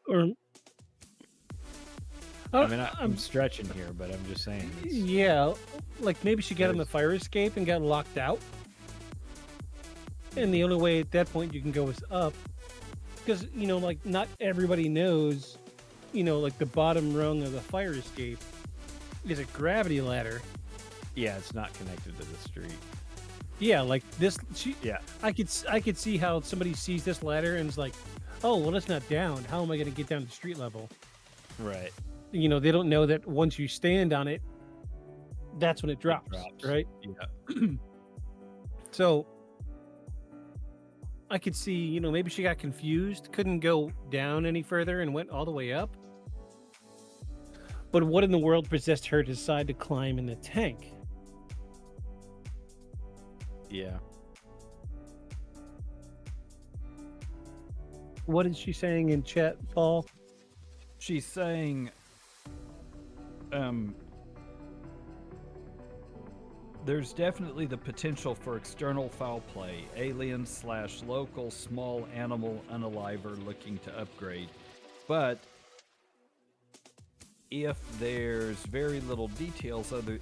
Or
I mean, I'm stretching here, but I'm just saying.
yeah, like maybe she got on the fire escape and got locked out, and the only way at that point you can go is up, because like not everybody knows, like the bottom rung of the fire escape is a gravity ladder.
Yeah, it's not connected to the street.
Yeah, like this.
Yeah.
I could see how somebody sees this ladder and is like, oh, well, it's not down. How am I going to get down to the street level?
Right.
They don't know that once you stand on it, that's when it drops. Right?
Yeah.
So I could see, maybe she got confused, couldn't go down any further and went all the way up. But what in the world possessed her to decide to climb in the tank?
Yeah.
What is she saying in chat, Paul?
She's saying, there's definitely the potential for external foul play, alien/local small animal unaliver looking to upgrade, but if there's very little details other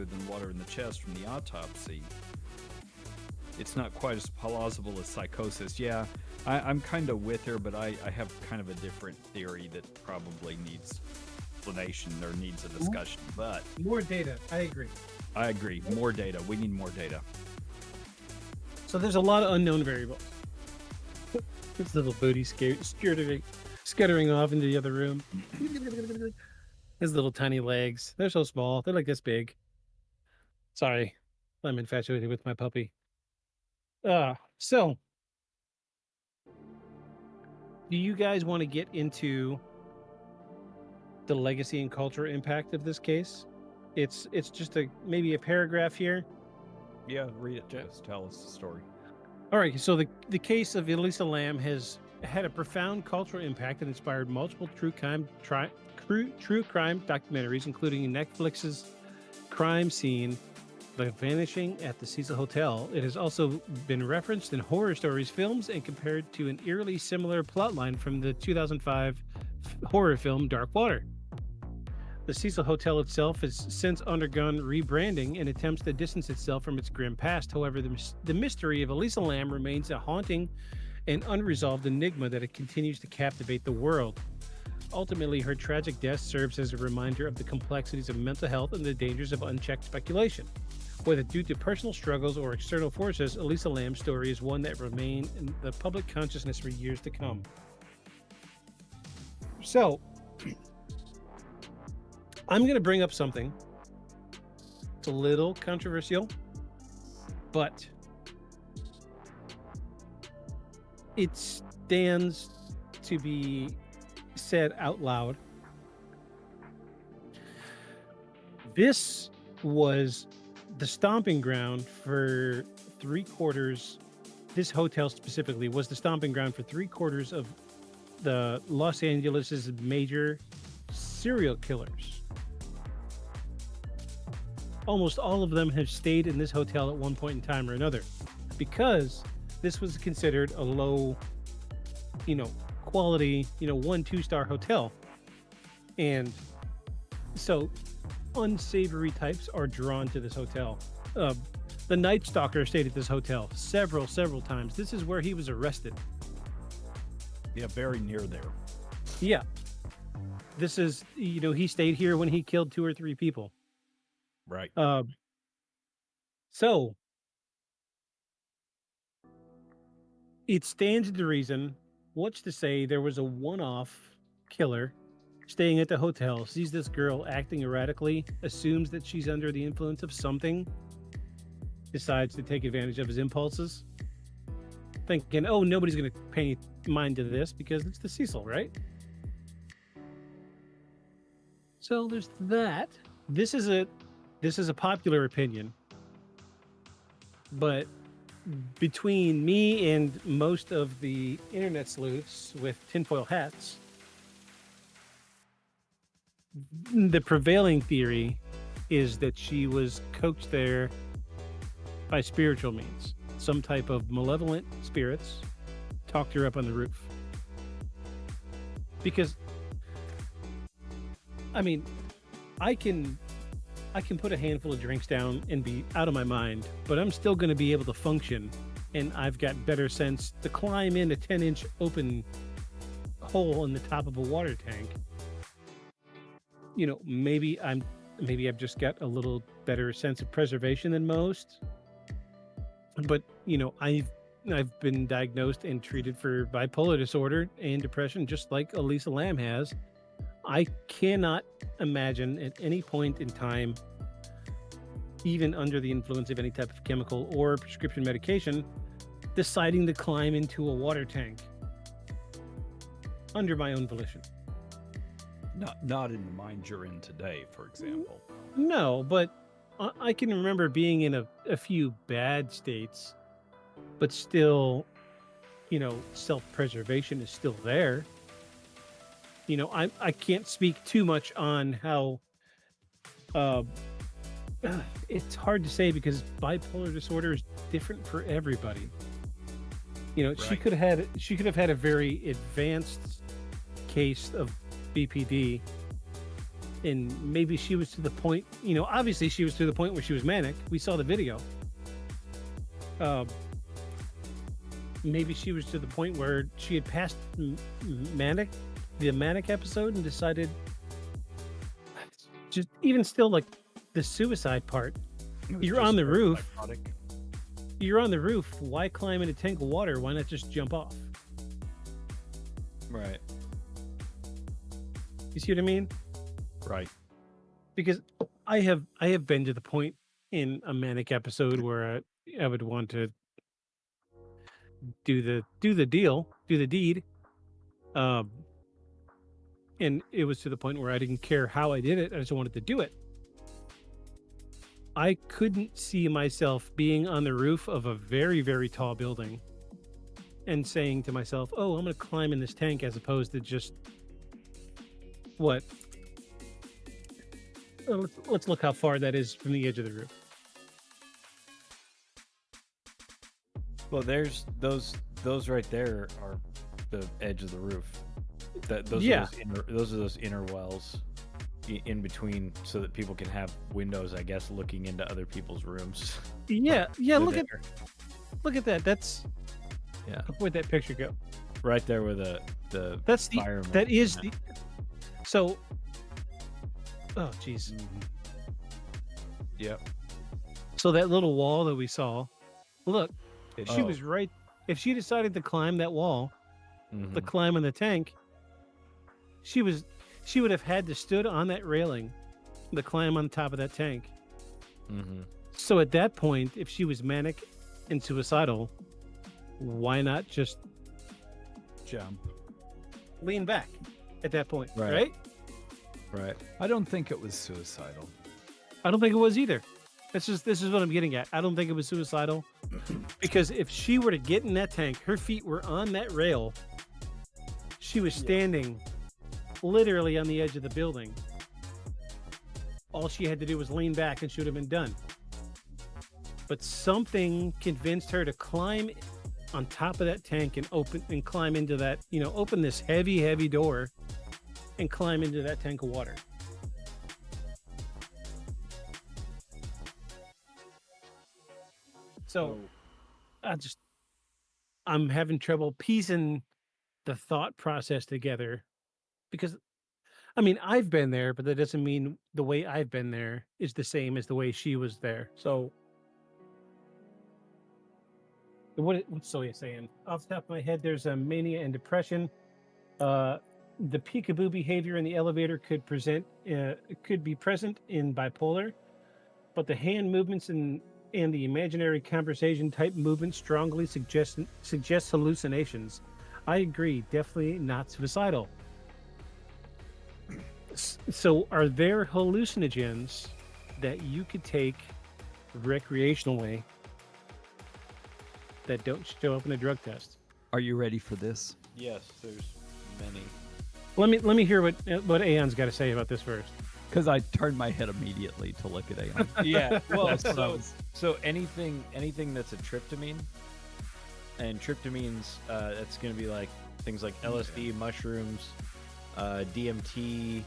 than water in the chest from the autopsy, it's not quite as plausible as psychosis. Yeah, I'm kind of with her, but I have kind of a different theory that probably needs explanation or needs a discussion. But
More data. I agree.
I agree. More data. We need more data.
So there's a lot of unknown variables. This little booty scuttering off into the other room. His little tiny legs. They're so small. They're like this big. Sorry. I'm infatuated with my puppy. So do you guys want to get into the legacy and cultural impact of this case? It's just maybe a paragraph here.
Yeah, read it to us. Tell us the story.
All right, so the case of Elisa Lam has had a profound cultural impact and inspired multiple true crime documentaries, including Netflix's crime scene, The Vanishing at the Cecil Hotel. It has also been referenced in horror stories, films, and compared to an eerily similar plotline from the 2005 horror film Dark Water. The Cecil Hotel itself has since undergone rebranding and attempts to distance itself from its grim past. However, the mystery of Elisa Lam remains a haunting and unresolved enigma that it continues to captivate the world. Ultimately, her tragic death serves as a reminder of the complexities of mental health and the dangers of unchecked speculation. Whether due to personal struggles or external forces, Elisa Lam's story is one that remains in the public consciousness for years to come. So, I'm going to bring up something. It's a little controversial, but it stands to be said out loud. This was the stomping ground for 3/4. This hotel specifically was the stomping ground for 3/4 of the Los Angeles' major serial killers. Almost all of them have stayed in this hotel at one point in time or another, because this was considered a low, quality, 1-2 star hotel. And so unsavory types are drawn to this hotel. The Night Stalker stayed at this hotel several times. This is where he was arrested.
Yeah, very near there.
Yeah. This is, he stayed here when he killed 2 or 3 people.
Right.
So it stands to reason, what's to say there was a one-off killer staying at the hotel, sees this girl acting erratically, assumes that she's under the influence of something, decides to take advantage of his impulses, thinking, oh, nobody's going to pay any mind to this because it's the Cecil, right? So there's that. This is a popular opinion, but between me and most of the internet sleuths with tinfoil hats, the prevailing theory is that she was coaxed there by spiritual means. Some type of malevolent spirits talked her up on the roof. Because, I can put a handful of drinks down and be out of my mind, but I'm still going to be able to function, and I've got better sense to climb in a 10-inch open hole in the top of a water tank. Maybe I've just got a little better sense of preservation than most. But, I've been diagnosed and treated for bipolar disorder and depression, just like Elisa Lam has. I cannot imagine at any point in time, even under the influence of any type of chemical or prescription medication, deciding to climb into a water tank under my own volition.
Not in the mind you're in today, for example.
No, but I can remember being in a few bad states, but still, self-preservation is still there. I can't speak too much on how it's hard to say because bipolar disorder is different for everybody. Right. She could have had a very advanced case of BPD, and maybe she was to the point, obviously she was to the point where she was manic. We saw the video. Maybe she was to the point where she had passed the manic episode, and decided, just even still, like the suicide part. You're on the roof.
Psychotic.
You're on the roof. Why climb in a tank of water? Why not just jump off?
Right.
You see what I mean?
Right.
Because I have been to the point in a manic episode where I would want to do the deed, and it was to the point where I didn't care how I did it. I just wanted to do it. I couldn't see myself being on the roof of a very, very tall building and saying to myself, "Oh, I'm going to climb in this tank," as opposed to just what? Let's look how far that is from the edge of the roof.
Well, there's those right there are the edge of the roof. Those are those inner wells in between, so that people can have windows, I guess, looking into other people's rooms.
Yeah. Look at that. That's
Yeah.
Where'd that picture go?
Right there where the
That's the
fireman.
that is the. So. Oh, jeez.
Yep.
So that little wall that we saw, look, if she
Oh.
was right, if she decided to climb that wall, the climb on the tank, she would have had to stood on that railing, the climb on top of that tank. So at that point, if she was manic and suicidal, why not just
Jump.
lean back at that point,
Right.
right?
Right.
I don't think it was suicidal.
I don't think it was either. This is what I'm getting at. I don't think it was suicidal, because if she were to get in that tank, her feet were on that rail. She was standing literally on the edge of the building. All she had to do was lean back and she would have been done. But something convinced her to climb on top of that tank and climb into that, open this heavy, heavy door and climb into that tank of water. So I'm having trouble piecing the thought process together, because I've been there, but that doesn't mean the way I've been there is the same as the way she was there. So what's Soya saying? Off the top of my head, there's a mania and depression. The peekaboo behavior in the elevator could be present in bipolar, but the hand movements and the imaginary conversation type movement strongly suggest hallucinations. I agree, definitely not suicidal. So are there hallucinogens that you could take recreationally that don't show up in a drug test?
Are you ready for this?
Yes, there's many.
Let me hear what Aeon's got to say about this first.
Because I turned my head immediately to look at Aeon.
Yeah. Well,
That's what I was-
so anything that's a tryptamine, and tryptamines, that's going to be like things like LSD, mushrooms, DMT.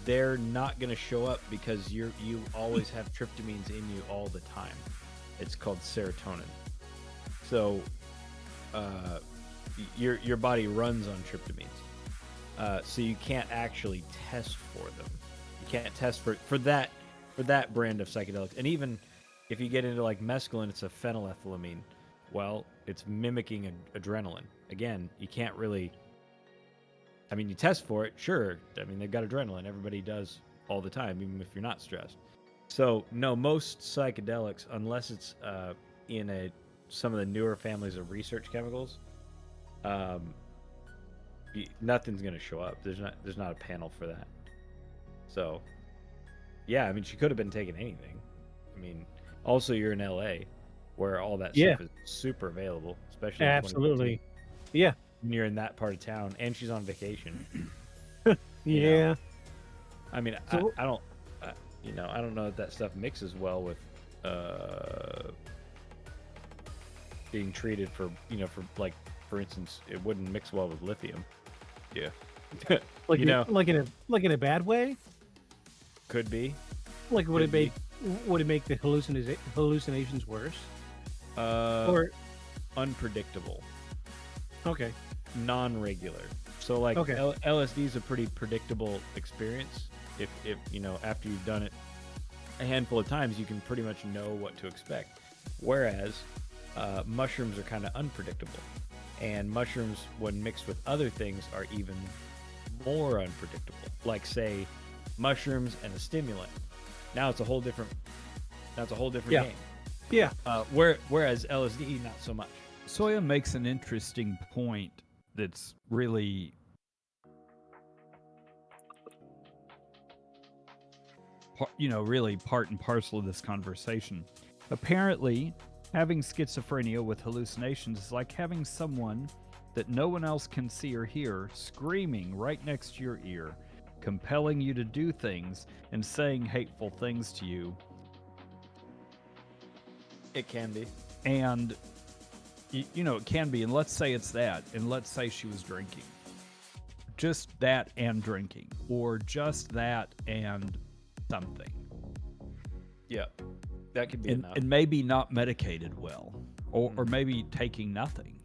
They're not going to show up because you always have tryptamines in you all the time. It's called serotonin. So your body runs on tryptamines. So you can't actually test for them. You can't test for that brand of psychedelics. And even if you get into like mescaline, it's a phenylethylamine. Well, it's mimicking adrenaline. Again, you can't really. You test for it, sure. They've got adrenaline. Everybody does all the time, even if you're not stressed. So no, most psychedelics, unless it's in some of the newer families of research chemicals, nothing's going to show up. There's not a panel for that. So, yeah, she could have been taking anything. Also you're in LA, where all that stuff is super available, especially in
Absolutely.
2015.
Yeah.
When you're in that part of town, and she's on vacation.
Yeah.
I don't know if that stuff mixes well with being treated for instance, it wouldn't mix well with lithium.
Yeah.
Like
You know.
like in a bad way.
Could be.
Like
Could be.
would it make the hallucinations worse? Or
unpredictable,
okay,
non-regular. So like
Okay.
LSD is a pretty predictable experience. If you know, after you've done it a handful of times, you can pretty much know what to expect. Whereas mushrooms are kind of unpredictable, and mushrooms, when mixed with other things, are even more unpredictable. Like say, mushrooms and a stimulant. Now it's a whole different. That's a whole different
Yeah.
game.
yeah,
Whereas LSD, not so much.
Soya makes an interesting point that's really really part and parcel of this conversation. Apparently, having schizophrenia with hallucinations is like having someone that no one else can see or hear screaming right next to your ear, compelling you to do things and saying hateful things to you.
It can be.
And it can be, and let's say it's that, and let's say she was drinking. Just that and drinking, or just that and something.
Yeah, that could be enough.
And maybe not medicated well, or maybe taking nothing.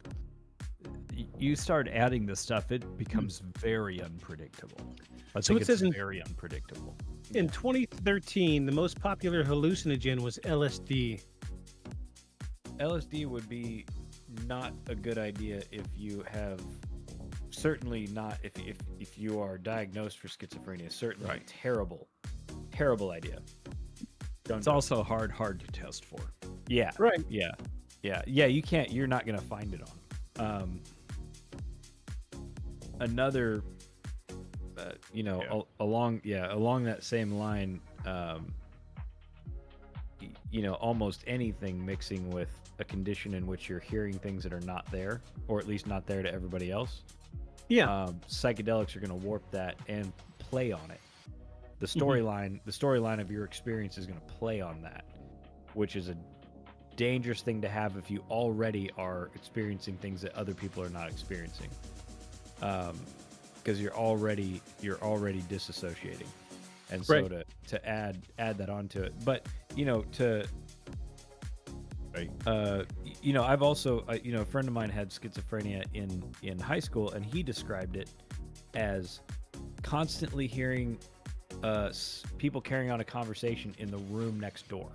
You start adding this stuff, it becomes very unpredictable. I
So
think
it says
it's
in-
very unpredictable.
In 2013, the most popular hallucinogen was LSD.
LSD would be not a good idea if you have, certainly not if you are diagnosed for schizophrenia. Certainly
Right.
terrible idea.
It's also hard to test for.
Yeah.
Right.
Yeah. You're not gonna find it on. Another, along that same line, almost anything mixing with a condition in which you're hearing things that are not there, or at least not there to everybody else.
Yeah.
Psychedelics are going to warp that and play on it. The storyline of your experience is going to play on that, which is a dangerous thing to have if you already are experiencing things that other people are not experiencing. Because you're already disassociating, and so
Right.
to add that onto it. But I've also a friend of mine had schizophrenia in high school, and he described it as constantly hearing people carrying on a conversation in the room next door.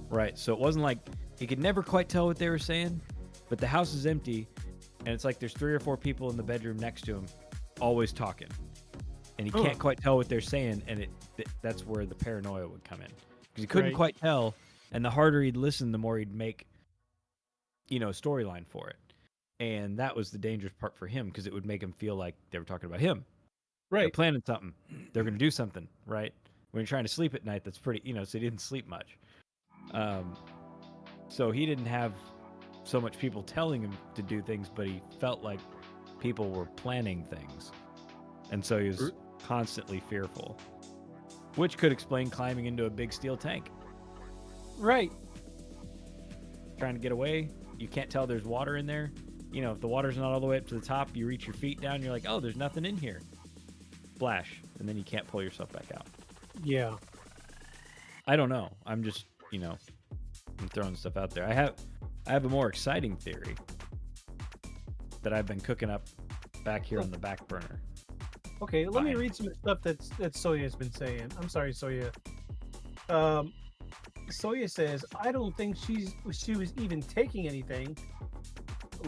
Right. So it wasn't like he could never quite tell what they were saying, but the house is empty, and it's like there's 3 or 4 people in the bedroom next to him, always talking, and he can't quite tell what they're saying, and that's where the paranoia would come in, because he couldn't
Right.
quite tell, and the harder he'd listen, the more he'd make, a storyline for it, and that was the dangerous part for him, because it would make him feel like they were talking about him. They're
Right.
planning something. They're going to do something, right? When you're trying to sleep at night, that's pretty, so he didn't sleep much. So he didn't have so much people telling him to do things, but he felt like people were planning things. And so he was constantly fearful, which could explain climbing into a big steel tank.
Right.
Trying to get away. You can't tell there's water in there. If the water's not all the way up to the top, you reach your feet down, you're like, oh, there's nothing in here. Splash. And then you can't pull yourself back out.
Yeah.
I don't know. I'm just, I'm throwing stuff out there. I have a more exciting theory that I've been cooking up back here on the back burner.
Okay, let me
Fine.
read some stuff that Soya's been saying. I'm sorry, Soya. Soya says, I don't think she was even taking anything.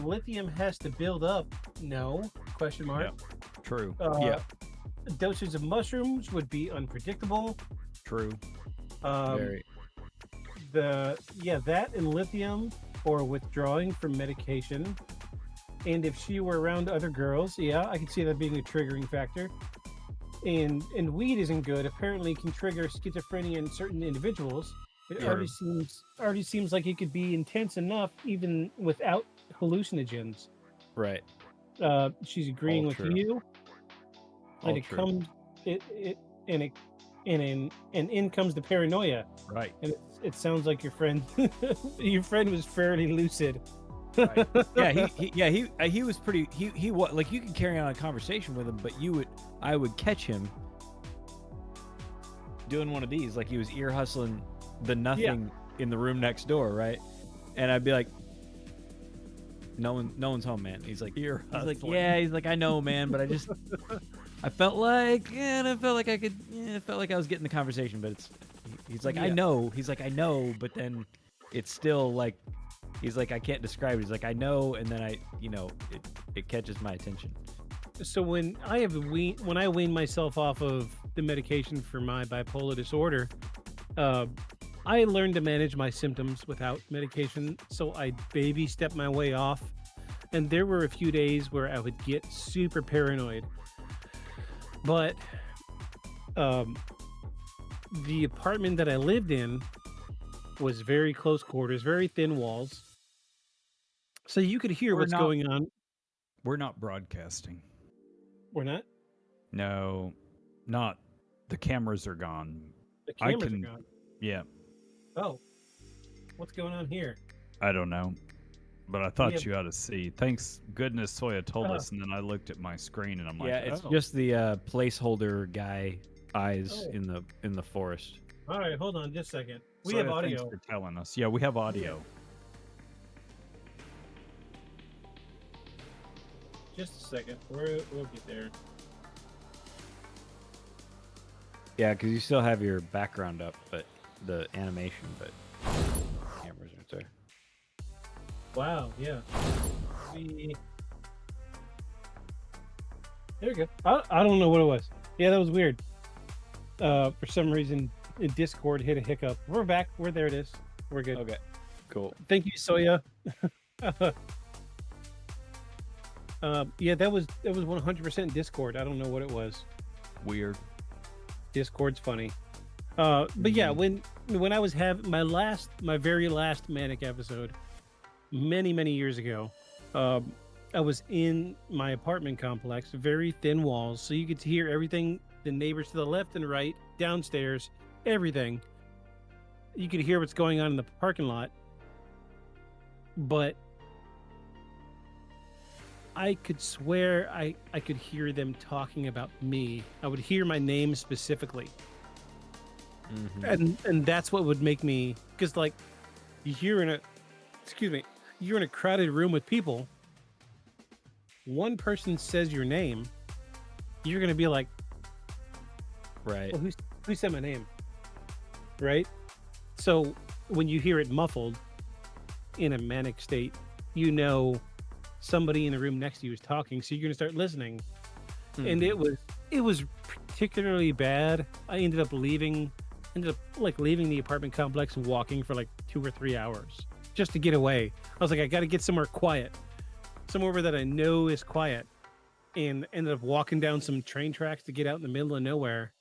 Lithium has to build up. No? Question mark.
Yep.
True.
Yeah.
Doses of mushrooms would be unpredictable.
True.
Very.
That and lithium or withdrawing from medication. And if she were around other girls, I could see that being a triggering factor. And weed isn't good. Apparently, it can trigger schizophrenia in certain individuals. It already seems like it could be intense enough even without hallucinogens.
Right.
She's agreeing
All
with
true.
you.
All
And
true.
in comes the paranoia.
Right.
And it sounds like your friend was fairly lucid.
he was pretty. He was like, you could carry on a conversation with him, but I would catch him doing one of these, like he was ear hustling the nothing in the room next door, right? And I'd be like, no one's home, man. He's like, he's like, I know, man, but I felt like I was getting the conversation, but he's like, I know. He's like, I know, but then it's still like, he's like, I can't describe it. He's like, I know, and then it catches my attention.
So when I wean myself off of the medication for my bipolar disorder, I learned to manage my symptoms without medication. So I baby stepped my way off, and there were a few days where I would get super paranoid. But the apartment that I lived in was very close quarters, very thin walls, so you could hear what's going on.
We're not broadcasting.
We're not?
No, not. The cameras are gone.
The cameras are gone?
Yeah.
Oh. What's going on here?
I don't know. But I thought you ought to see. Thanks goodness Soya told us, and then I looked at my screen and I'm like,
it's just the placeholder guy eyes in the forest.
All right, hold on just a second. We
Soya,
have audio.
Thanks for telling us. Yeah, we have audio.
Just a second. We'll get there.
Yeah, because you still have your background up, but the animation, but cameras aren't there.
Wow, yeah. There we go. I don't know what it was. Yeah, that was weird. For some reason, Discord hit a hiccup. We're back. There it is. We're good.
Okay, cool.
Thank you, Soya. Yeah, that was 100% Discord. I don't know what it was.
Weird.
Discord's funny. But yeah, when I was having my very last manic episode, many years ago, I was in my apartment complex, very thin walls, so you could hear everything, the neighbors to the left and right, downstairs, everything. You could hear what's going on in the parking lot, but I could swear I could hear them talking about me. I would hear my name specifically. And that's what would make me, because like you're in a crowded room with people. One person says your name, you're gonna be like,
right?
Well, who said my name? Right? So when you hear it muffled in a manic state, you know somebody in the room next to you is talking, so you're gonna start listening. And it was particularly bad. I ended up leaving the apartment complex and walking for like 2 or 3 hours just to get away. I was like, I got to get somewhere quiet, somewhere that I know is quiet, and ended up walking down some train tracks to get out in the middle of nowhere.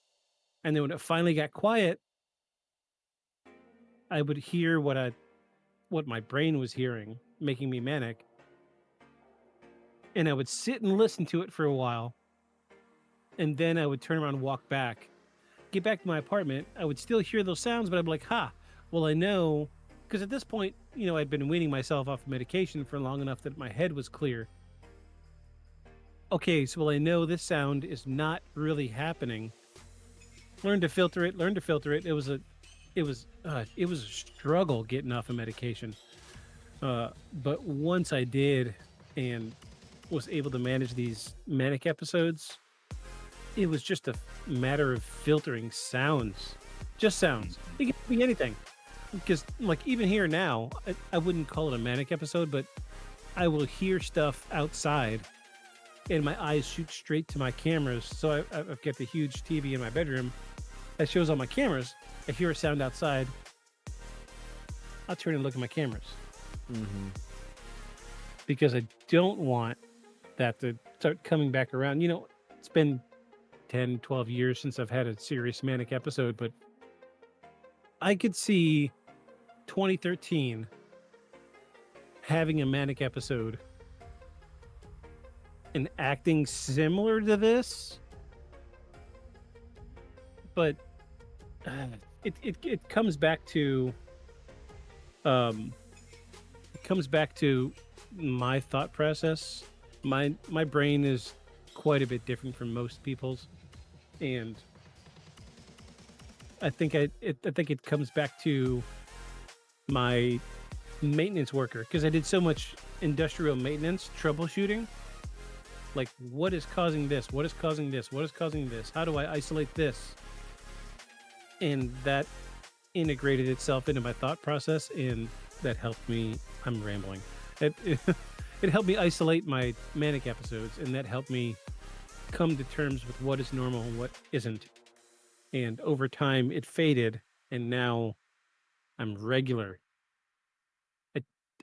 And then when it finally got quiet, I would hear what my brain was hearing, making me manic. And I would sit and listen to it for a while. And then I would turn around and walk back. Get back to my apartment. I would still hear those sounds, but I'd be like, well, I know. Because at this point, I'd been weaning myself off medication for long enough that my head was clear. Okay, so I know this sound is not really happening. Learn to filter it. It was a struggle getting off of medication. But once I did and was able to manage these manic episodes, it was just a matter of filtering sounds. Just sounds. It can be anything. Because, like, even here now, I wouldn't call it a manic episode, but I will hear stuff outside and my eyes shoot straight to my cameras. So I've got the huge TV in my bedroom that shows all my cameras. I hear a sound outside. I'll turn and look at my cameras. Because I don't want that to start coming back around. It's been 10, 12 years since I've had a serious manic episode, but I could see 2013 having a manic episode and acting similar to this, but it comes back to my thought process. My brain is quite a bit different from most people's, and I think I think it comes back to my maintenance worker, because I did so much industrial maintenance troubleshooting. Like, what is causing this? What is causing this? What is causing this? How do I isolate this? And that integrated itself into my thought process, and that helped me. I'm rambling. It helped me isolate my manic episodes, and that helped me come to terms with what is normal and what isn't. And over time, it faded, and now I'm regular.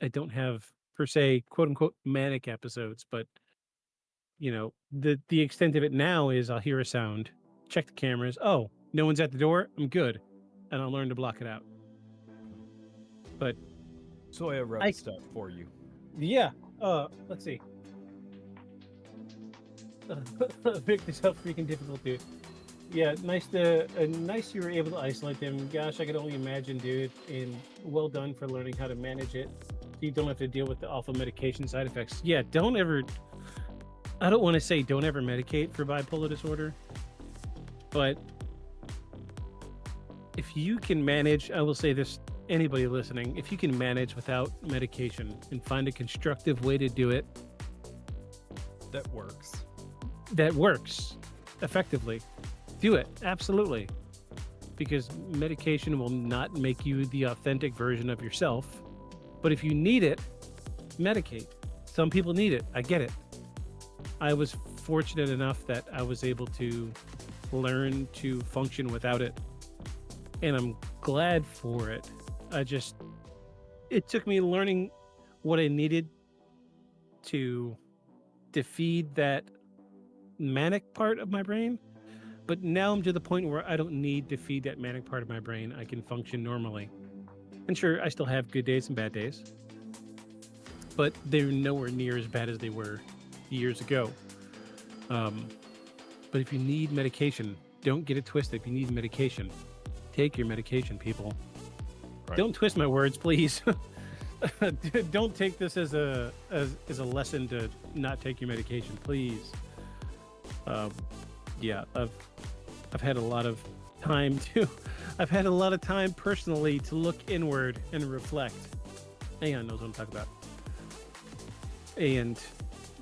I don't have, per se, quote unquote, manic episodes, but the extent of it now is I'll hear a sound, check the cameras. Oh, no one's at the door. I'm good, and I'll learn to block it out. But
Soya wrote stuff for you.
Yeah. Let's see. Make this up freaking difficult, dude. Yeah, nice you were able to isolate them. Gosh, I could only imagine, dude. And well done for learning how to manage it. You don't have to deal with the awful medication side effects. Yeah, don't ever. I don't want to say don't ever medicate for bipolar disorder, but if you can manage, I will say this, anybody listening, if you can manage without medication and find a constructive way to do it,
that works
effectively, do it. Absolutely. Because medication will not make you the authentic version of yourself. But if you need it, medicate. Some people need it. I get it. I was fortunate enough that I was able to learn to function without it. And I'm glad for it. It took me learning what I needed to defeat that manic part of my brain. But now I'm to the point where I don't need to feed that manic part of my brain. I can function normally. And sure, I still have good days and bad days, but they're nowhere near as bad as they were years ago. But if you need medication, don't get it twisted. If you need medication, take your medication, people. Right. Don't twist my words, please. Don't take this as a lesson to not take your medication, please. Yeah, I've had a lot of time I've had a lot of time personally to look inward and reflect. Aeon knows what I'm talking about. And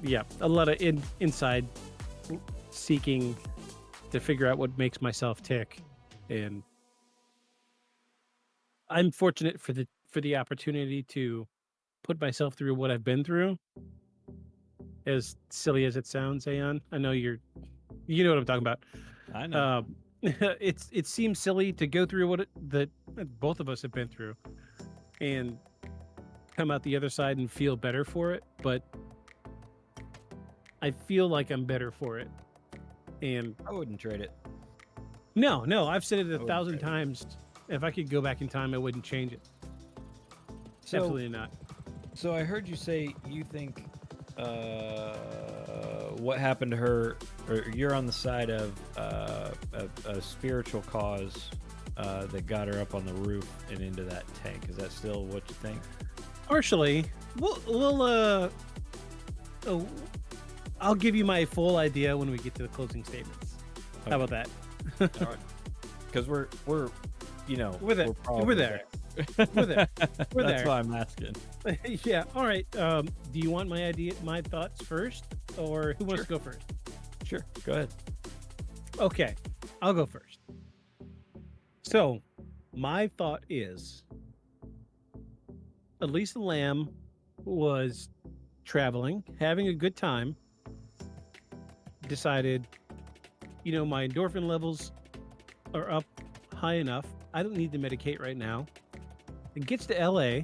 yeah, a lot of inside seeking to figure out what makes myself tick. And I'm fortunate for the opportunity to put myself through what I've been through. As silly as it sounds, Aeon, I know you know what I'm talking about.
I know.
It seems silly to go through that both of us have been through and come out the other side and feel better for it, but I feel like I'm better for it. And
I wouldn't trade it.
No, I've said it 1,000 times. If I could go back in time, I wouldn't change it. Absolutely not.
So I heard you say you think what happened to her, or you're on the side of a spiritual cause that got her up on the roof and into that tank. Is that still what you think?
Partially. I'll give you my full idea when we get to the closing statements. Okay. How about that?
All right. Because we're there.
We're there. We're there.
That's why I'm asking.
Yeah. All right. Do you want my thoughts first, or who wants to go first?
Sure. Go ahead.
Okay. I'll go first. So, my thought is, Elisa Lam was traveling, having a good time, decided, my endorphin levels are up high enough. I don't need to medicate right now. It gets to LA,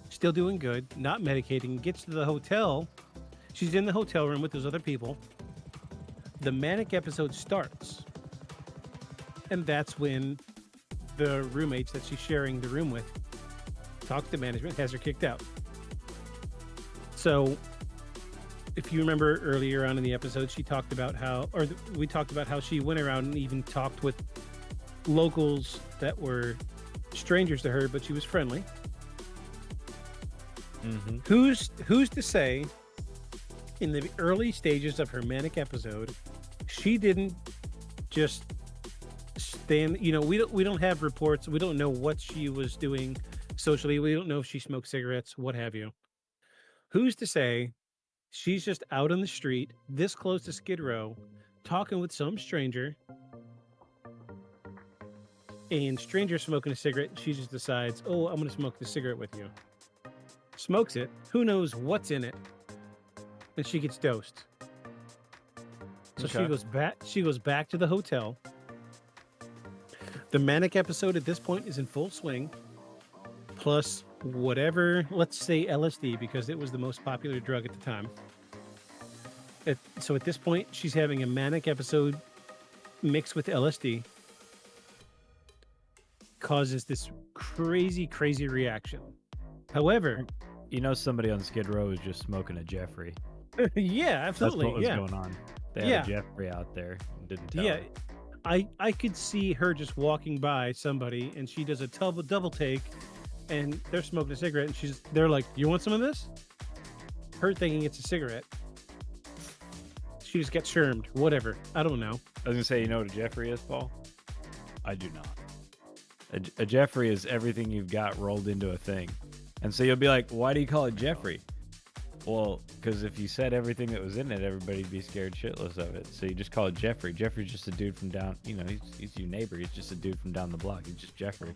still doing good, not medicating, gets to the hotel. She's in the hotel room with those other people. The manic episode starts. And that's when the roommates that she's sharing the room with talks to management, has her kicked out. So if you remember earlier on in the episode, we talked about how she went around and even talked with locals that were strangers to her, but she was friendly. Who's to say in the early stages of her manic episode, she didn't just stand, we don't have reports. We don't know what she was doing socially. We don't know if she smoked cigarettes, what have you. Who's to say she's just out on the street, this close to Skid Row, talking with some stranger, and stranger smoking a cigarette. She just decides, oh, I'm going to smoke the cigarette with you. Smokes it. Who knows what's in it? And she gets dosed. So she goes back. She goes back to the hotel. The manic episode at this point is in full swing. Plus whatever, let's say LSD, because it was the most popular drug at the time. So at this point, she's having a manic episode mixed with LSD. Causes this crazy reaction. However,
somebody on Skid Row is just smoking a Jeffrey.
Yeah, absolutely.
That's what was going on. They had a Jeffrey out there and didn't tell her.
I could see her just walking by somebody and she does a double take and they're smoking a cigarette and they're like, you want some of this? Her thinking it's a cigarette. She just gets shermed. Whatever. I don't know.
I was going to say, you know what a Jeffrey is, Paul?
I do not.
A Jeffrey is everything you've got rolled into a thing. And so you'll be like, why do you call it Jeffrey? Well, because if you said everything that was in it, everybody'd be scared shitless of it. So you just call it Jeffrey. Jeffrey's just a dude from down, he's your neighbor. He's just a dude from down the block. He's just Jeffrey.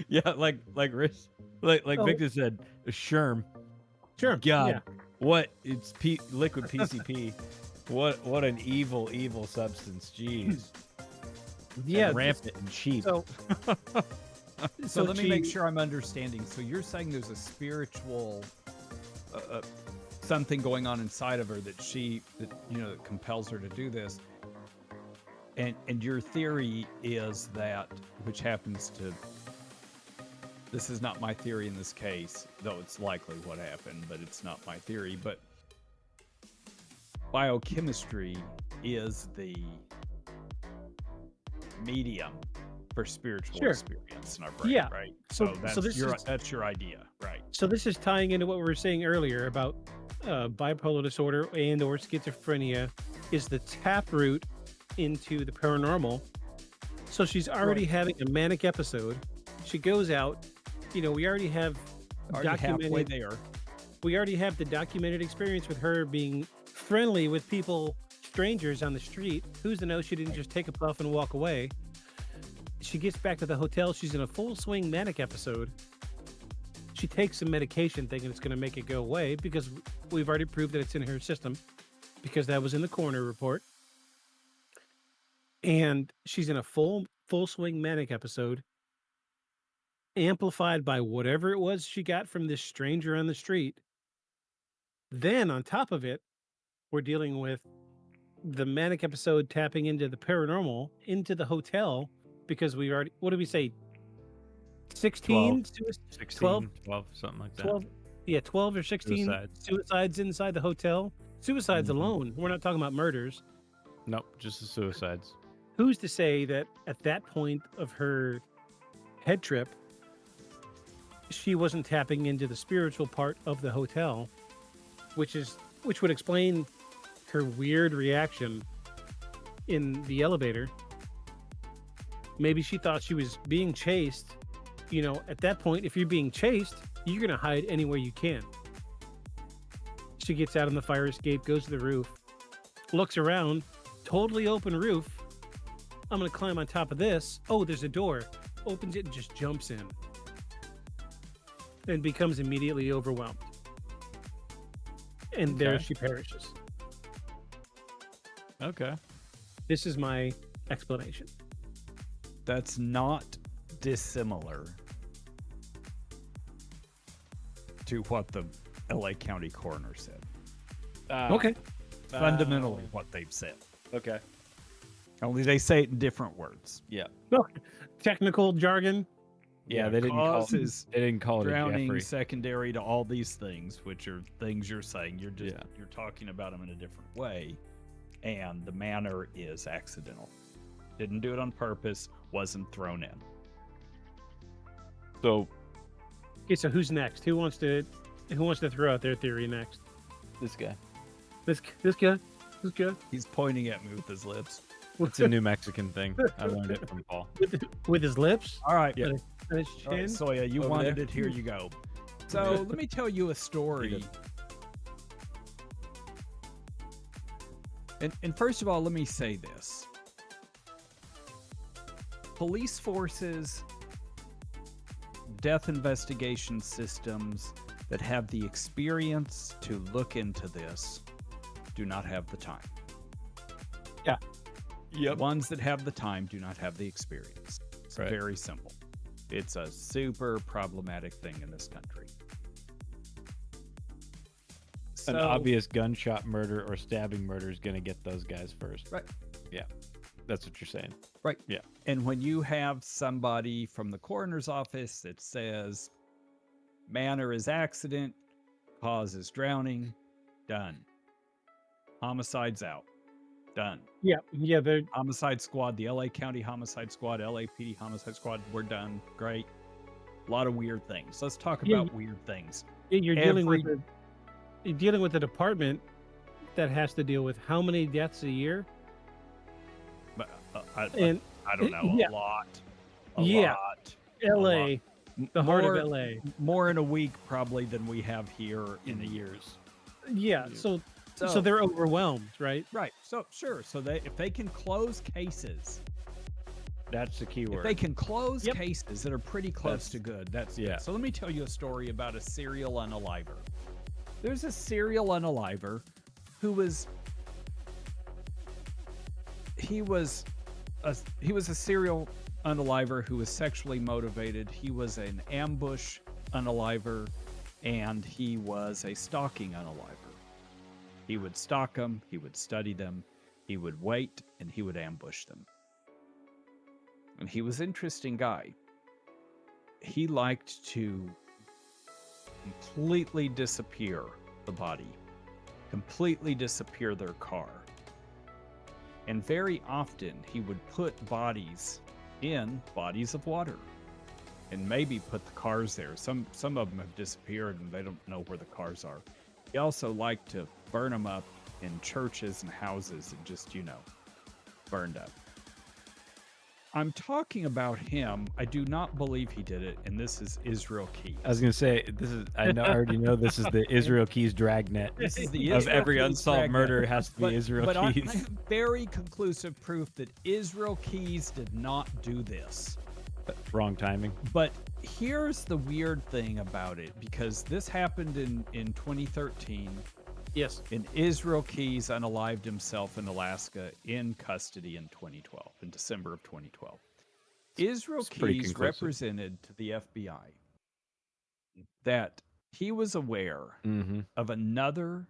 Yeah, like Victor said, a Sherm.
Sure.
God,
yeah.
what? It's liquid PCP. What an evil substance. Jeez.
Yeah.
And rampant and cheap.
So let me make sure I'm understanding. So you're saying there's a spiritual something going on inside of her that that compels her to do this. And your theory is that, which happens to, this is not my theory in this case, though it's likely what happened, but it's not my theory, but biochemistry is the medium for spiritual experience in our brain, right? So that's your idea, right?
So this is tying into what we were saying earlier about bipolar disorder and or schizophrenia is the taproot into the paranormal. So she's already having a manic episode. She goes out. We already have
halfway there.
We already have the documented experience with her being friendly with people, strangers on the street. Who's to know she didn't just take a puff and walk away? She gets back to the hotel. She's in a full swing manic episode. She takes some medication thinking it's going to make it go away because we've already proved that it's in her system because that was in the coroner report. And she's in a full swing manic episode amplified by whatever it was she got from this stranger on the street. Then on top of it, we're dealing with the manic episode tapping into the paranormal, into the hotel, because we already, what did we say? 16? 12,
something like that.
12, yeah, 12 or 16 suicides inside the hotel. Suicides alone. We're not talking about murders.
Nope, just the suicides.
Who's to say that at that point of her head trip, she wasn't tapping into the spiritual part of the hotel, which would explain her weird reaction in the elevator. Maybe she thought she was being chased. At that point, if you're being chased, you're going to hide anywhere you can. She gets out on the fire escape, goes to the roof, looks around, totally open roof. I'm going to climb on top of this. Oh, there's a door. Opens it and just jumps in. And becomes immediately overwhelmed. And there she perishes.
Okay.
This is my explanation.
That's not dissimilar to what the LA County coroner said.
Okay.
Fundamentally what they've said.
Okay.
Only they say it in different words.
Yeah.
Technical jargon.
Yeah, they didn't call it
drowning
a Jeffrey.
Secondary to all these things, which are things you're saying. You're talking about them in a different way, and the manner is accidental. Didn't do it on purpose. Wasn't thrown in.
So
Okay, so who's next? Who wants to throw out their theory next?
This guy.
This guy.
He's pointing at me with his lips.
It's a New Mexican thing. I learned it from Paul.
With his lips.
All right.
Yeah.
And his
All right,
chin.
Soya, you
Over
wanted
there.
it. Here you go. So let me tell you a story. And first of all, let me say this. Police forces, death investigation systems that have the experience to look into this do not have the time.
Yeah.
Yep.
Ones that have the time do not have the experience. It's
Right.
very simple. It's a super problematic thing in this country.
An
So-
obvious gunshot murder or stabbing murder is going to get those guys first.
Right.
Yeah. That's what you're saying.
Right.
Yeah.
And when you have somebody from the coroner's office that says manner is accident, cause is drowning, done. Homicide's out, done.
Yeah. They're
Homicide squad, the LA County Homicide Squad, LAPD Homicide Squad, we're done. Great. A lot of weird things. Let's talk
Yeah,
about weird things.
you're dealing with
Every-
you're dealing with a department that has to deal with how many deaths a year?
But,
And
I don't know,
yeah.
a lot.
Yeah.
Lot.
LA, the heart
More-
of LA.
More in a week probably than we have here in the
years.
Yeah. So they're overwhelmed, right?
Right. So sure. So if they can close cases,
That's the key
if
word.
they can close
Yep.
cases that are pretty close
That's-
to good, that's
yeah.
good. So let me tell you a story about a serial unaliver. There's a serial unaliver who was he was a serial unaliver who was sexually motivated. He was an ambush unaliver, and he was a stalking unaliver. He would stalk them, he would study them, he would wait, and he would ambush them. And he was an interesting guy. He liked to completely disappear the body, completely disappear their car. And very often he would put bodies in bodies of water and maybe put the cars there. Some of them have disappeared and they don't know where the cars are. He also liked to burn them up in churches and houses and just, burned up. I'm talking about him. I do not believe he did it, and this is Israel Keys.
I was going to say, I already know this is the Israel Keys dragnet.
This is the
of
Israel
every
Keys
unsolved
dragnet.
murder has to be Israel
but I
Keys.
have very conclusive proof that Israel Keys did not do this.
Wrong timing.
But here's the weird thing about it, because this happened in 2013.
Yes.
And Israel Keys unalived himself in Alaska in custody in 2012, in December of 2012. Israel
pretty
Keys
conclusive.
represented to the FBI that he was aware
Mm-hmm.
of another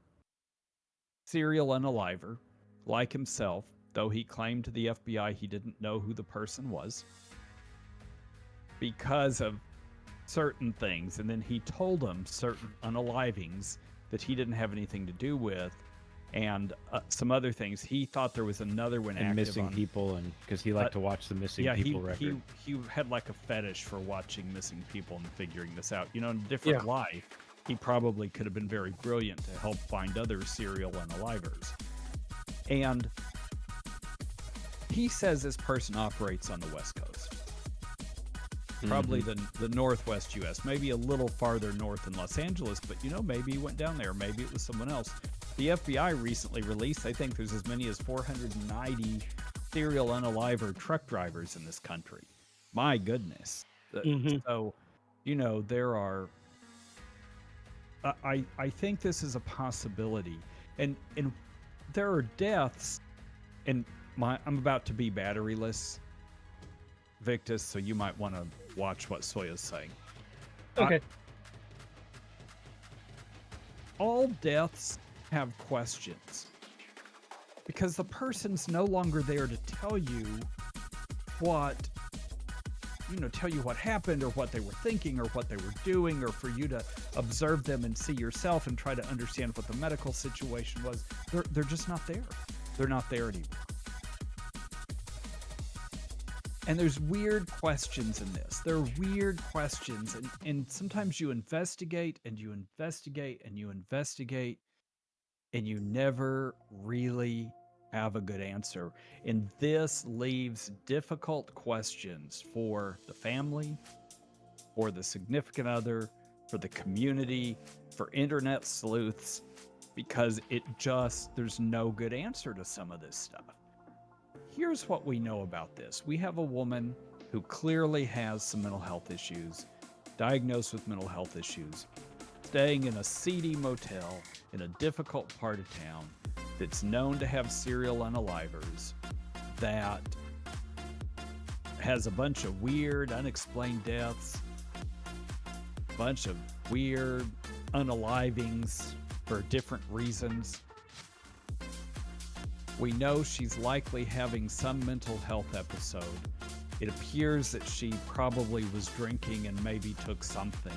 serial unaliver like himself, though he claimed to the FBI he didn't know who the person was because of certain things. And then he told them certain unalivings that he didn't have anything to do with, and some other things. He thought there was another one
And
active
missing
on.
people, and because he liked to watch the missing people record.
he had like a fetish for watching missing people and figuring this out. In a different life, he probably could have been very brilliant to help find other serial unalivers. And he says this person operates on the West Coast. Probably the Northwest U.S., maybe a little farther north than Los Angeles, but maybe he went down there. Maybe it was someone else. The FBI recently released, I think there's as many as 490 serial unaliver truck drivers in this country. My goodness. So, there are, I think this is a possibility. And there are deaths, and I'm about to be batteryless, Victus, so you might want to watch what Soya's saying.
Okay.
All deaths have questions because the person's no longer there to tell you what happened or what they were thinking or what they were doing, or for you to observe them and see yourself and try to understand what the medical situation was. They're just not there. They're not there anymore. And there's weird questions in this. There are weird questions. And sometimes you investigate and you investigate and you investigate and you never really have a good answer. And this leaves difficult questions for the family, for the significant other, for the community, for internet sleuths, because there's no good answer to some of this stuff. Here's what we know about this. We have a woman who clearly has some mental health issues, diagnosed with mental health issues, staying in a seedy motel in a difficult part of town that's known to have serial unalivers, that has a bunch of weird, unexplained deaths, a bunch of weird unalivings for different reasons. We know she's likely having some mental health episode. It appears that she probably was drinking and maybe took something.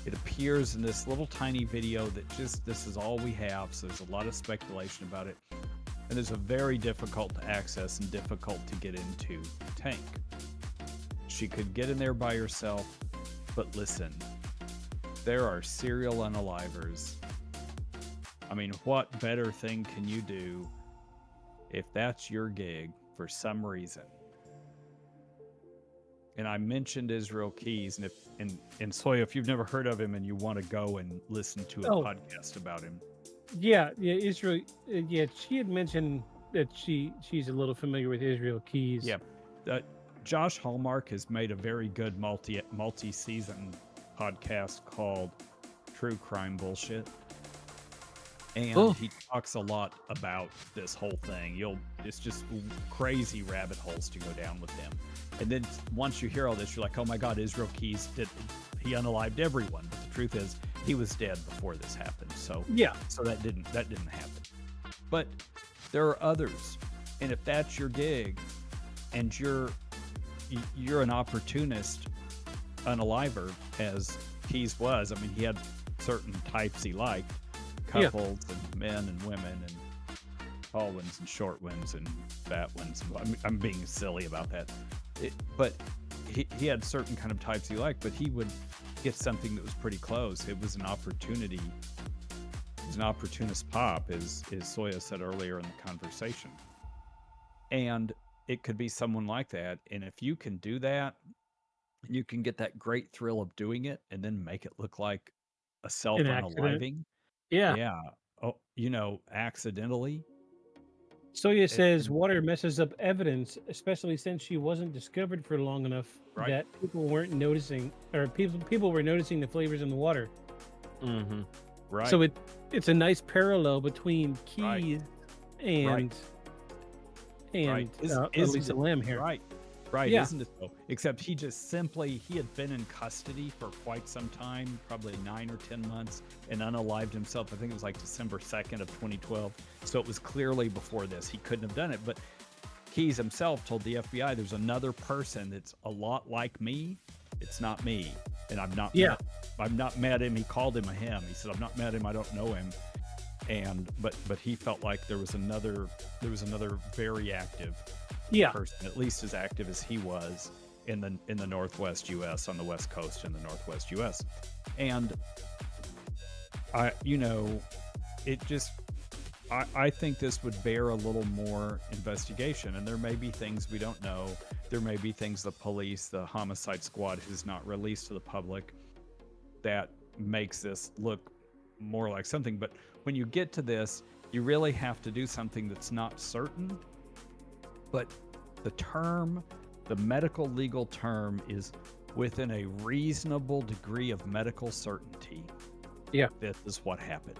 It appears in this little tiny video that this is all we have, so there's a lot of speculation about it. And there's a very difficult to access and difficult to get into tank. She could get in there by herself, but listen, there are serial unalivers. I mean, what better thing can you do if that's your gig for some reason? And I mentioned Israel Keys, and Soya, if you've never heard of him and you want to go and listen to a podcast about him.
Yeah, Israel. Yeah, she had mentioned that she's a little familiar with Israel Keys.
Yeah, Josh Hallmark has made a very good multi-season podcast called True Crime Bullshit. And he talks a lot about this whole thing. It's just crazy rabbit holes to go down with him. And then once you hear all this, you're like, oh my God, Israel Keys he unalived everyone. But the truth is, he was dead before this happened. So so that didn't happen. But there are others, and if that's your gig, and you're an opportunist unaliver, as Keys was. I mean, he had certain types he liked. Couples and men and women and tall ones and short ones and fat ones. I'm being silly about that. But he had certain kind of types he liked, but he would get something that was pretty close. It was an opportunity. It was an opportunist pop, as Soya said earlier in the conversation. And it could be someone like that. And if you can do that, you can get that great thrill of doing it and then make it look like a self-unaliving. Yeah. Oh, accidentally.
Soya says water messes up evidence, especially since she wasn't discovered for long enough that people weren't noticing, or people were noticing the flavors in the water.
Mm-hmm.
Right.
So it's a nice parallel between Keys and Elisa Lam here.
Right, isn't it though? Except he had been in custody for quite some time, probably 9 or 10 months, and unalived himself. I think it was like December 2nd of 2012. So it was clearly before this. He couldn't have done it. But Keys himself told the FBI, there's another person that's a lot like me. It's not me. And I've not met him. He called him a him. He said, I've not met him. I don't know him. But he felt like there was another very active person, at least as active as he was in the Northwest U.S., on the West Coast in the Northwest U.S. And I think this would bear a little more investigation, and there may be things we don't know. There may be things the police, the homicide squad has not released to the public that makes this look more like something. But when you get to this, you really have to do something that's not certain. But the medical legal term is within a reasonable degree of medical certainty.
Yeah.
This is what happened.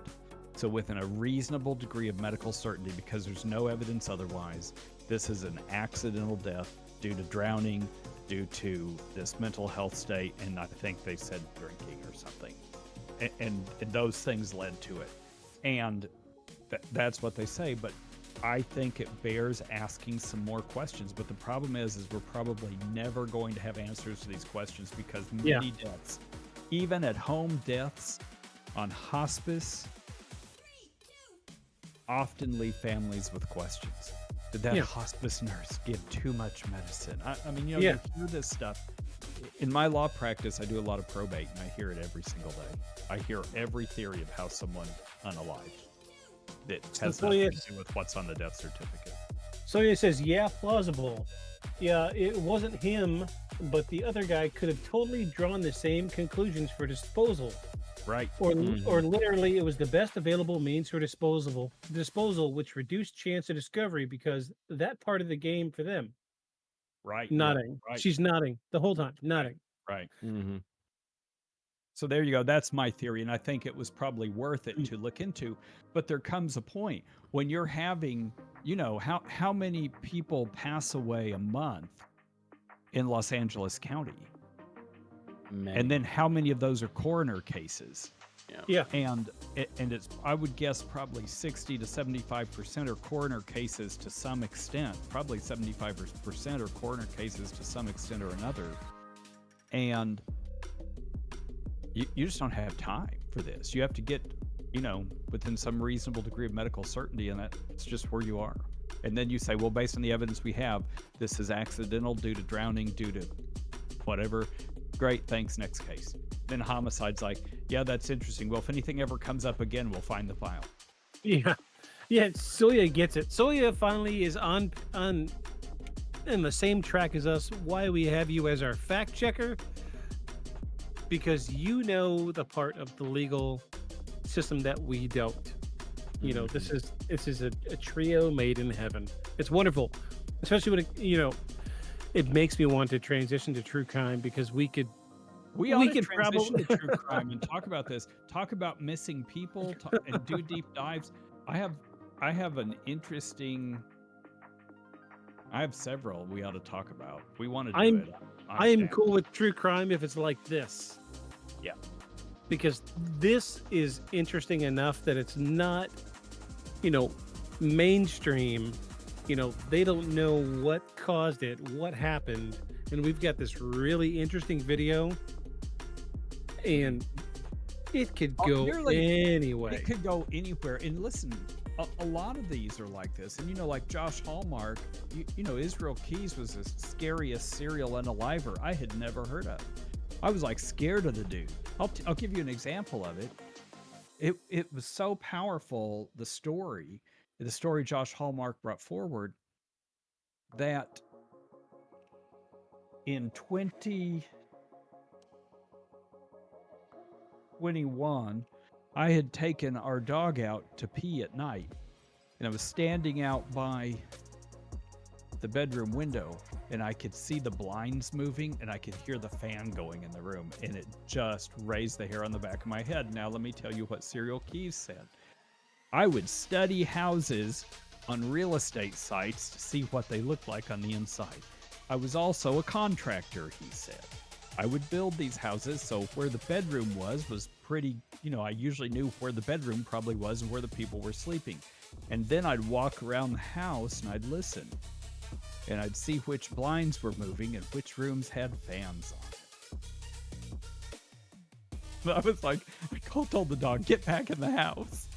So within a reasonable degree of medical certainty, because there's no evidence otherwise, this is an accidental death due to drowning, due to this mental health state, and I think they said drinking or something. And those things led to it. And that's what they say, but I think it bears asking some more questions. But the problem is we're probably never going to have answers to these questions, because many deaths, even at home deaths on hospice, often leave families with questions. Did that
Yeah.
hospice nurse give too much medicine? I mean,
Yeah.
you hear this stuff. In my law practice, I do a lot of probate, and I hear it every single day. I hear every theory of how someone unalived that has
So
nothing
yes.
to do with what's on the death certificate.
So it says, yeah, plausible. Yeah, it wasn't him, but the other guy could have totally drawn the same conclusions for disposal.
Right.
Or literally, it was the best available means for disposal, which reduced chance of discovery because that part of the game for them.
Right.
Nodding.
Right.
She's nodding the whole time, nodding.
Right.
Mm-hmm.
So there you go. That's my theory, and I think it was probably worth it to look into. But there comes a point when you're having, how many people pass away a month in Los Angeles County, and then how many of those are coroner cases?
Yeah.
And it's, I would guess, probably 60 to 75% are coroner cases to some extent. Probably 75% are coroner cases to some extent or another. And you just don't have time for this. You have to get, within some reasonable degree of medical certainty, and that's just where you are. And then you say, well, based on the evidence we have, this is accidental due to drowning, due to whatever. Great, thanks, next case. Then homicide's like, yeah, that's interesting. Well, if anything ever comes up again, we'll find the file.
Yeah. Yeah, Soya gets it. Soya finally is on in the same track as us. Why we have you as our fact checker? Because you know the part of the legal system that we don't. This is a trio made in heaven. It's wonderful, especially when it makes me want to transition to true crime because we could
transition to true crime and talk about this. Talk about missing people and do deep dives. I have an interesting. I have several we ought to talk about. We want to do it.
I am cool with true crime if it's like this.
Yeah.
Because this is interesting enough that it's not, mainstream. They don't know what caused it, what happened. And we've got this really interesting video. And it could go anyway.
It could go anywhere. And listen, a lot of these are like this. And, like Josh Hallmark, Israel Keys was the scariest serial unaliver I had never heard of. I was like scared of the dude. I'll give you an example of it. It was so powerful, the story Josh Hallmark brought forward, that in 2021, I had taken our dog out to pee at night, and I was standing out by the bedroom window, and I could see the blinds moving, and I could hear the fan going in the room, and it just raised the hair on the back of my head. Now, let me tell you what Serial Keys said. I would study houses on real estate sites to see what they looked like on the inside. I was also a contractor, he said. I would build these houses, so where the bedroom was pretty, I usually knew where the bedroom probably was and where the people were sleeping. And then I'd walk around the house and I'd listen. And I'd see which blinds were moving and which rooms had fans on it. I was like, I told the dog, get back in the house.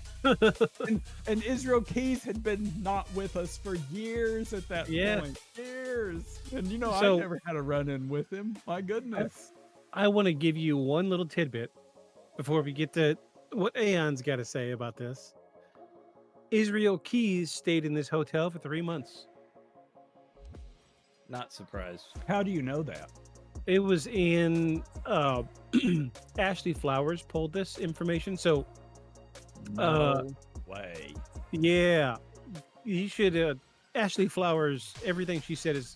and Israel Keys had been not with us for years at that point. Years. And I never had a run-in with him. My goodness.
I want to give you one little tidbit before we get to what Aeon's got to say about this. Israel Keys stayed in this hotel for 3 months.
Not surprised.
How do you know that?
It was in Ashley Flowers pulled this information. So
no way.
Yeah. You should Ashley Flowers, everything she says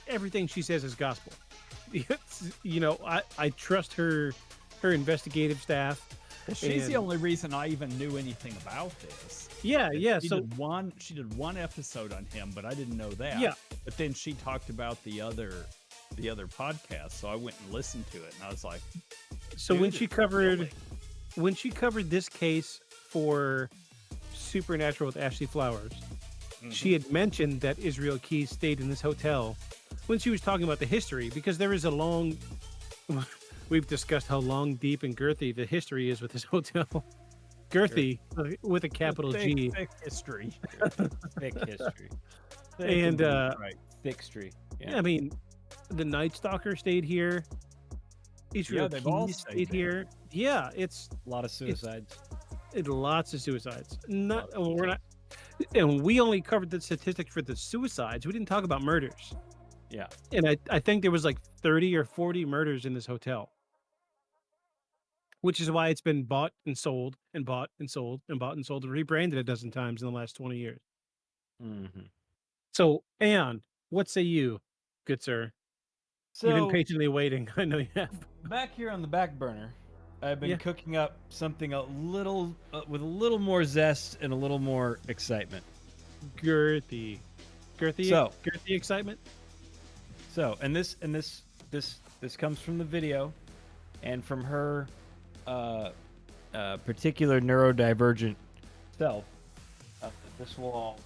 is gospel. I trust her investigative staff.
Well, she's the only reason I even knew anything about this.
Yeah.
She did one episode on him, but I didn't know that.
Yeah.
But then she talked about the other podcast, so I went and listened to it, and I was like,
so when she covered this case for Supernatural with Ashley Flowers, she had mentioned that Israel Keys stayed in this hotel when she was talking about the history, because there is a long we've discussed how long, deep, and girthy the history is with this hotel. Girthy with a capital G.
Thick history.
Thick history.
And
right, thick street.
I mean, the Night Stalker stayed here. Israel
they've all
Keys
stayed
stayed
there.
here. Yeah, it's
A lot of suicides.
lots of suicides. Not
Lots of
we're not, and we only covered the statistics for the suicides. We didn't talk about murders.
Yeah.
And I think there was like 30 or 40 murders in this hotel, which is why it's been bought and sold and bought and sold and bought and sold and rebranded a dozen times in the last 20 years.
Mm-hmm.
So, Anne, what say you, good sir? You've been
So
patiently waiting. I know you have.
back here on the back burner, I've been
Yeah.
cooking up something a little with a little more zest and a little more excitement.
Girthy,
So-
girthy excitement.
So, and this comes from the video, and from her particular neurodivergent self. This will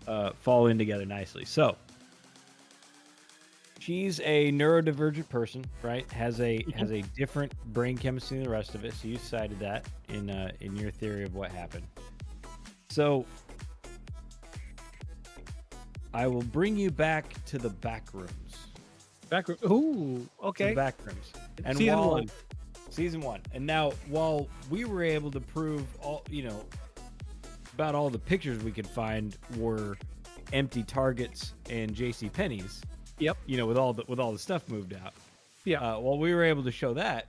all fall in together nicely. So, she's a neurodivergent person, right? Has a different brain chemistry than the rest of it. So you cited that in your theory of what happened. So I will bring you back to the back rooms.
Back room. Ooh,
To the
okay.
back rooms. And
Season
while,
1.
Season 1. And now, while we were able to prove all, about all the pictures we could find were empty Targets and J.C. Penney's.
Yep.
With all the stuff moved out.
Yeah.
While we were able to show that,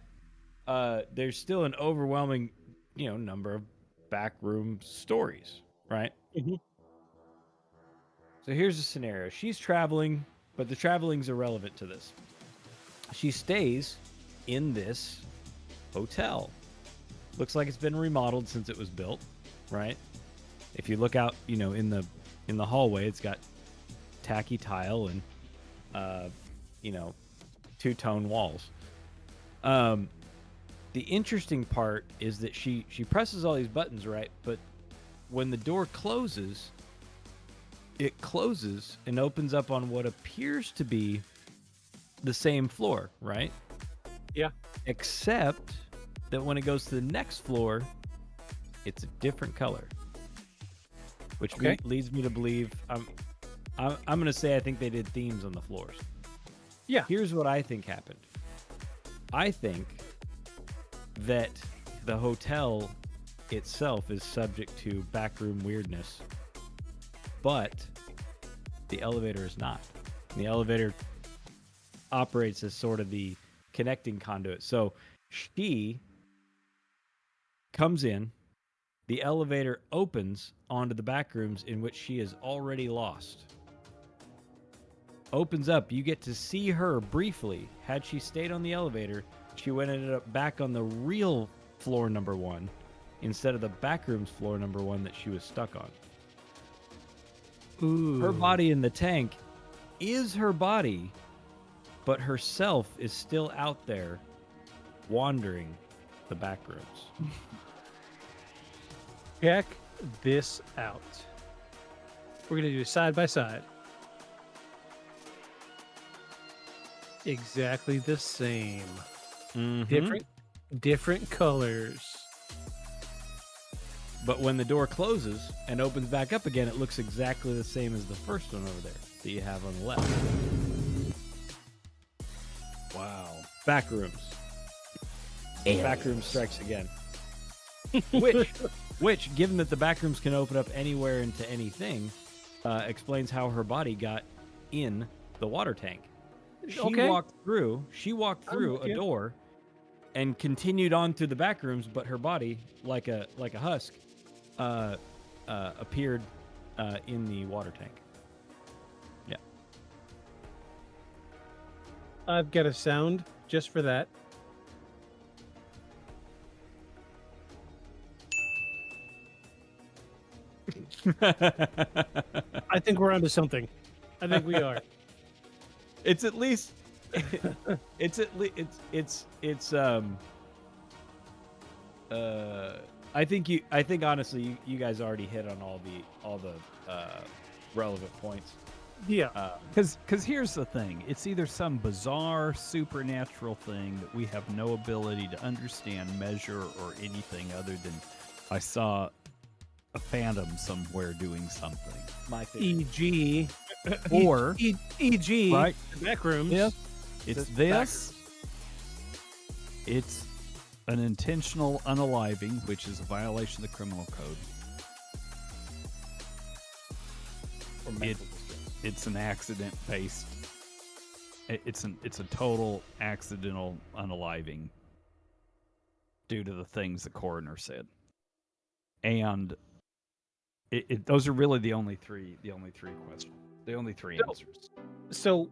there's still an overwhelming, number of backroom stories, right?
Mhm.
So here's the scenario. She's traveling, but the traveling's irrelevant to this. She stays in this hotel. Looks like it's been remodeled since it was built, right? If you look out, in the hallway, it's got tacky tile and two-tone walls. The interesting part is that she presses all these buttons, right? But when the door closes, it closes and opens up on what appears to be the same floor, right?
Yeah.
Except that when it goes to the next floor, it's a different color, which
Okay.
leads me to believe I'm going to say I think they did themes on the floors.
Yeah.
Here's what I think happened. I think that the hotel itself is subject to backroom weirdness, but the elevator is not. The elevator operates as sort of the connecting conduit. So she comes in, the elevator opens onto the backrooms in which she is already lost. Opens up, you get to see her briefly. Had she stayed on the elevator, she would have ended up back on the real floor number 1 instead of the backrooms floor number 1 that she was stuck on.
Ooh.
Her body in the tank is her body, but herself is still out there wandering the backrooms.
Check this out. We're gonna do side by side. Exactly the same. Different colors.
But when the door closes and opens back up again, it looks exactly the same as the first one over there that you have on the left. Wow. Backrooms. Backroom strikes again. Which, given that the backrooms can open up anywhere into anything, explains how her body got in the water tank. She walked through a door and continued on through the backrooms, but her body, like a husk, appeared in the water tank. Yeah.
I've got a sound just for that. I think we're onto something. I think we are.
It's at least I think honestly you guys already hit on all the relevant points.
Yeah.
Because here's the thing. It's either some bizarre supernatural thing that we have no ability to understand, measure, or anything other than I saw a phantom somewhere doing something.
My theory.
E.g.
Or
E.g.
right,
the back rooms.
yeah, it's
Just
this. It's an intentional unaliving, which is a violation of the criminal code.
Or mental distress.
It's an accident based. It's a total accidental unaliving due to the things the coroner said, and those are really the only three questions, the only three answers.
So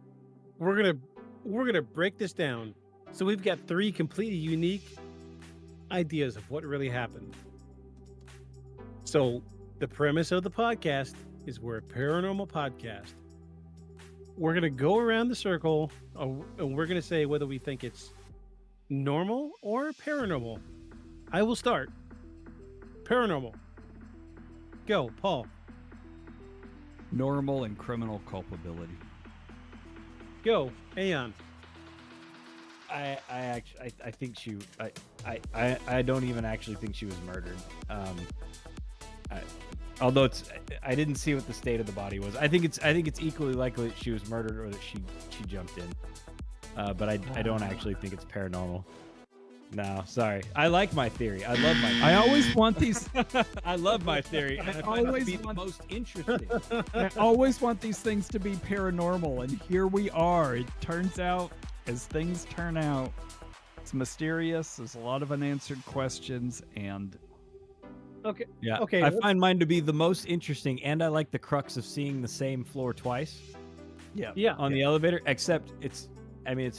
we're gonna break this down. So we've got 3 completely unique ideas of what really happened. So the premise of the podcast is we're a paranormal podcast. We're gonna go around the circle, and we're gonna say whether we think it's normal or paranormal. I will start. Paranormal. Go, Paul.
Normal and criminal culpability.
Go, Aeon.
I think I don't even actually think she was murdered. Although I didn't see what the state of the body was. I think it's equally likely that she was murdered or that she jumped in. But I don't actually think it's paranormal. No, sorry. I like my theory. I love my theory.
I always want these.
I love my theory. And I find it to be the most interesting.
I always want these things to be paranormal, and here we are. It turns out, as things turn out, it's mysterious. There's a lot of unanswered questions, and
Okay.
Yeah.
Okay.
I find mine to be the most interesting, and I like the crux of seeing the same floor twice.
Yeah.
On the elevator, except it's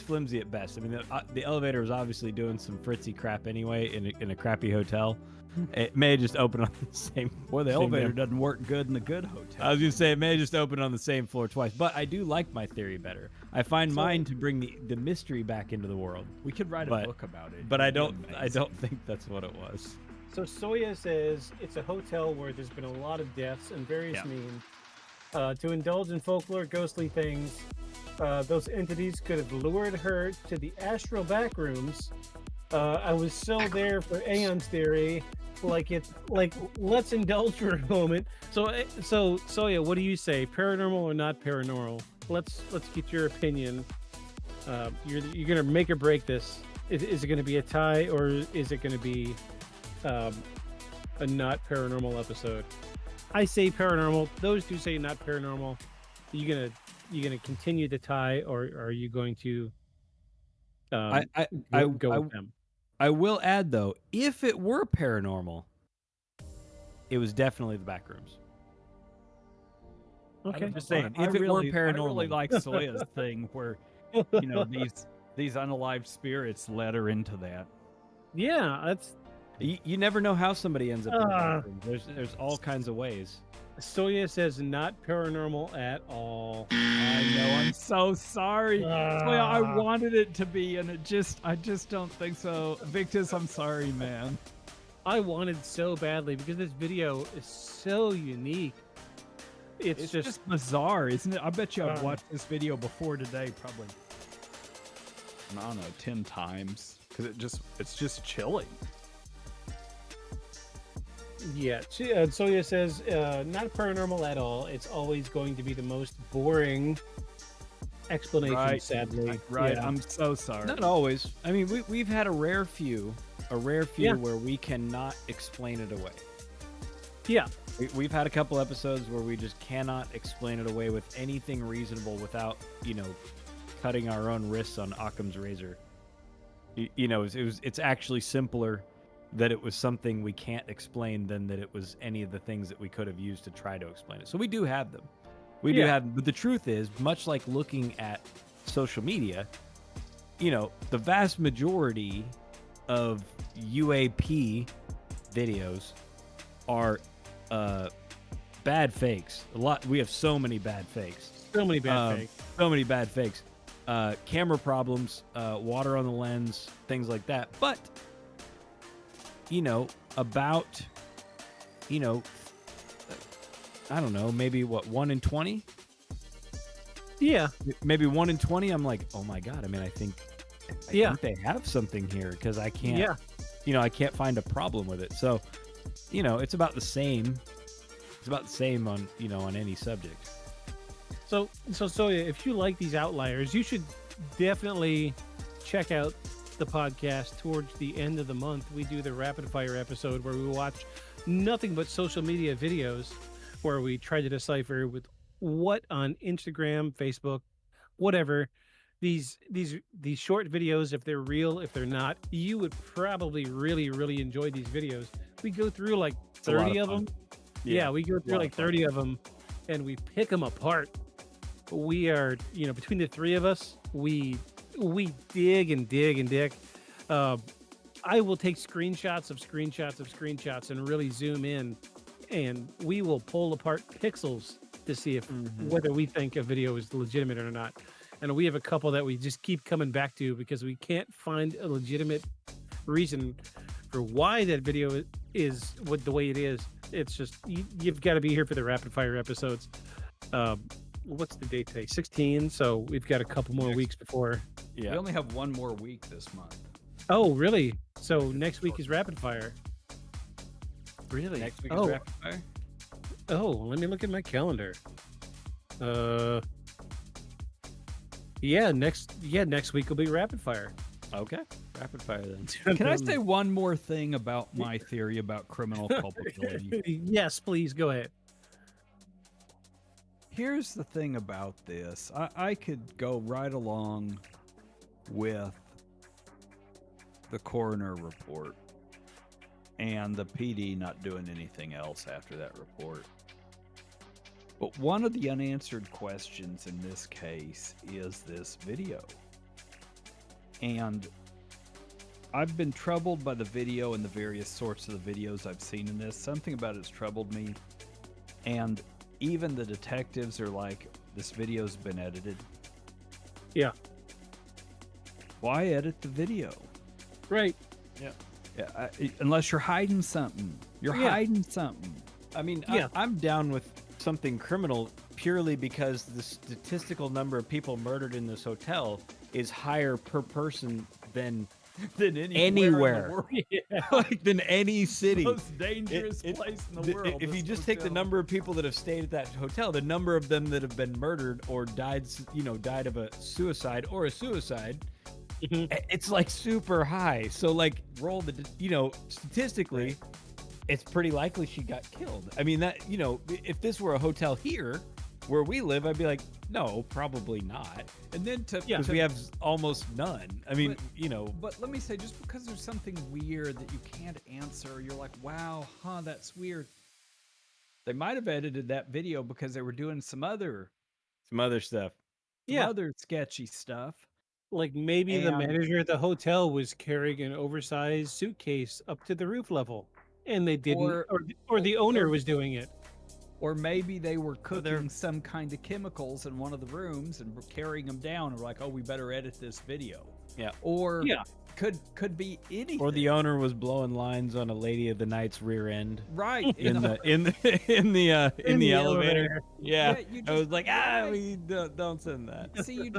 flimsy at best. I mean, the elevator was obviously doing some fritzy crap anyway in a crappy hotel. It may have just opened on the same.
Boy, the
same
elevator
damn-
doesn't work good in a good hotel.
I was gonna say it may have just opened on the same floor twice, but I do like my theory better. I find mine to bring the mystery back into the world.
We could write a
but-
book about it.
But I
It'd be
don't
amazing.
think that's what it was.
So Soya says it's a hotel where there's been a lot of deaths and various means. To indulge in folklore, ghostly things, those entities could have lured her to the astral back rooms. I was so there for Aeon's theory. Like let's indulge for a moment. So Soya, what do you say? Paranormal or not paranormal? Let's get your opinion. You're gonna make or break this. Is it gonna be a tie or is it gonna be a not paranormal episode? I say paranormal. Those two say not paranormal. You gonna continue the tie, or are you going to go with them?
I will add though, if it were paranormal, it was definitely the back rooms.
Okay.
I'm just saying,
I
if it were
really
paranormal,
like Soya's thing where these unalived spirits led her into that.
Yeah, that's
you never know how somebody ends up in the back room. There's all kinds of ways.
Soya says not paranormal at all.
I know. I'm so sorry. Soya, I wanted it to be, and I just don't think so. Victus, I'm sorry, man.
I wanted so badly because this video is so unique. It's just
bizarre, isn't it? I bet you I've watched this video before today, probably, I don't know, 10 times, because it's just chilling.
Yeah, Soya says not paranormal at all. It's always going to be the most boring explanation,
Right.
sadly.
Right.
Yeah.
I'm so sorry.
Not always. I mean, we've had a rare few
Yeah.
where we cannot explain it away.
Yeah.
We've had a couple episodes where we just cannot explain it away with anything reasonable without, cutting our own wrists on Occam's razor. It's actually simpler that it was something we can't explain than that it was any of the things that we could have used to try to explain it. So we do have them. We do have them. But the truth is, much like looking at social media, the vast majority of UAP videos are bad fakes. We have so many bad fakes.
So many bad fakes.
So many bad fakes. Camera problems, water on the lens, things like that. But about, I don't know, maybe 1 in 20?
Yeah.
Maybe 1 in 20. I'm like, oh my God. I mean, I think they have something here because I can't, I can't find a problem with it. So it's about the same. It's about the same on on any subject.
So Soya, if you like these outliers, you should definitely check out the podcast towards the end of the month. We do the rapid fire episode where we watch nothing but social media videos where we try to decipher with what on Instagram, Facebook, whatever, these short videos, if they're real, if they're not. You would probably really enjoy these videos. We go through like 30 of them. Yeah, we go through like 30 of them and we pick them apart. We are, between the three of us, we dig and dig and dig. I will take screenshots of screenshots and really zoom in, and we will pull apart pixels to see if whether we think a video is legitimate or not. And we have a couple that we just keep coming back to because we can't find a legitimate reason for why that video is the way it is. It's just you've got to be here for the rapid fire episodes. What's the date today? 16. So we've got a couple more weeks before.
Yeah. We only have one more week this month.
Oh, really? So next week is rapid fire.
Really? Next week is rapid fire?
Oh, let me look at my calendar. Next week will be rapid fire.
Okay. Rapid fire then.
Can I say one more thing about my theory about criminal culpability?
Yes, please go ahead.
Here's the thing about this. I could go right along with the coroner report and the PD not doing anything else after that report. But one of the unanswered questions in this case is this video. And I've been troubled by the video and the various sorts of the videos I've seen in this. Something about it's troubled me. And even the detectives are like, this video's been edited.
Yeah.
Why edit the video?
Right.
Yeah. Unless you're hiding something. You're hiding something.
I mean, I'm down with something criminal purely because the statistical number of people murdered in this hotel is higher per person than anywhere. Like than any city.
Most dangerous place in the world.
If you just take the number of people that have stayed at that hotel, the number of them that have been murdered or died of a suicide or a suicide, it's like super high. So like roll the, statistically, it's pretty likely she got killed. I mean, that, if this were a hotel here where we live, I'd be like, no, probably not.
And then
because we have almost none. I mean,
But let me say, just because there's something weird that you can't answer, you're like, wow, that's weird. They might have edited that video because they were doing some other
stuff.
Other sketchy stuff.
Like maybe the manager at the hotel was carrying an oversized suitcase up to the roof level and they didn't, or the owner was doing it.
Or maybe they were cooking some kind of chemicals in one of the rooms and were carrying them down and were like, oh, we better edit this video.
Yeah.
Or could be anything.
Or the owner was blowing lines on a lady of the night's rear end.
Right.
in the elevator. Yeah. I was like, we don't send that.
See,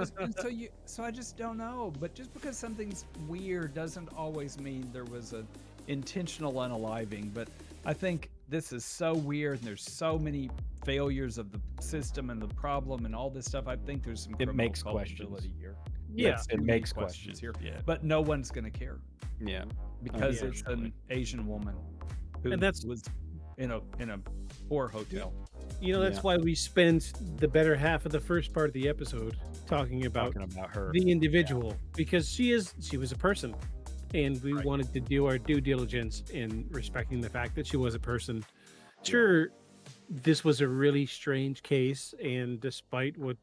so I just don't know. But just because something's weird doesn't always mean there was an intentional unaliving. But I think this is so weird and there's so many failures of the system and the problem and all this stuff. I think there's some criminal culpability here.
Yeah,
it makes questions
here.
Yeah.
But no one's going to care.
Yeah.
Because it's an Asian woman who was in a poor hotel.
That's why we spent the better half of the first part of the episode talking about her, the individual, because she was a person. And we wanted to do our due diligence in respecting the fact that she was a person. Sure, this was a really strange case, and despite what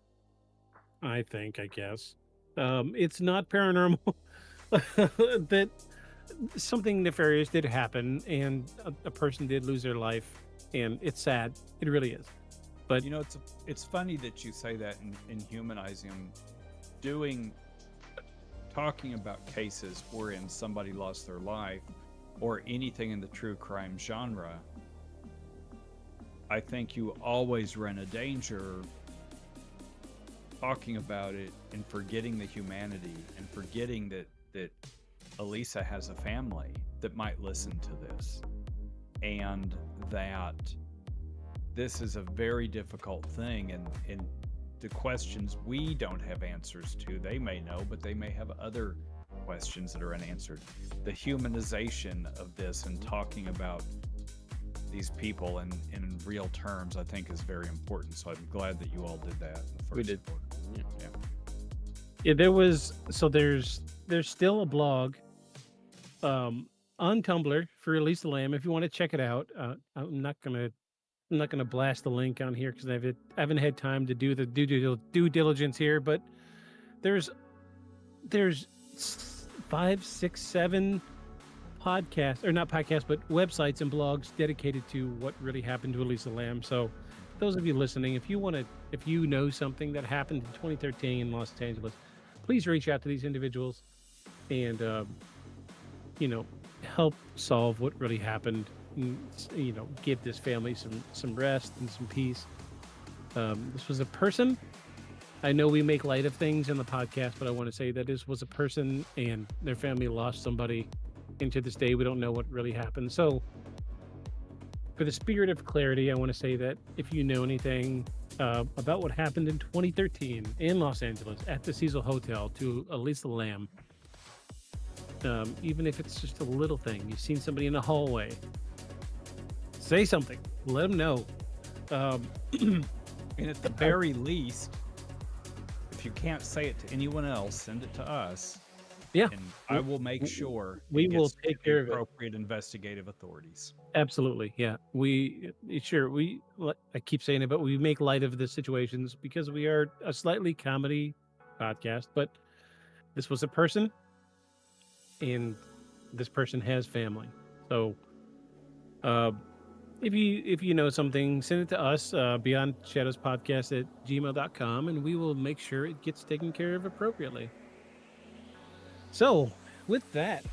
I think, I guess, it's not paranormal. That something nefarious did happen, and a person did lose their life, and it's sad. It really is. But
it's funny that you say that in humanizing them, talking about cases wherein somebody lost their life or anything in the true crime genre. I think you always run a danger talking about it and forgetting the humanity and forgetting that Elisa has a family that might listen to this. and that this is a very difficult thing, and the questions we don't have answers to, they may know, but they may have other questions that are unanswered. The humanization of this and talking about these people in real terms, I think, is very important. So I'm glad that you all did that.
We did.
Yeah, there's still a blog on Tumblr for Elisa Lam if you want to check it out. I'm not gonna blast the link on here because I haven't had time to do the due diligence here, but there's 5, 6, 7 podcasts, or not podcasts, but websites and blogs dedicated to what really happened to Elisa Lam. So those of you listening, if you know something that happened in 2013 in Los Angeles, please reach out to these individuals and help solve what really happened. Give this family some rest and some peace. This was a person. I know we make light of things in the podcast, but I want to say that this was a person, and their family lost somebody, and to this day we don't know what really happened. So for the spirit of clarity, I want to say that if you know anything about what happened in 2013 in Los Angeles at the Cecil Hotel to Elisa Lam, even if it's just a little thing, you've seen somebody in the hallway, say something, let them know.
And at the very least, if you can't say it to anyone else, send it to us.
Yeah,
and I will make sure
we will take care of it.
Appropriate investigative authorities.
Absolutely, yeah. I keep saying it, but we make light of the situations because we are a slightly comedy podcast. But this was a person, and this person has family. So, if you know something, send it to us, beyondshadowspodcast@gmail.com, and we will make sure it gets taken care of appropriately. So, with that,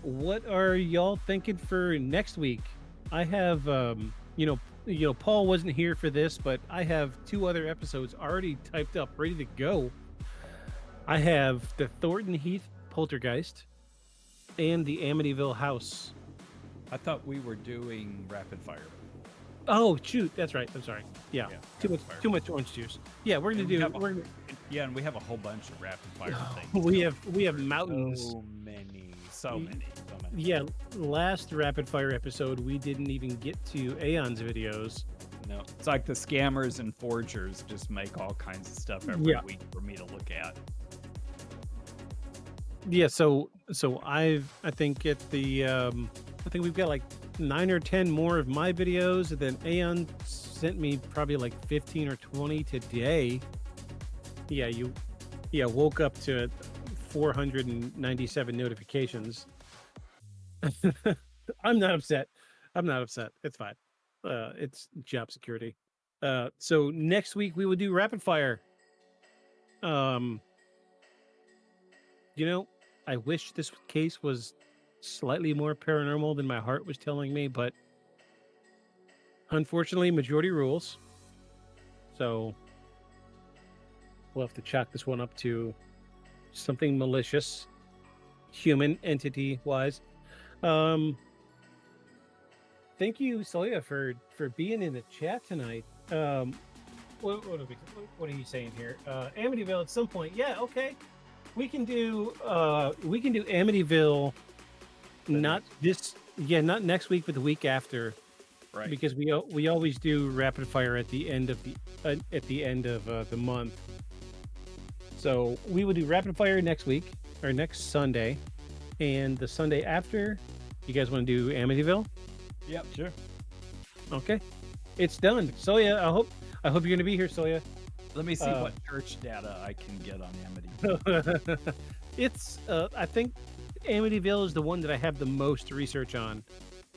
what are y'all thinking for next week? I have, Paul wasn't here for this, but I have 2 other episodes already typed up, ready to go. I have the Thornton Heath Poltergeist and the Amityville House.
I thought we were doing rapid fire.
Oh shoot, that's right. I'm sorry. Yeah. Too much orange juice. Yeah, we're gonna do.
And we have a whole bunch of rapid fire things.
We have mountains.
So many.
Yeah, last rapid fire episode we didn't even get to Aeon's videos.
No, it's like the scammers and forgers just make all kinds of stuff every week for me to look at.
Yeah, so I think we've got like 9 or 10 more of my videos, and then Aeon sent me probably like 15 or 20 today. Yeah, woke up to 497 notifications. I'm not upset. It's fine. It's job security. So next week we will do rapid fire. I wish this case was slightly more paranormal than my heart was telling me, but unfortunately majority rules. So we'll have to chalk this one up to something malicious, human entity wise. Thank you, Soya, for being in the chat tonight. What are you saying here? Amityville at some point. Yeah, okay. We can do Amityville. Not next week, but the week after.
Right.
Because we always do rapid fire at the end of the month. So we will do rapid fire next week or next Sunday, and the Sunday after. You guys want to do Amityville?
Yep, sure.
Okay, it's done. Soya, I hope you're going to be here, Soya.
Let me see what church data I can get on Amityville.
It's I think Amityville is the one that I have the most research on,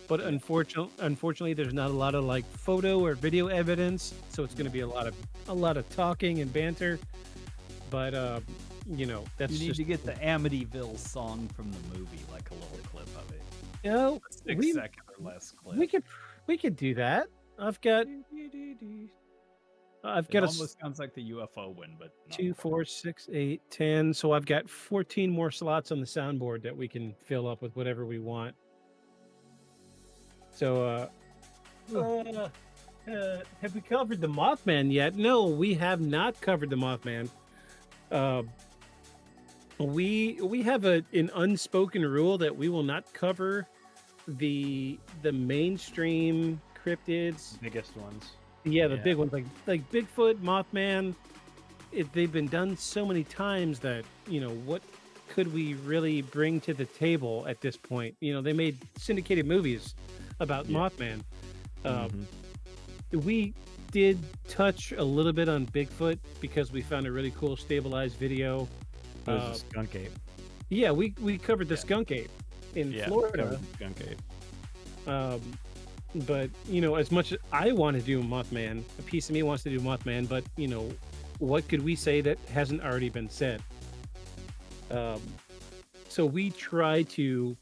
but unfortunately there's not a lot of like photo or video evidence, so it's going to be a lot of talking and banter. But that's
you need to get the Amityville song from the movie, like a little clip of it.
A
6-second or less clip.
We could do that. I've got
almost sounds like the UFO one, but
2, 4, 6, 8, 10. So I've got 14 more slots on the soundboard that we can fill up with whatever we want. So, have we covered the Mothman yet? No, we have not covered the Mothman. Uh, we have an unspoken rule that we will not cover the mainstream cryptids.
Biggest ones.
Yeah, the big ones like Bigfoot, Mothman. They've been done so many times that what could we really bring to the table at this point? They made syndicated movies about Mothman. We did touch a little bit on Bigfoot because we found a really cool stabilized video.
It was a skunk ape.
Yeah, we covered the skunk ape in Florida.
Skunk ape.
But as much as I want to do Mothman, a piece of me wants to do Mothman, but what could we say that hasn't already been said? So we try to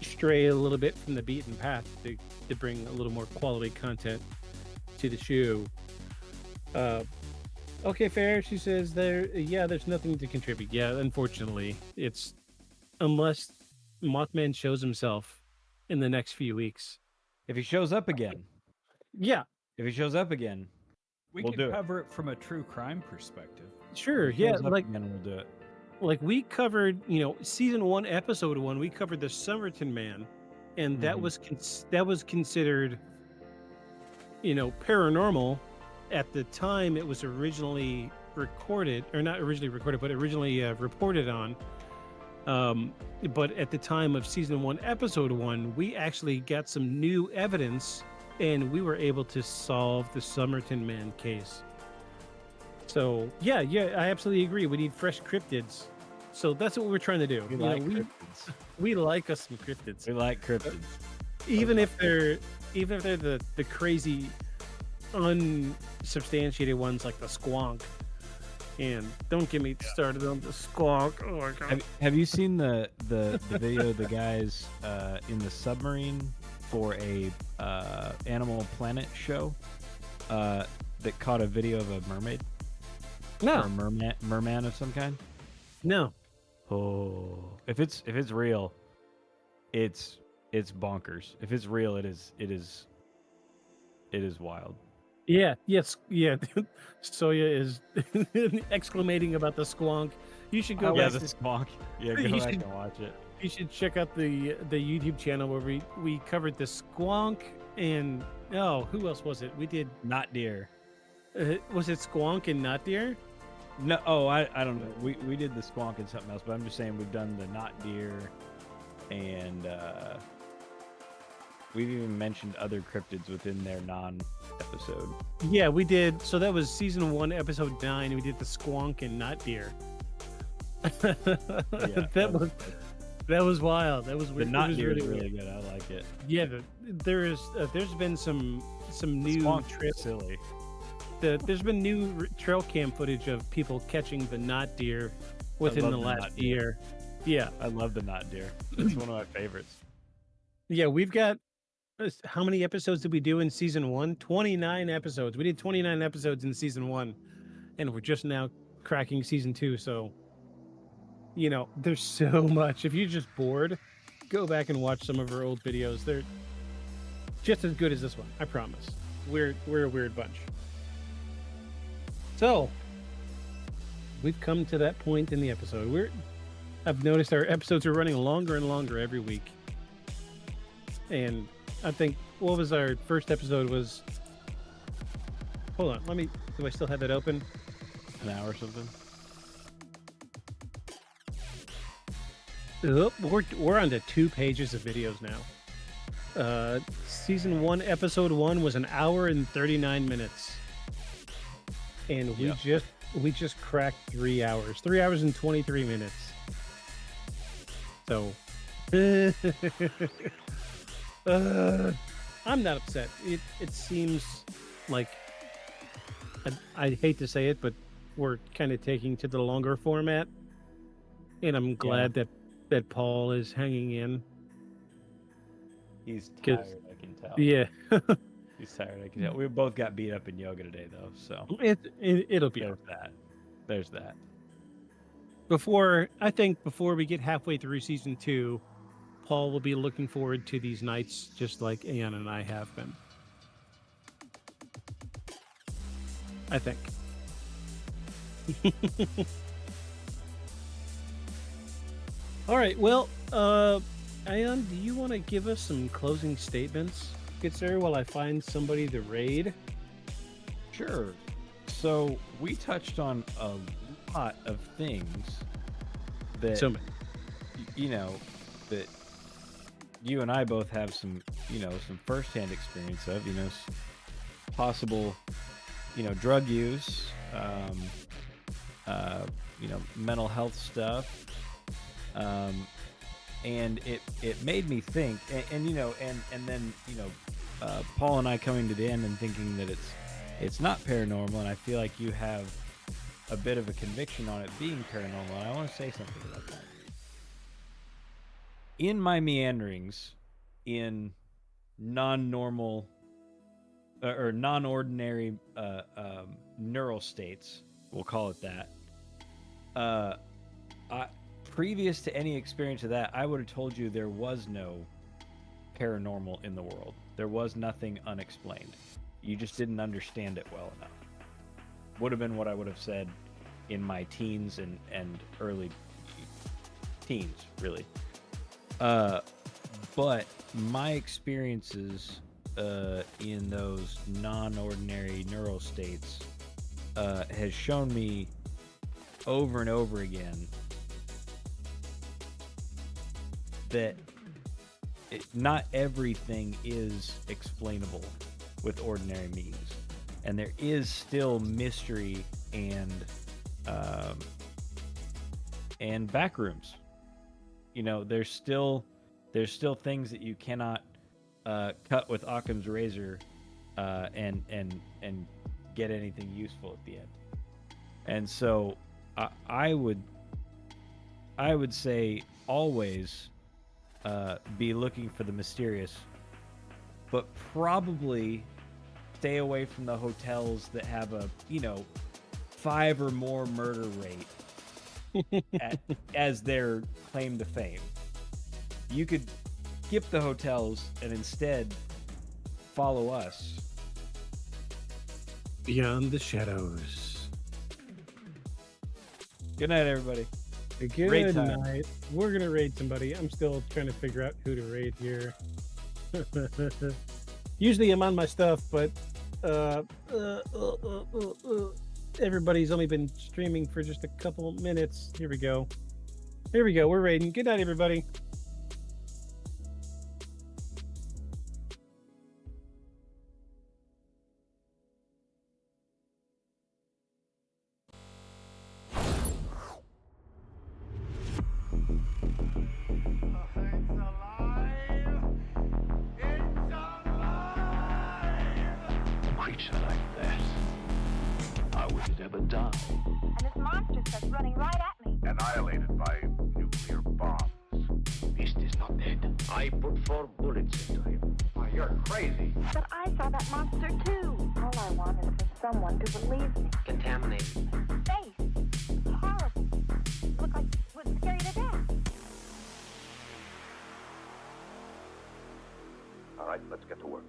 stray a little bit from the beaten path to bring a little more quality content to the show. Okay, fair. She says there's nothing to contribute. Yeah, unfortunately, it's unless Mothman shows himself in the next few weeks.
If he shows up again.
Yeah.
If he shows up again,
we'll can cover it from a true crime perspective.
Sure. Yeah.
Like, again, we'll do it.
Like we covered, season 1, episode 1, we covered the Somerton Man, and that was considered, paranormal. At the time, it was originally recorded, or not originally recorded, but originally reported on. But at the time of season 1, episode 1, we actually got some new evidence, and we were able to solve the Somerton Man case. So yeah, I absolutely agree. We need fresh cryptids. So that's what we're trying to do.
We like cryptids.
We like us some cryptids.
We like cryptids.
Even if they're the crazy, unsubstantiated ones like the squonk. And don't get me started on the squonk. Oh my god.
Have you seen the video of the guys in the submarine for a Animal Planet show that caught a video of a mermaid?
No.
Or a merman of some kind?
No.
Oh, if it's real, it's bonkers. If it's real, it is wild.
Yeah. Yes. Yeah. Soya is exclamating about the squonk. You should go.
Yeah, the squonk. Yeah, go back and watch it.
You should check out the YouTube channel where we covered the squonk and who else was it? We did
not deer.
Was it squonk and not deer?
No, I don't know. We did the squonk and something else, but I'm just saying we've done the not deer, and we've even mentioned other cryptids within their non-episode.
Yeah, we did. So that was season 1, episode 9. We did the squonk and not deer. That was wild. That was weird.
The not deer is really good. I like it.
Yeah, there's been some new
trips. Silly.
There's been new trail cam footage of people catching the not deer within the last year. Yeah,
I love the not deer. It's one of my favorites.
Yeah, we've got how many episodes did we do in season 1? 29 episodes. We did 29 episodes in season 1, and we're just now cracking season 2. So, there's so much. If you're just bored, go back and watch some of our old videos. They're just as good as this one. I promise. We're a weird bunch. So, we've come to that point in the episode. I've noticed our episodes are running longer and longer every week. And I think, what was our first episode was... Hold on, do I still have it open?
An hour or something?
We're on to 2 pages of videos now. Season 1, episode 1 was 1 hour and 39 minutes. And we just cracked 3 hours. 3 hours and 23 minutes. So I'm not upset. It seems like I hate to say it, but we're kind of taking to the longer format. And I'm glad that Paul is hanging in.
He's tired, I can tell.
Yeah.
He's tired, I can tell. We both got beat up in yoga today, though, so...
It'll be...
There's that.
Before we get halfway through season 2, Paul will be looking forward to these nights just like Ayan and I have been. I think. All right. Well, Ayan, do you want to give us some closing statements, good sir, while I find somebody to raid?
Sure. So we touched on a lot of things that
So many.
you know that you and I both have some some firsthand experience of possible drug use, mental health stuff, and it made me think, and then Paul and I coming to the end and thinking that it's not paranormal, and I feel like you have a bit of a conviction on it being paranormal, and I want to say something about that. In my meanderings, in non-normal or non-ordinary neural states, we'll call it that. Previous to any experience of that, I would have told you there was no paranormal in the world. There was nothing unexplained. You just didn't understand it well enough. Would have been what I would have said in my teens and early teens, really. But my experiences in those non-ordinary neural states has shown me over and over again that not everything is explainable with ordinary means, and there is still mystery and back rooms. There's still things that you cannot cut with Occam's razor and get anything useful at the end. And so I would say always be looking for the mysterious, but probably stay away from the hotels that have a 5 or more murder rate as their claim to fame. You could skip the hotels and instead follow us.
Beyond the shadows.
Good night, everybody.
Good
Raid time.
night. We're going to raid somebody. I'm still trying to figure out who to raid here. Usually I'm on my stuff, but everybody's only been streaming for just a couple minutes. Here we go. We're raiding. Good night, everybody.
Creature like that, how would it ever die?
And this monster starts running right at me.
Annihilated by nuclear bombs.
Beast is not dead. I put 4 bullets into him.
Oh, you're crazy.
But I saw that monster too. All I want is for someone to believe me.
Contaminated.
Face. Horrible. Look like it would scare you to death.
All right, let's get to work.